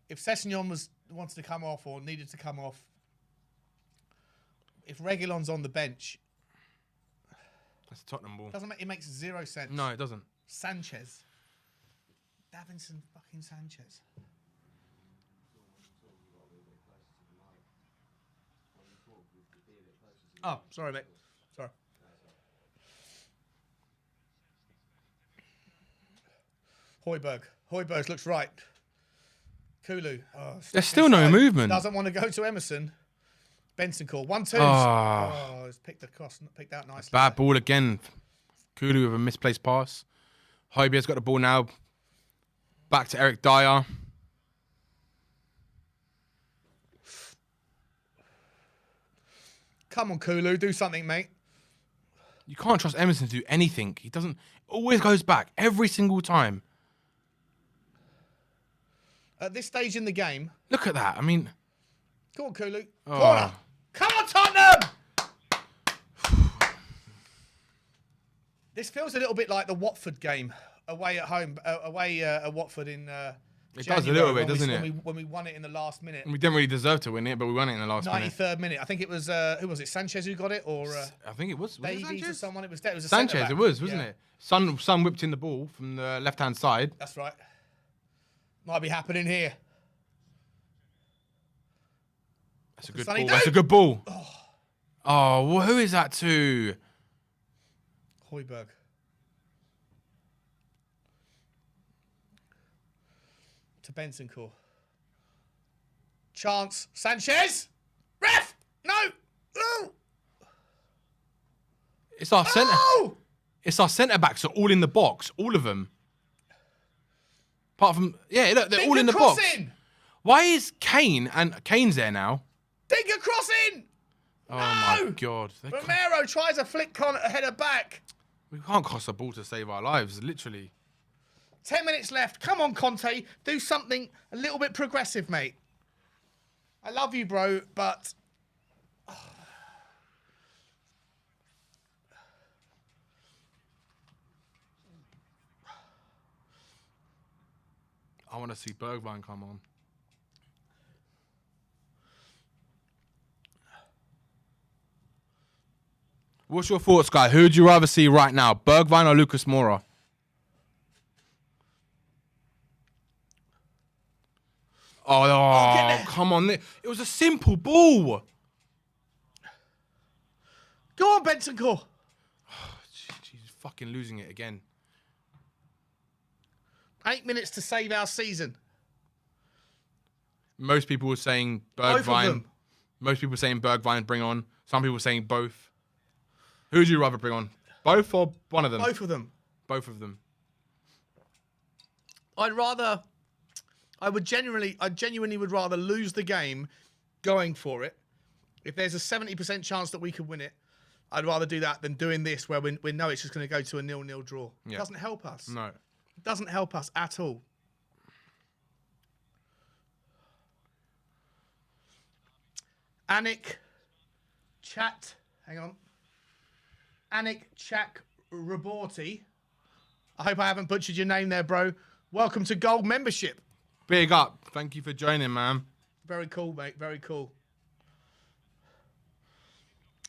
Speaker 1: if Sessegnon wanted to come off or needed to come off, if Reguilon's on the bench,
Speaker 2: That's a Tottenham ball.
Speaker 1: it makes 0 sense.
Speaker 2: No, it doesn't.
Speaker 1: Sanchez. Davinson fucking Sanchez. Oh, sorry, mate. Sorry. Højbjerg looks right. Kulu. Oh,
Speaker 2: There's still no movement.
Speaker 1: Doesn't want to go to Emerson. Benson call. 1-2.
Speaker 2: Oh.
Speaker 1: It's picked out nicely.
Speaker 2: Bad ball again. Kulu with a misplaced pass. Højbjerg's got the ball now. Back to Eric Dyer.
Speaker 1: Come on, Kulu. Do something, mate.
Speaker 2: You can't trust Emerson to do anything. He doesn't. Always goes back every single time.
Speaker 1: At this stage in the game.
Speaker 2: Look at that. I mean.
Speaker 1: Come on, Kulu.
Speaker 2: Oh.
Speaker 1: Corner. Come on, Tottenham! This feels a little bit like the Watford game away at home, at Watford in
Speaker 2: It does a little bit, doesn't
Speaker 1: it?
Speaker 2: it?
Speaker 1: When we won it in the last minute.
Speaker 2: We didn't really deserve to win it, but we won it in the last
Speaker 1: 93rd minute. I think it was, who was it, Sanchez who got it? Or
Speaker 2: I think it was
Speaker 1: Davies
Speaker 2: Sanchez?
Speaker 1: or someone? It was a
Speaker 2: Sanchez,
Speaker 1: centre-back.
Speaker 2: it was, wasn't it? Son whipped in the ball from the left-hand side.
Speaker 1: That's right. Might be happening here.
Speaker 2: That's a good
Speaker 1: Sonny
Speaker 2: ball.
Speaker 1: Day.
Speaker 2: That's a good ball. Oh, well, who is that to?
Speaker 1: Højbjerg. To Bentancur. Chance. Sanchez! Ref! No! No!
Speaker 2: It's our centre.
Speaker 1: Oh!
Speaker 2: It's our centre backs are all in the box, all of them. Apart from look, they're all in the box.
Speaker 1: In.
Speaker 2: Why is Kane's there now?
Speaker 1: Digger crossing!
Speaker 2: Oh
Speaker 1: No!
Speaker 2: my god.
Speaker 1: Romero tries a flick header back.
Speaker 2: We can't cross a ball to save our lives, literally.
Speaker 1: 10 minutes left. Come on, Conte. Do something a little bit progressive, mate. I love you, bro, but...
Speaker 2: I want to see Bergwijn come on. What's your thoughts, guy? Who would you rather see right now, Bergwijn or Lucas Moura? Oh, come on. It was a simple ball.
Speaker 1: Go on, Bentancur.
Speaker 2: She's fucking losing it again.
Speaker 1: 8 minutes to save our season.
Speaker 2: Most people were saying
Speaker 1: Both of
Speaker 2: Bergwijn.
Speaker 1: them.
Speaker 2: Most people were saying Bergwijn bring on. Some people were saying both. Who would you rather bring on? Both or one of them?
Speaker 1: Both of them.
Speaker 2: Both of them.
Speaker 1: I genuinely would rather lose the game going for it. If there's a 70% chance that we could win it, I'd rather do that than doing this where we know it's just going to go to a 0-0 draw.
Speaker 2: Yeah.
Speaker 1: It doesn't help us.
Speaker 2: No.
Speaker 1: It doesn't help us at all. Anik Chak Raborti. I hope I haven't butchered your name there, bro. Welcome to Gold membership.
Speaker 2: Big up. Thank you for joining, man.
Speaker 1: Very cool, mate. Very cool.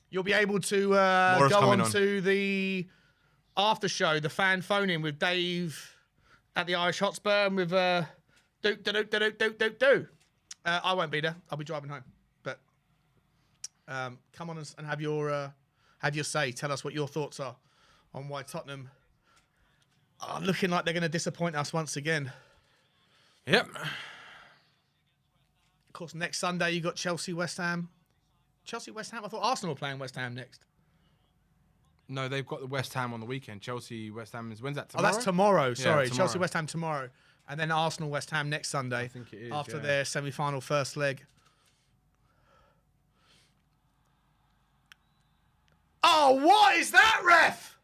Speaker 1: You'll be able to go on to the after show, the fan phone in with Dave at the Irish Hotspur and with do. I won't be there. I'll be driving home. But come on and have your say. Tell us what your thoughts are on why Tottenham are looking like they're going to disappoint us once again.
Speaker 2: Yep.
Speaker 1: Of course, next Sunday you got Chelsea, West Ham. Chelsea, West Ham. I thought Arsenal were playing West Ham next.
Speaker 2: No, they've got the West Ham on the weekend. Chelsea, West Ham is when's that? Tomorrow?
Speaker 1: Oh, that's tomorrow. Sorry,
Speaker 2: tomorrow.
Speaker 1: Chelsea, West Ham tomorrow, and then Arsenal, West Ham next Sunday.
Speaker 2: I think it is
Speaker 1: after
Speaker 2: yeah.
Speaker 1: their semi-final first leg. Oh, what is that, ref?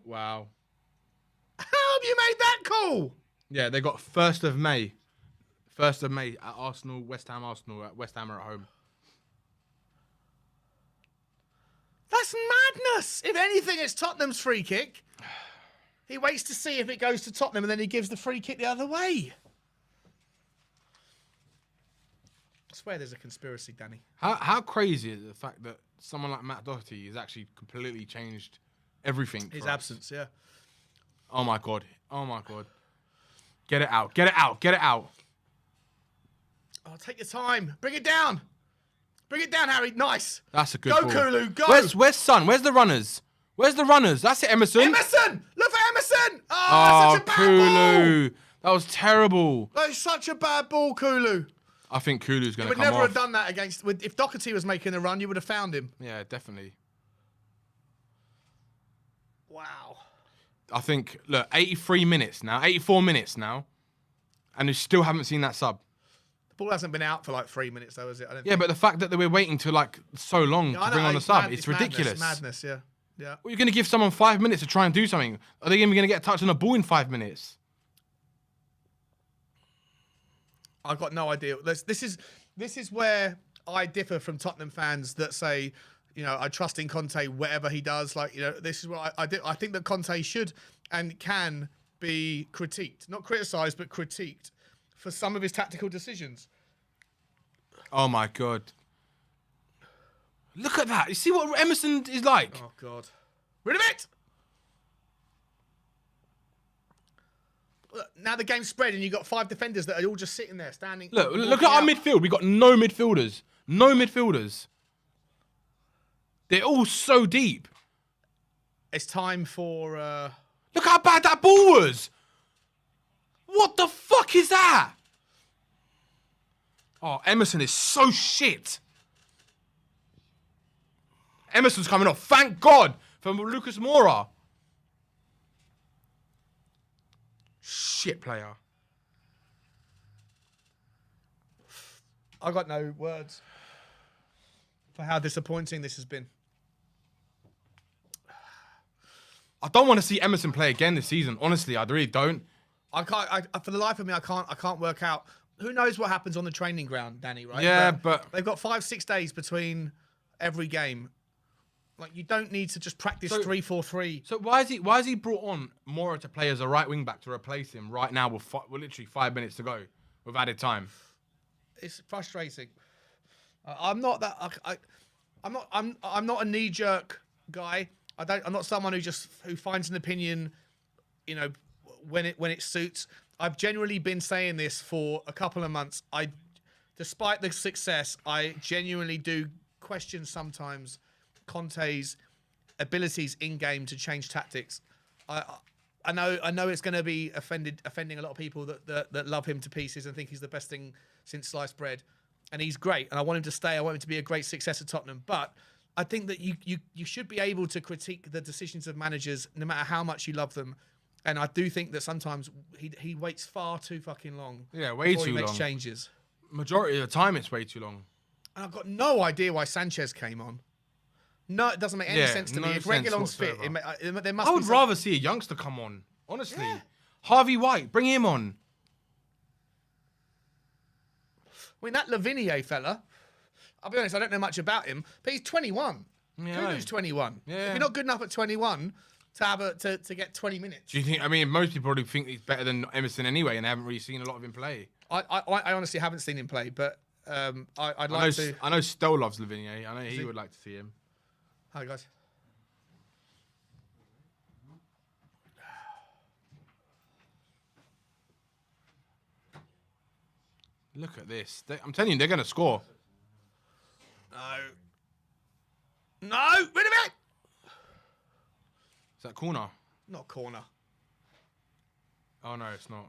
Speaker 2: Wow.
Speaker 1: How have you made that call?
Speaker 2: Yeah, they got 1st of May. 1st of May at Arsenal, West Ham, Arsenal. West Ham are at home.
Speaker 1: That's madness. If anything, it's Tottenham's free kick. He waits to see if it goes to Tottenham and then he gives the free kick the other way. I swear there's a conspiracy, Danny.
Speaker 2: How crazy is the fact that someone like Matt Doherty has actually completely changed everything?
Speaker 1: His
Speaker 2: for us?
Speaker 1: absence, yeah.
Speaker 2: Oh my god. Oh my god. Get it out. Get it out. Get it out.
Speaker 1: Oh, take your time. Bring it down. Bring it down, Harry. Nice.
Speaker 2: That's a good
Speaker 1: Go,
Speaker 2: ball.
Speaker 1: Kulu, go.
Speaker 2: Where's Son? Where's the runners? Where's the runners? That's it, Emerson.
Speaker 1: Emerson! Look for Emerson! Oh,
Speaker 2: Oh,
Speaker 1: such a bad ball.
Speaker 2: Kulu. That was terrible.
Speaker 1: That is such a bad ball, Kulu.
Speaker 2: I think Kulu's going
Speaker 1: You
Speaker 2: to
Speaker 1: would
Speaker 2: come
Speaker 1: never
Speaker 2: off.
Speaker 1: have done that against... If Doherty was making a run, you would have found him.
Speaker 2: Yeah, definitely.
Speaker 1: Wow.
Speaker 2: I think, look, 83 minutes now, 84 minutes now, and we still haven't seen that sub.
Speaker 1: The ball hasn't been out for like 3 minutes, though, is it? I don't
Speaker 2: Yeah, but the fact that we're waiting to like so long
Speaker 1: Yeah,
Speaker 2: to
Speaker 1: I
Speaker 2: bring
Speaker 1: know,
Speaker 2: on the
Speaker 1: it's
Speaker 2: sub,
Speaker 1: mad-
Speaker 2: it's
Speaker 1: madness,
Speaker 2: ridiculous.
Speaker 1: Madness, yeah. Yeah.
Speaker 2: Well, you're going to give someone 5 minutes to try and do something. Are they even going to get a touch on the ball in 5 minutes?
Speaker 1: I've got no idea. This is where I differ from Tottenham fans that say, you know, I trust in Conte whatever he does. Like, you know, this is what I do. I think that Conte should and can be critiqued, not criticised, but critiqued for some of his tactical decisions.
Speaker 2: Oh my God. Look at that. You see what Emerson is like?
Speaker 1: Oh God, rid of it! Look, now the game's spread and you've got 5 defenders that are all just sitting there, standing.
Speaker 2: Look at our midfield. We got no midfielders. No midfielders. They're all so deep.
Speaker 1: It's time for.
Speaker 2: Look how bad that ball was. What the fuck is that? Oh, Emerson is so shit. Emerson's coming off. Thank God for Lucas Moura. Shit player.
Speaker 1: I got no words for how disappointing this has been.
Speaker 2: I don't want to see Emerson play again this season. Honestly, I really don't.
Speaker 1: I can't. For the life of me, I can't work out. Who knows what happens on the training ground, Danny? Right?
Speaker 2: Yeah, but
Speaker 1: they've got 5-6 days between every game. Like, you don't need to just practice 3-4-3.
Speaker 2: So why is he brought on Moura to play as a right wing back to replace him right now with literally 5 minutes to go with added time?
Speaker 1: It's frustrating. I'm not that. I'm not a knee jerk guy. I'm not someone who finds an opinion, you know, when it suits. I've genuinely been saying this for a couple of months. Despite the success, I genuinely do question sometimes Conte's abilities in game to change tactics. I know it's going to be offending a lot of people that love him to pieces and think he's the best thing since sliced bread, and he's great. And I want him to stay. I want him to be a great success at Tottenham. But I think that you should be able to critique the decisions of managers, no matter how much you love them. And I do think that sometimes he waits far too fucking long.
Speaker 2: Yeah, way
Speaker 1: before
Speaker 2: too
Speaker 1: he makes
Speaker 2: long.
Speaker 1: changes.
Speaker 2: Majority of the time, it's way too long.
Speaker 1: And I've got no idea why Sanchez came on. No, it doesn't make any sense to me. If Reguilon's fit, there must
Speaker 2: I
Speaker 1: be
Speaker 2: would rather see a youngster come on. Honestly,
Speaker 1: Yeah.
Speaker 2: Harvey White, bring him on.
Speaker 1: I mean, that Lavinia fella, I'll be honest, I don't know much about him, but he's 21.
Speaker 2: Yeah,
Speaker 1: Kulu's 21.
Speaker 2: Yeah.
Speaker 1: If you're not good enough at 21 to get 20 minutes.
Speaker 2: Do you think? I mean, most people probably think he's better than Emerson anyway, and they haven't really seen a lot of him play.
Speaker 1: I honestly haven't seen him play, but I'd like to.
Speaker 2: I know Stowe loves Lavinia. I know he would like to see him.
Speaker 1: Hi, guys.
Speaker 2: Look at this. I'm telling you, they're going to score.
Speaker 1: No, rid of it!
Speaker 2: Is that corner?
Speaker 1: Not corner.
Speaker 2: Oh, no, it's not.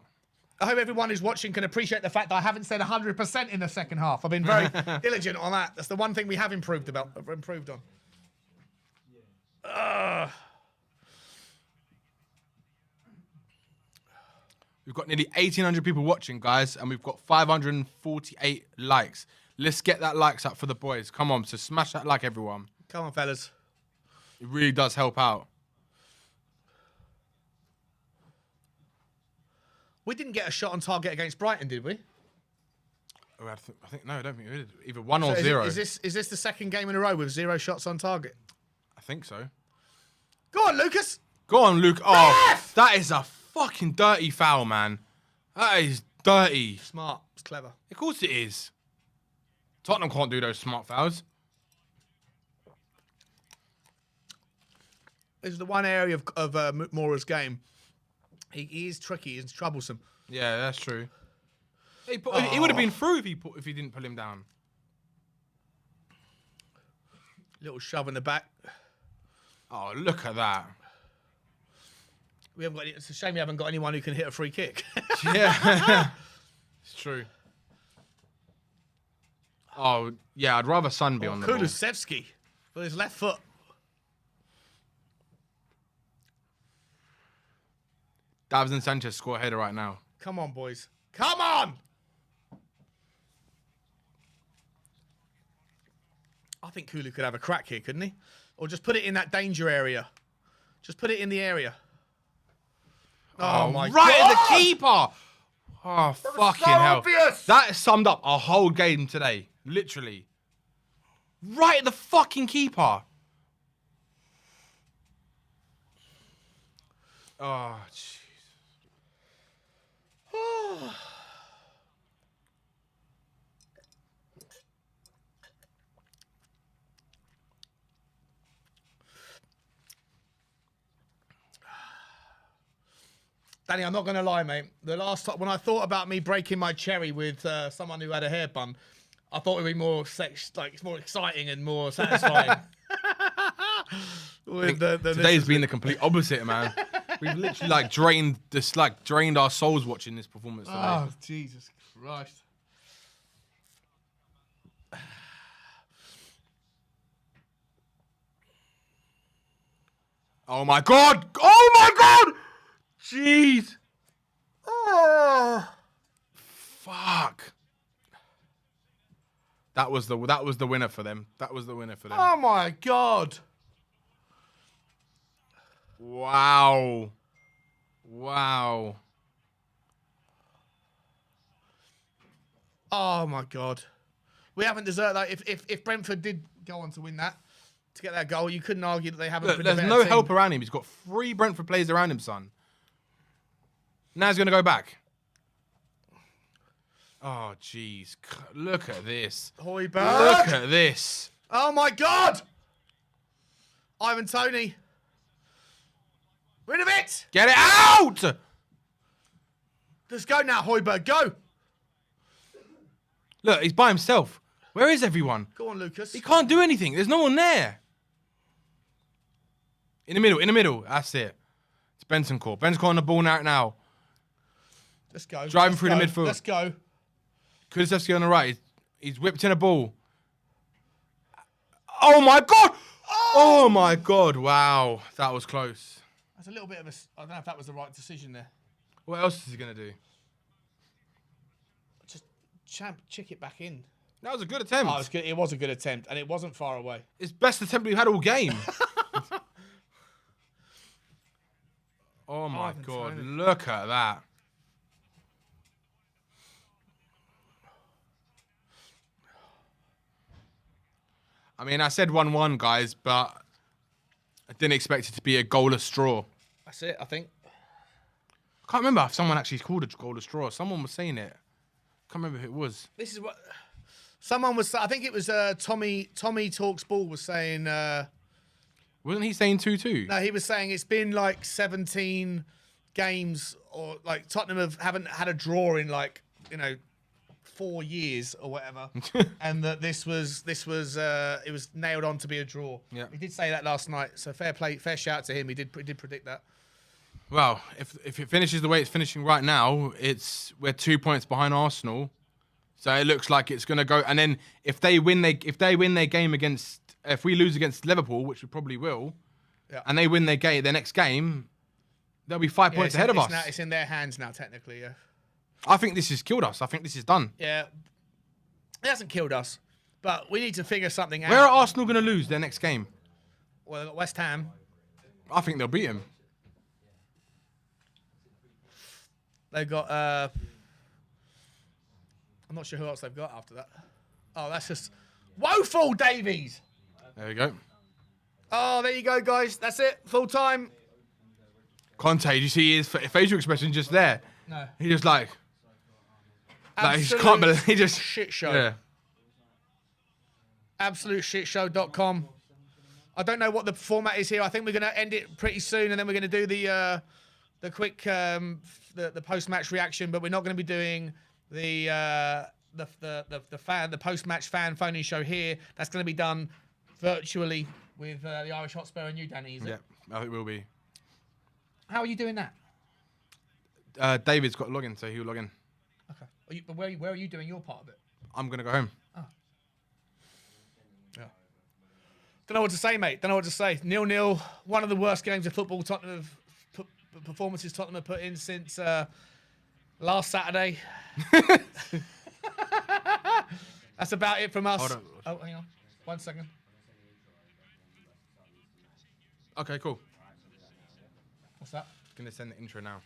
Speaker 1: I hope everyone who's watching can appreciate the fact that I haven't said 100% in the second half. I've been very diligent on that. That's the one thing we have improved on.
Speaker 2: We've got nearly 1,800 people watching, guys, and we've got 548 likes. Let's get that likes up for the boys. Come on, so smash that like, everyone.
Speaker 1: Come on, fellas.
Speaker 2: It really does help out.
Speaker 1: We didn't get a shot on target against Brighton, did we?
Speaker 2: Oh, I think no, I don't think we did. Either 1 or 0.
Speaker 1: Is this the second game in a row with 0 shots on target?
Speaker 2: I think so.
Speaker 1: Go on, Lucas.
Speaker 2: Go on, Luke. Oh,
Speaker 1: Ref!
Speaker 2: that is a fucking dirty foul, man. That is dirty.
Speaker 1: Smart. It's clever.
Speaker 2: Of course it is. Tottenham can't do those smart fouls.
Speaker 1: This is the one area of Moura's game. He is tricky. He's troublesome.
Speaker 2: Yeah, that's true. He would have been through if he didn't pull him down.
Speaker 1: Little shove in the back.
Speaker 2: Oh, look at that.
Speaker 1: We haven't got. It's a shame we haven't got anyone who can hit a free kick.
Speaker 2: Yeah. It's true. Oh, yeah, I'd rather Son be on the ball.
Speaker 1: Kulusevski with his left foot.
Speaker 2: Davison Sanchez score a header right now.
Speaker 1: Come on, boys. Come on! I think Kulu could have a crack here, couldn't he? Or just put it in that danger area. Just put it in the area. Oh my God!
Speaker 2: Right at the keeper! Oh, fucking
Speaker 1: so
Speaker 2: hell.
Speaker 1: obvious.
Speaker 2: That summed up our whole game today. Literally. Right at the fucking keeper. Oh, jeez.
Speaker 1: Danny, I'm not going to lie, mate. The last time when I thought about me breaking my cherry with someone who had a hair bun, I thought it would be more it's more exciting and more satisfying.
Speaker 2: Today's been the complete opposite, man. We've literally drained our souls watching this performance today.
Speaker 1: Oh, Jesus Christ.
Speaker 2: Oh my God! Oh my God! Jeez. Oh. Fuck. That was the winner for them. That was the winner for them.
Speaker 1: Oh my God.
Speaker 2: Wow. Wow.
Speaker 1: Oh my God. We haven't deserved that. If Brentford did go on to win that, to get that goal, you couldn't argue that they haven't.
Speaker 2: Look,
Speaker 1: been
Speaker 2: there's
Speaker 1: a better
Speaker 2: no
Speaker 1: team.
Speaker 2: help around him. He's got 3 Brentford players around him, son. Now he's going to go back. Oh, jeez. Look at this.
Speaker 1: Højbjerg.
Speaker 2: Look at this.
Speaker 1: Oh my God. Ivan Toney. Rid of it.
Speaker 2: Get it out!
Speaker 1: Let's go now, Højbjerg. Go.
Speaker 2: Look, he's by himself. Where is everyone?
Speaker 1: Go on, Lucas.
Speaker 2: He can't do anything. There's no one there. In the middle, in the middle. That's it. It's Bentancur. Bentancur on the ball now.
Speaker 1: Let's go.
Speaker 2: Driving through the midfield.
Speaker 1: Let's go.
Speaker 2: Kulusevski on the right. He's whipped in a ball. Oh my God! Oh my God! Wow, that was close.
Speaker 1: That's a little bit of a. I don't know if that was the right decision there.
Speaker 2: What else is he gonna do?
Speaker 1: Just chick it back in.
Speaker 2: That was a good attempt.
Speaker 1: Oh, it was a good attempt, and it wasn't far away.
Speaker 2: It's best attempt we've had all game. Oh my God! Look at that. I mean, I said 1-1, guys, but I didn't expect it to be a goalless draw.
Speaker 1: That's it, I think.
Speaker 2: I can't remember if someone actually called a goalless draw. Someone was saying it. I can't remember who it was.
Speaker 1: This is what someone was. I think it was Tommy Talks Ball was saying.
Speaker 2: Wasn't he saying 2-2?
Speaker 1: No, he was saying it's been like 17 games, or like Tottenham haven't had a draw in 4 years or whatever, and that this was it was nailed on to be a draw.
Speaker 2: Yeah,
Speaker 1: he did say that last night. So fair play, fair shout to him. He did predict that.
Speaker 2: Well, if it finishes the way it's finishing right now, we're 2 points behind Arsenal, so it looks like it's going to go. And then if they win their game against, if we lose against Liverpool, which we probably will,
Speaker 1: yeah,
Speaker 2: and they win their next game, they'll be 5 points ahead of us.
Speaker 1: It's in their hands now, technically. Yeah.
Speaker 2: I think this has killed us. I think this is done.
Speaker 1: Yeah, it hasn't killed us, but we need to figure something out.
Speaker 2: Where are Arsenal going to lose their next game?
Speaker 1: Well, they've got West Ham.
Speaker 2: I think they'll beat him.
Speaker 1: They've got. I'm not sure who else they've got after that. Oh, that's just woeful, Davies.
Speaker 2: There we go.
Speaker 1: Oh, there you go, guys. That's it. Full time.
Speaker 2: Conte, did you see his facial expression just there?
Speaker 1: No.
Speaker 2: He just he
Speaker 1: Absolute
Speaker 2: can't believe he just
Speaker 1: shit show.
Speaker 2: Yeah.
Speaker 1: AbsoluteShitShow.com. I don't know what the format is here. I think we're going to end it pretty soon, and then we're going to do the quick the post match reaction. But we're not going to be doing the post match fan phone-in show here. That's going to be done virtually with the Irish Hotspur and you, Danny. Is it?
Speaker 2: Yeah, I think it will be.
Speaker 1: How are you doing that?
Speaker 2: David's got to log in, so he'll log in.
Speaker 1: Okay. But where are you doing your part of it?
Speaker 2: I'm going to go home.
Speaker 1: Yeah. Don't know what to say, mate. Don't know what to say. 0-0. One of the worst games of football performances Tottenham have put in since last Saturday. That's about it from us.
Speaker 2: Hold on.
Speaker 1: Oh, hang on. 1 second.
Speaker 2: Okay, cool.
Speaker 1: What's that?
Speaker 2: Going to send the intro now.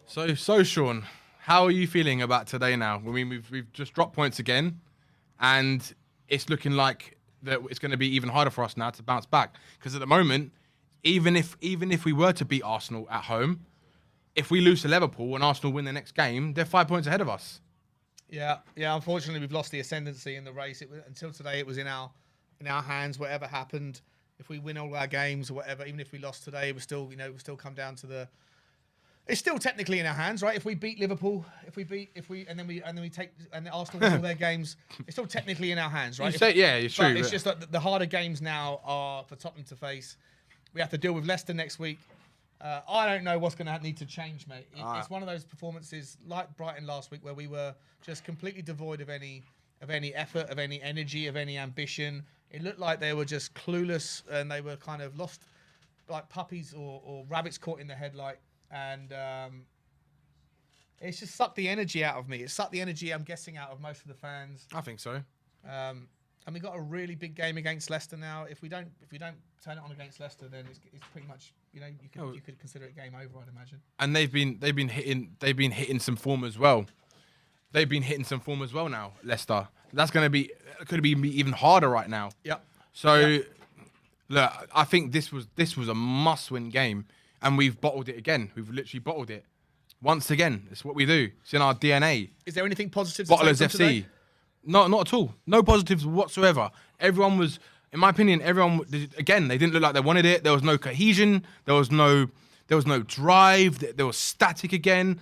Speaker 2: So Sean, how are you feeling about today now? I mean, we've just dropped points again, and it's looking like that it's going to be even harder for us now to bounce back. Because at the moment, even if we were to beat Arsenal at home, if we lose to Liverpool and Arsenal win the next game, they're 5 points ahead of us.
Speaker 1: Yeah. Unfortunately, we've lost the ascendancy in the race. Until today, it was in our hands. Whatever happened, if we win all our games or whatever, even if we lost today, it would still, it would still come down to the. It's still technically in our hands, right? If we beat Liverpool, and then we take Arsenal win all their games, it's still technically in our hands, right?
Speaker 2: It's true.
Speaker 1: But it's just that the harder games now are for Tottenham to face. We have to deal with Leicester next week. I don't know what's going to need to change, mate. It's one of those performances like Brighton last week where we were just completely devoid of any effort, of any energy, of any ambition. It looked like they were just clueless and they were kind of lost like puppies or rabbits caught in the headlight. And it's just sucked the energy out of me. It sucked the energy, I'm guessing, out of most of the fans.
Speaker 2: I think so.
Speaker 1: And we got a really big game against Leicester now. If we don't turn it on against Leicester, then it's pretty much you could consider it game over, I'd imagine.
Speaker 2: And they've been hitting some form as well. They've been hitting some form as well now, Leicester. That's could be even harder right now.
Speaker 1: Yep.
Speaker 2: So look, I think this was a must-win game, and we've bottled it again. We've literally bottled it once again. It's what we do. It's in our DNA.
Speaker 1: Is there anything positive?
Speaker 2: Bottlers FC.
Speaker 1: Today?
Speaker 2: No, not at all. No positives whatsoever. Everyone was, in my opinion, again, they didn't look like they wanted it. There was no cohesion. There was no drive. There was static again.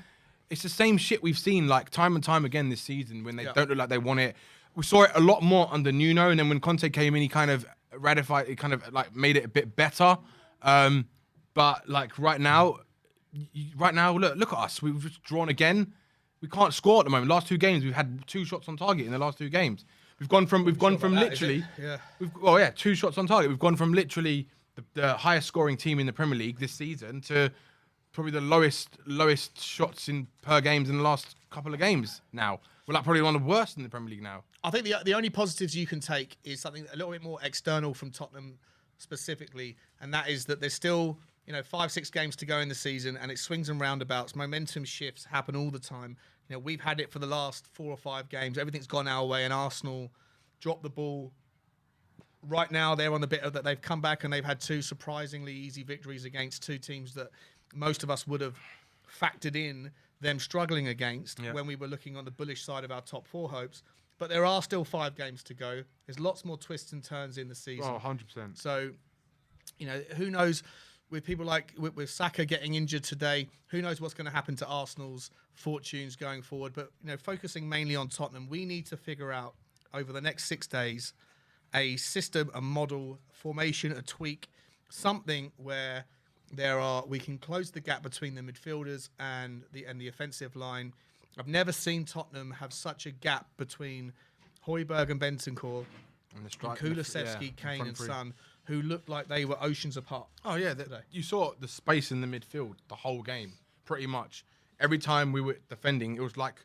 Speaker 2: It's the same shit we've seen like time and time again this season when they don't look like they want it. We saw it a lot more under Nuno, and then when Conte came in, he kind of ratified, it kind of like made it a bit better. But like right now, look at us. We've just drawn again. We can't score at the moment. Last two games, we've had 2 shots on target in the last 2 games. We've gone from literally, 2 shots on target. We've gone from literally the highest scoring team in the Premier League this season to probably the lowest shots in per games in the last couple of games now. We're like probably one of the worst in the Premier League now.
Speaker 1: I think the only positives you can take is something a little bit more external from Tottenham specifically, and that is that there's still 5-6 games to go in the season, and it swings and roundabouts. Momentum shifts happen all the time. We've had it for the last 4 or 5 games. Everything's gone our way, and Arsenal dropped the ball. Right now, they're on the bit of that they've come back and they've had 2 surprisingly easy victories against 2 teams that most of us would have factored in them struggling against when we were looking on the bullish side of our top 4 hopes. But there are still 5 games to go. There's lots more twists and turns in the season.
Speaker 2: Oh, 100%.
Speaker 1: So, who knows? With people like with Saka getting injured today, who knows what's going to happen to Arsenal's fortunes going forward? But focusing mainly on Tottenham, we need to figure out over the next 6 days a system, a model, formation, a tweak, something where we can close the gap between the midfielders and the offensive line. I've never seen Tottenham have such a gap between Højbjerg and Bentancur and Kulusevski, Kane and Son, who looked like they were oceans apart.
Speaker 2: Oh, yeah. You saw the space in the midfield the whole game, pretty much. Every time we were defending, it was like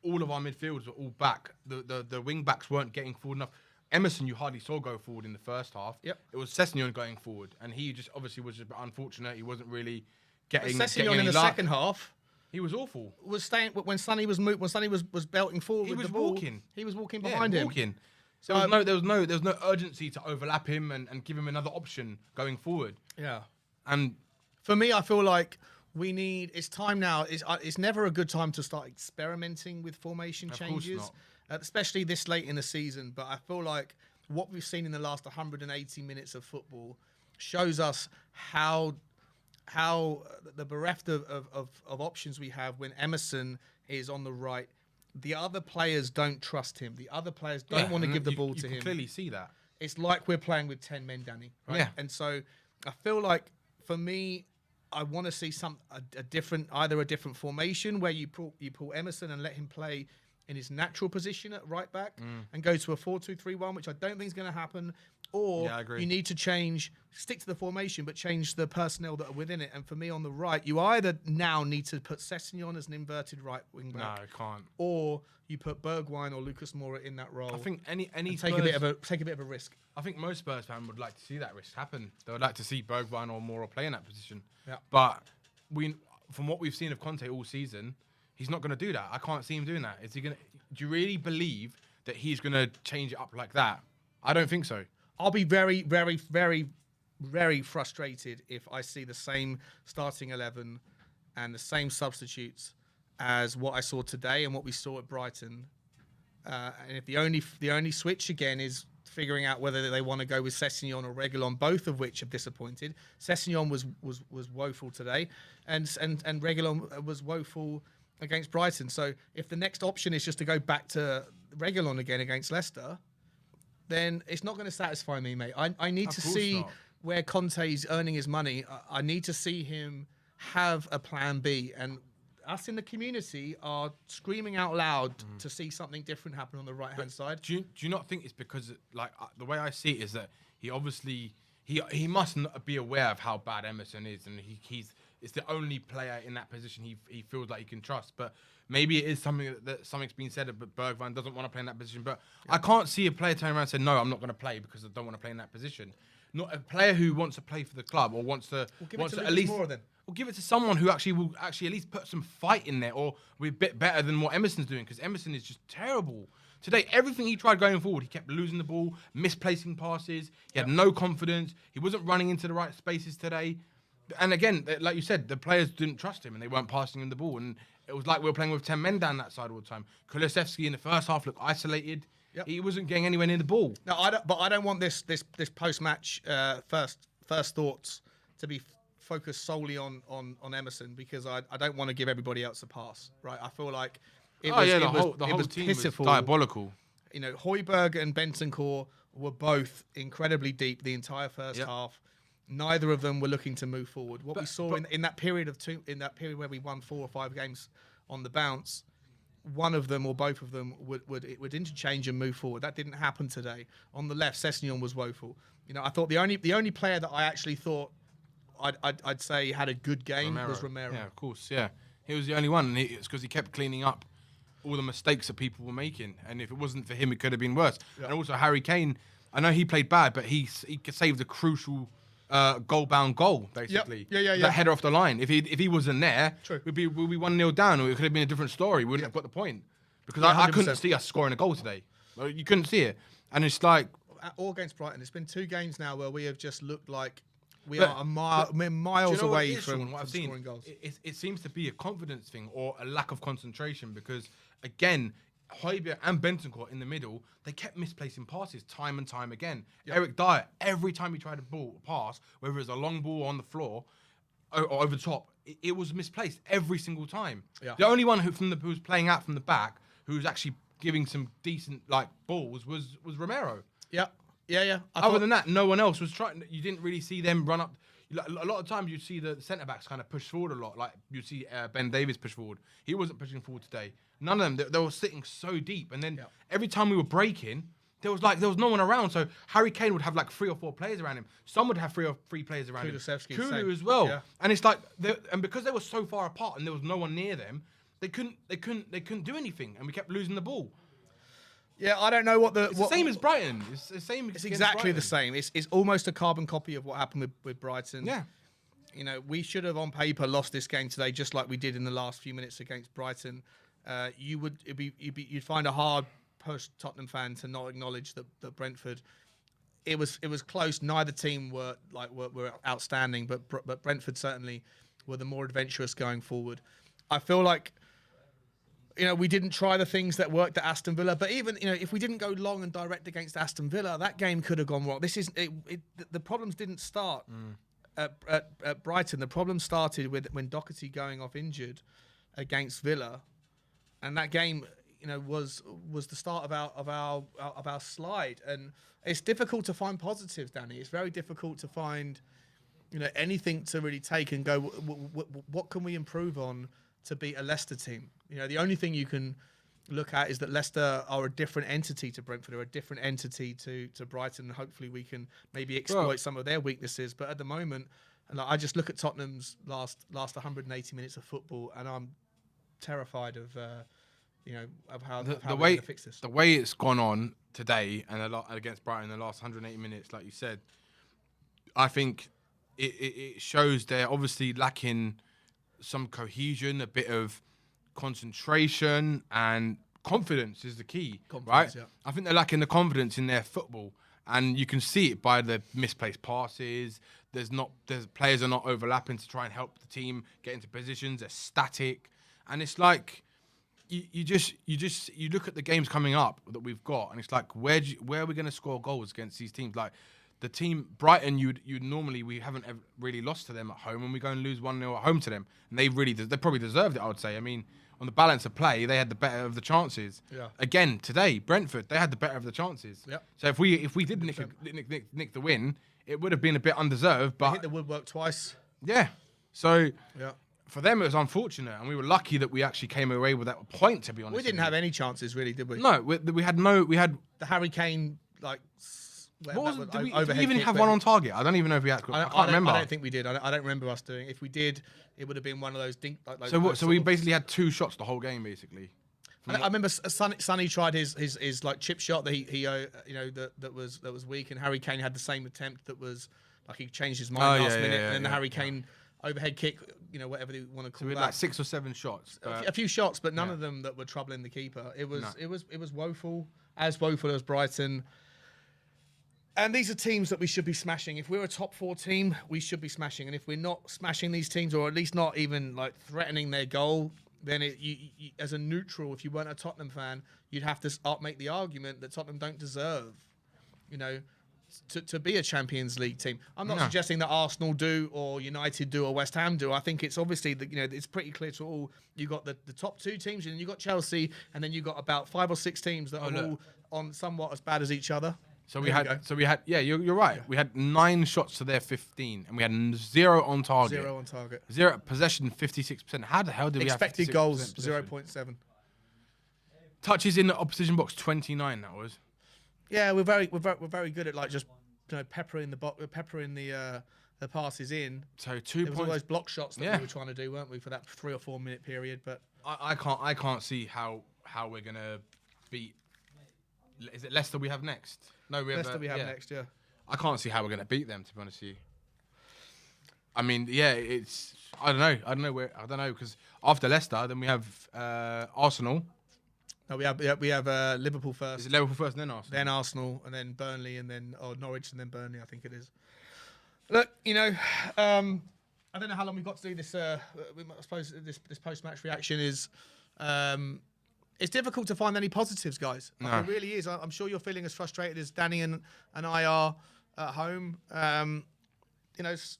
Speaker 2: all of our midfielders were all back. The wing-backs weren't getting forward enough. Emerson, you hardly saw go forward in the first half.
Speaker 1: Yep. It
Speaker 2: was Sessegnon going forward, and he just obviously was just unfortunate. He wasn't really getting
Speaker 1: Sessegnon in the second half.
Speaker 2: He was awful.
Speaker 1: Was staying when Sonny was belting forward with the ball. He was walking behind him.
Speaker 2: Walking. So there was no urgency to overlap him and give him another option going forward.
Speaker 1: Yeah.
Speaker 2: And
Speaker 1: for me, I feel like it's time now. It's never a good time to start experimenting with formation changes, especially this late in the season. But I feel like what we've seen in the last 180 minutes of football shows us how the bereft of options we have when Emerson is on the right. The other players don't trust him. The other players don't want to give the ball to
Speaker 2: You
Speaker 1: him.
Speaker 2: can clearly see that.
Speaker 1: It's like we're playing with 10 men, Danny. Right?
Speaker 2: Yeah.
Speaker 1: And so I feel like for me, I want to see a different, either a different formation where you pull Emerson and let him play in his natural position at right back and go to a 4-2-3-1, which I don't think is going to happen. Or
Speaker 2: Yeah, I agree.
Speaker 1: you need to stick to the formation, but change the personnel that are within it. And for me on the right, you either now need to put Sessegnon as an inverted right wing back.
Speaker 2: No, I can't.
Speaker 1: Or you put Bergwijn or Lucas Moura in that role.
Speaker 2: I think any
Speaker 1: take
Speaker 2: Spurs,
Speaker 1: a bit of a risk.
Speaker 2: I think most Spurs fans would like to see that risk happen. They would like to see Bergwijn or Moura play in that position.
Speaker 1: Yeah.
Speaker 2: But from what we've seen of Conte all season, he's not going to do that. I can't see him doing that. Is he going to? Do you really believe that he's going to change it up like that? I don't think so.
Speaker 1: I'll be very, very, very, very frustrated if I see the same starting 11 and the same substitutes as what I saw today and what we saw at Brighton. And if the only switch again is figuring out whether they want to go with Sessegnon or Reguilon, both of which have disappointed. Sessegnon was woeful today, and Reguilon was woeful against Brighton. So if the next option is just to go back to Reguilon again against Leicester, then it's not going to satisfy me, mate. I need to see
Speaker 2: not.
Speaker 1: where Conte's earning his money. I need to see him have a plan B. And us in the community are screaming out loud to see something different happen on the right-hand side.
Speaker 2: Do you not think it's because, like, the way I see it is that he obviously he must not be aware of how bad Emerson is, and it's the only player in that position he feels like he can trust. But maybe it is something that something's been said, but Bergwijn doesn't want to play in that position. But I can't see a player turn around and say, no, I'm not going to play because I don't want to play in that position. Not a player who wants to play for the club or wants to
Speaker 1: to
Speaker 2: at least
Speaker 1: Moura, then.
Speaker 2: Or give it to someone who will at least put some fight in there or be a bit better than what Emerson's doing, because Emerson is just terrible. Today, everything he tried going forward, he kept losing the ball, misplacing passes. He had no confidence. He wasn't running into the right spaces today. And again, like you said, the players didn't trust him and they weren't passing him the ball. And it was like we were playing with 10 men down that side all the time. Kulusevski in the first half looked isolated.
Speaker 1: Yep.
Speaker 2: He wasn't getting anywhere near the ball.
Speaker 1: No, I don't want this post-match first thoughts to be focused solely on Emerson, because I don't want to give everybody else a pass, right? I feel like
Speaker 2: The whole team
Speaker 1: pitiful.
Speaker 2: was diabolical.
Speaker 1: You know, Højbjerg and Bentancur were both incredibly deep the entire first
Speaker 2: Yep.
Speaker 1: half. Neither of them were looking to move forward. What we saw in that period where we won 4 or 5 games on the bounce, one of them or both of them would interchange and move forward. That didn't happen today. On the left, Sessegnon was woeful. You know, I thought the only player that I actually thought I'd say had a good game was Romero.
Speaker 2: Yeah, of course, yeah. He was the only one, and it's because he kept cleaning up all the mistakes that people were making. And if it wasn't for him, it could have been worse.
Speaker 1: Yeah.
Speaker 2: And also Harry Kane, I know he played bad, but he saved a crucial goal-bound goal, basically.
Speaker 1: Yeah.
Speaker 2: That header off the line. If he wasn't there,
Speaker 1: True.
Speaker 2: we'd be 1-0 down, or it could have been a different story. We wouldn't have got the point. Because
Speaker 1: Yeah,
Speaker 2: I couldn't
Speaker 1: 100%.
Speaker 2: see us scoring a goal today. Like, you couldn't see it. And it's like...
Speaker 1: Or against Brighton. It's been 2 games now where we have just looked like we're
Speaker 2: But
Speaker 1: miles
Speaker 2: do you know what
Speaker 1: away
Speaker 2: it is,
Speaker 1: from
Speaker 2: Sean, what I've seen?
Speaker 1: scoring goals.
Speaker 2: It seems to be a confidence thing or a lack of concentration, because, again, Højbjerg and Bentancur in the middle, they kept misplacing passes time and time again.
Speaker 1: Yep.
Speaker 2: Eric Dyer, every time he tried a pass, whether it was a long ball on the floor or over the top, it was misplaced every single time.
Speaker 1: Yeah.
Speaker 2: The only one who was playing out from the back, who was actually giving some decent balls, was Romero.
Speaker 1: Yeah.
Speaker 2: Other than that, no one else was trying. You didn't really see them run up. A lot of times you'd see the centre backs kind of push forward a lot. Like you'd see Ben Davies push forward. He wasn't pushing forward today. None of them. They were sitting so deep. And then every time we were breaking, there was no one around. So Harry Kane would have 3 or 4 players around him. Some would have 3 or 3 players around him.
Speaker 1: Kulusevski,
Speaker 2: Kulu
Speaker 1: same.
Speaker 2: as well.
Speaker 1: Yeah.
Speaker 2: And it's and because they were so far apart and there was no one near them, they couldn't do anything, and we kept losing the ball.
Speaker 1: Yeah, I don't know what the...
Speaker 2: It's the same as Brighton. It's the same.
Speaker 1: It's
Speaker 2: against
Speaker 1: exactly the
Speaker 2: Brighton.
Speaker 1: same. It's almost a carbon copy of what happened with Brighton.
Speaker 2: Yeah.
Speaker 1: You know, we should have on paper lost this game today, just like we did in the last few minutes against Brighton. You'd find a hard post-Tottenham fan to not acknowledge that Brentford. It was close. Neither team were outstanding, but Brentford certainly were the more adventurous going forward. I feel like, you know, we didn't try the things that worked at Aston Villa, but even, you know, if we didn't go long and direct against Aston Villa, that game could have gone wrong. The problems didn't start at Brighton, the problem started with when Doherty going off injured against Villa, and that game, was the start of our slide. And it's difficult to find positives, Danny. It's very difficult to find, anything to really take and go. What can we improve on to beat a Leicester team? The only thing you can look at is that Leicester are a different entity to Brentford, or a different entity to Brighton, and hopefully we can maybe exploit some of their weaknesses. But at the moment, I just look at Tottenham's last 180 minutes of football, and I'm terrified of how we're going to fix this.
Speaker 2: The way it's gone on today and a lot against Brighton in the last 180 minutes, like you said, I think it shows they're obviously lacking some cohesion, a bit of concentration, and confidence is the key, right?
Speaker 1: Yeah.
Speaker 2: I think they're lacking the confidence in their football, and you can see it by the misplaced passes. There's players are not overlapping to try and help the team get into positions. They're static, and it's like you look at the games coming up that we've got, and it's like where are we going to score goals against these teams? Like the team Brighton, we haven't ever really lost to them at home, and we go and lose 1-0 at home to them, and they probably deserved it, I would say. I mean, on the balance of play, they had the better of the chances.
Speaker 1: Yeah.
Speaker 2: Again today, Brentford, they had the better of the chances.
Speaker 1: Yep.
Speaker 2: So if we did nick the win, it would have been a bit undeserved. But
Speaker 1: hit the woodwork twice.
Speaker 2: Yeah. So
Speaker 1: yeah.
Speaker 2: For them, it was unfortunate, and we were lucky that we actually came away with that point. To be honest,
Speaker 1: we didn't have any chances, really, did we?
Speaker 2: No, we had the
Speaker 1: Harry Kane
Speaker 2: did we even have one on target? I don't even know if we had. I can't remember.
Speaker 1: I don't think we did. I don't remember us doing. If we did, it would have been one of those dink.
Speaker 2: So we basically had 2 shots the whole game, basically.
Speaker 1: I remember Sonny tried his like chip shot that he that was weak, and Harry Kane had the same attempt that was like he changed his mind last minute, and then the Harry Kane overhead kick, whatever they want to call
Speaker 2: so we had
Speaker 1: that.
Speaker 2: like 6 or 7 shots.
Speaker 1: A few shots, but none of them that were troubling the keeper. It was woeful as Brighton. And these are teams that we should be smashing. If we're a top 4 team, we should be smashing. And if we're not smashing these teams, or at least not even like threatening their goal, then you, as a neutral, if you weren't a Tottenham fan, you'd have to make the argument that Tottenham don't deserve, to be a Champions League team. I'm not suggesting that Arsenal do, or United do, or West Ham do. I think it's obviously that it's pretty clear to all. You got the top 2 teams, and then you got Chelsea, and then you got about 5 or 6 teams that are all on somewhat as bad as each other.
Speaker 2: So we had, yeah, you're right. We had 9 shots to their 15, and we had 0 on target.
Speaker 1: 0 on target.
Speaker 2: 0 possession, 56%. How the hell did we have
Speaker 1: expected goals 0.7?
Speaker 2: Touches in the opposition box 29. That was.
Speaker 1: Yeah, we're very good at like just peppering the passes in.
Speaker 2: So 2 points.
Speaker 1: All those block shots that we were trying to do, weren't we, for that 3 or 4 minute period? But
Speaker 2: I can't see how we're gonna beat. Is it Leicester we have next? No,
Speaker 1: Leicester we have next. Yeah.
Speaker 2: I can't see how we're gonna beat them, to be honest with you. I mean, yeah, it's I don't know because after Leicester, then we have Arsenal.
Speaker 1: No, we have Liverpool first.
Speaker 2: Is it Liverpool first, and then Arsenal?
Speaker 1: Then Arsenal, and then Burnley, and then Norwich, and then Burnley. I think it is. Look, I don't know how long we've got to do this. I suppose this post-match reaction is. It's difficult to find any positives, guys. It really is. I'm sure you're feeling as frustrated as Danny and I are at home. It's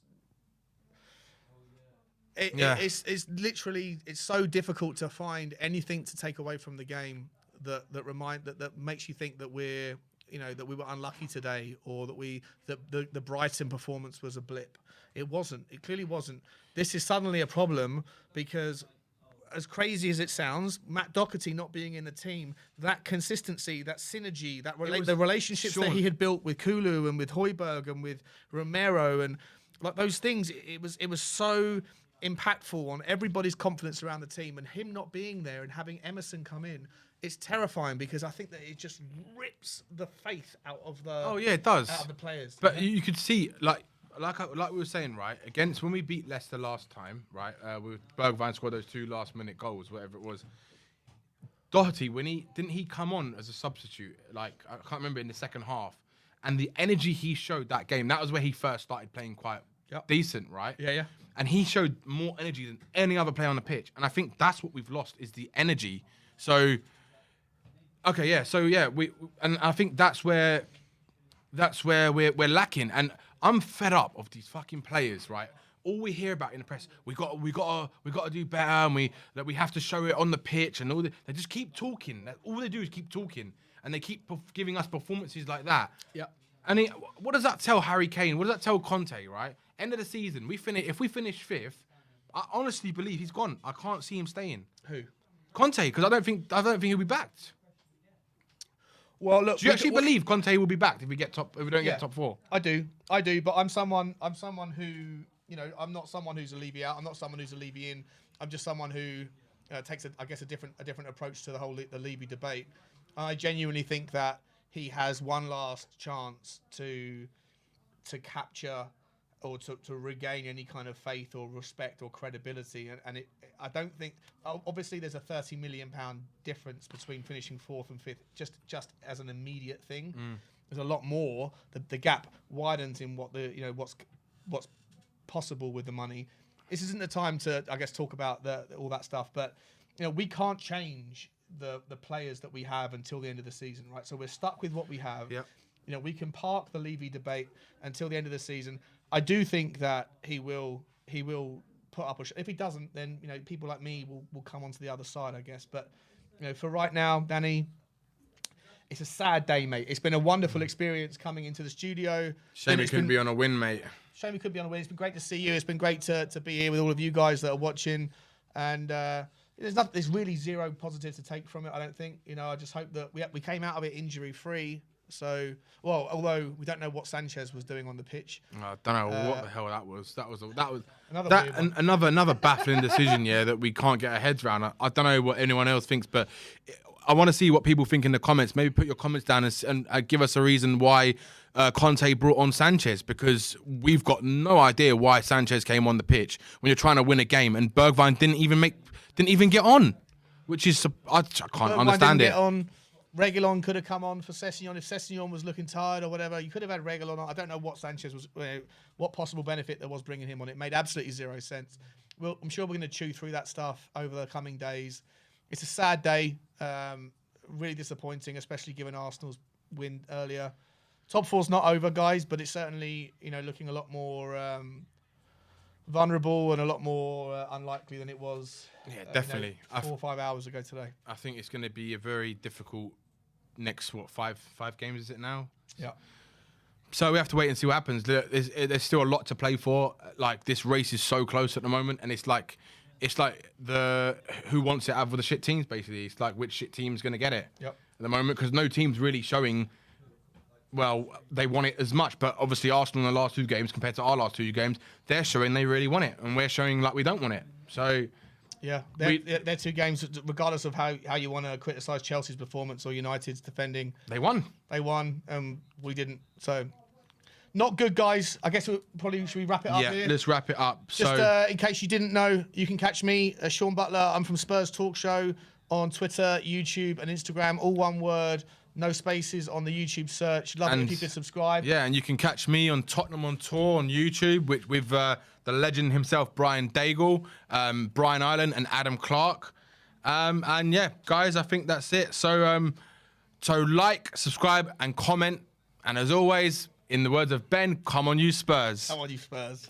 Speaker 1: literally so difficult to find anything to take away from the game that makes you think that we're that we were unlucky today, or that the Brighton performance was a blip. It wasn't. It clearly wasn't. This is suddenly a problem because, as crazy as it sounds, Matt Doherty not being in the team, that consistency, that synergy, the relationships that he had built with Kulu and with Højbjerg and with Romero and like those things, it was so impactful on everybody's confidence around the team, and him not being there and having Emerson come in, it's terrifying because I think that it just rips the faith out of the
Speaker 2: it does
Speaker 1: out of the players.
Speaker 2: But you could see like we were saying, right, against when we beat Leicester last time, right, with Bergwijn scored those 2 last-minute goals, whatever it was. Doherty, didn't he come on as a substitute? Like, I can't remember, in the second half, and the energy he showed that game, that was where he first started playing quite decent, right?
Speaker 1: Yeah.
Speaker 2: And he showed more energy than any other player on the pitch, and I think that's what we've lost is the energy. So, and I think that's where we're lacking. And I'm fed up of these fucking players, right? All we hear about in the press, we got to do better, and we have to show it on the pitch, and all. They just keep talking. All they do is keep talking, and they keep giving us performances like that.
Speaker 1: Yeah.
Speaker 2: And what does that tell Harry Kane? What does that tell Conte? Right? End of the season, if we finish 5th, I honestly believe he's gone. I can't see him staying.
Speaker 1: Who?
Speaker 2: Conte, because I don't think he'll be backed.
Speaker 1: Well, look.
Speaker 2: Do you actually believe Conte will be backed if we don't get top 4?
Speaker 1: I do, but I'm someone who, I'm not someone who's a Levy out. I'm not someone who's a Levy in. I'm just someone who takes a different approach to the Levy debate. I genuinely think that he has one last chance to capture or to regain any kind of faith or respect or credibility, and I don't think. Obviously, there's a £30 million difference between finishing 4th and 5th, just as an immediate thing. There's a lot more. The gap widens in what's possible with the money. This isn't the time to, I guess, talk about all that stuff, but we can't change the players that we have until the end of the season, right? So we're stuck with what we have.
Speaker 2: Yep.
Speaker 1: We can park the Levy debate until the end of the season. I do think that he will put up if he doesn't, then people like me will come onto the other side, I guess. But for right now, Danny, it's a sad day, mate. It's been a wonderful experience coming into the studio.
Speaker 2: Shame it couldn't be on a win, mate.
Speaker 1: Shame we could be on a win. It's been great to see you. It's been great to be here with all of you guys that are watching. And there's really zero positive to take from it, I don't think. I just hope that we came out of it injury free. So, although we don't know what Sanchez was doing on the pitch.
Speaker 2: I don't know what the hell that was. That was
Speaker 1: Another
Speaker 2: another baffling decision, that we can't get our heads around. I don't know what anyone else thinks, but I want to see what people think in the comments. Maybe put your comments down and give us a reason why Conte brought on Sanchez, because we've got no idea why Sanchez came on the pitch when you're trying to win a game, and Bergwijn didn't even get on, which is I can't understand it.
Speaker 1: Get on. Reguilon could have come on for Sessegnon if Sessegnon was looking tired or whatever. You could have had Reguilon on. I don't know what Sanchez was, what possible benefit there was bringing him on. It made absolutely zero sense. Well, I'm sure we're going to chew through that stuff over the coming days. It's a sad day, really disappointing, especially given Arsenal's win earlier. Top 4's not over, guys, but it's certainly looking a lot more vulnerable and a lot more unlikely than it was.
Speaker 2: Yeah, definitely.
Speaker 1: 4 or 5 hours ago today.
Speaker 2: I think it's going to be a very difficult next five games, is it now?
Speaker 1: Yeah.
Speaker 2: So we have to wait and see what happens. There's still a lot to play for. Like, this race is so close at the moment, and it's like the who wants it out of the shit teams, basically. It's like which shit team's going to get it at the moment, because no team's really showing. Well, they want it as much, but obviously Arsenal in the last 2 games compared to our last 2 games, they're showing they really want it, and we're showing like we don't want it. So.
Speaker 1: Yeah, they're 2 games, regardless of how you want to criticise Chelsea's performance or United's defending.
Speaker 2: They won.
Speaker 1: We didn't. So, not good, guys. I guess should we wrap it up here?
Speaker 2: Yeah, let's wrap it up.
Speaker 1: Just in case you didn't know, you can catch me, Sean Butler. I'm from Spurs Talk Show on Twitter, YouTube, and Instagram. All one word. No spaces on the YouTube search. Love it if you could subscribe.
Speaker 2: Yeah, and you can catch me on Tottenham on Tour on YouTube with the legend himself, Brian Daigle, Brian Island, and Adam Clark. And yeah, guys, I think that's it. So like, subscribe, and comment. And as always, in the words of Ben, come on you Spurs.
Speaker 1: Come on you Spurs.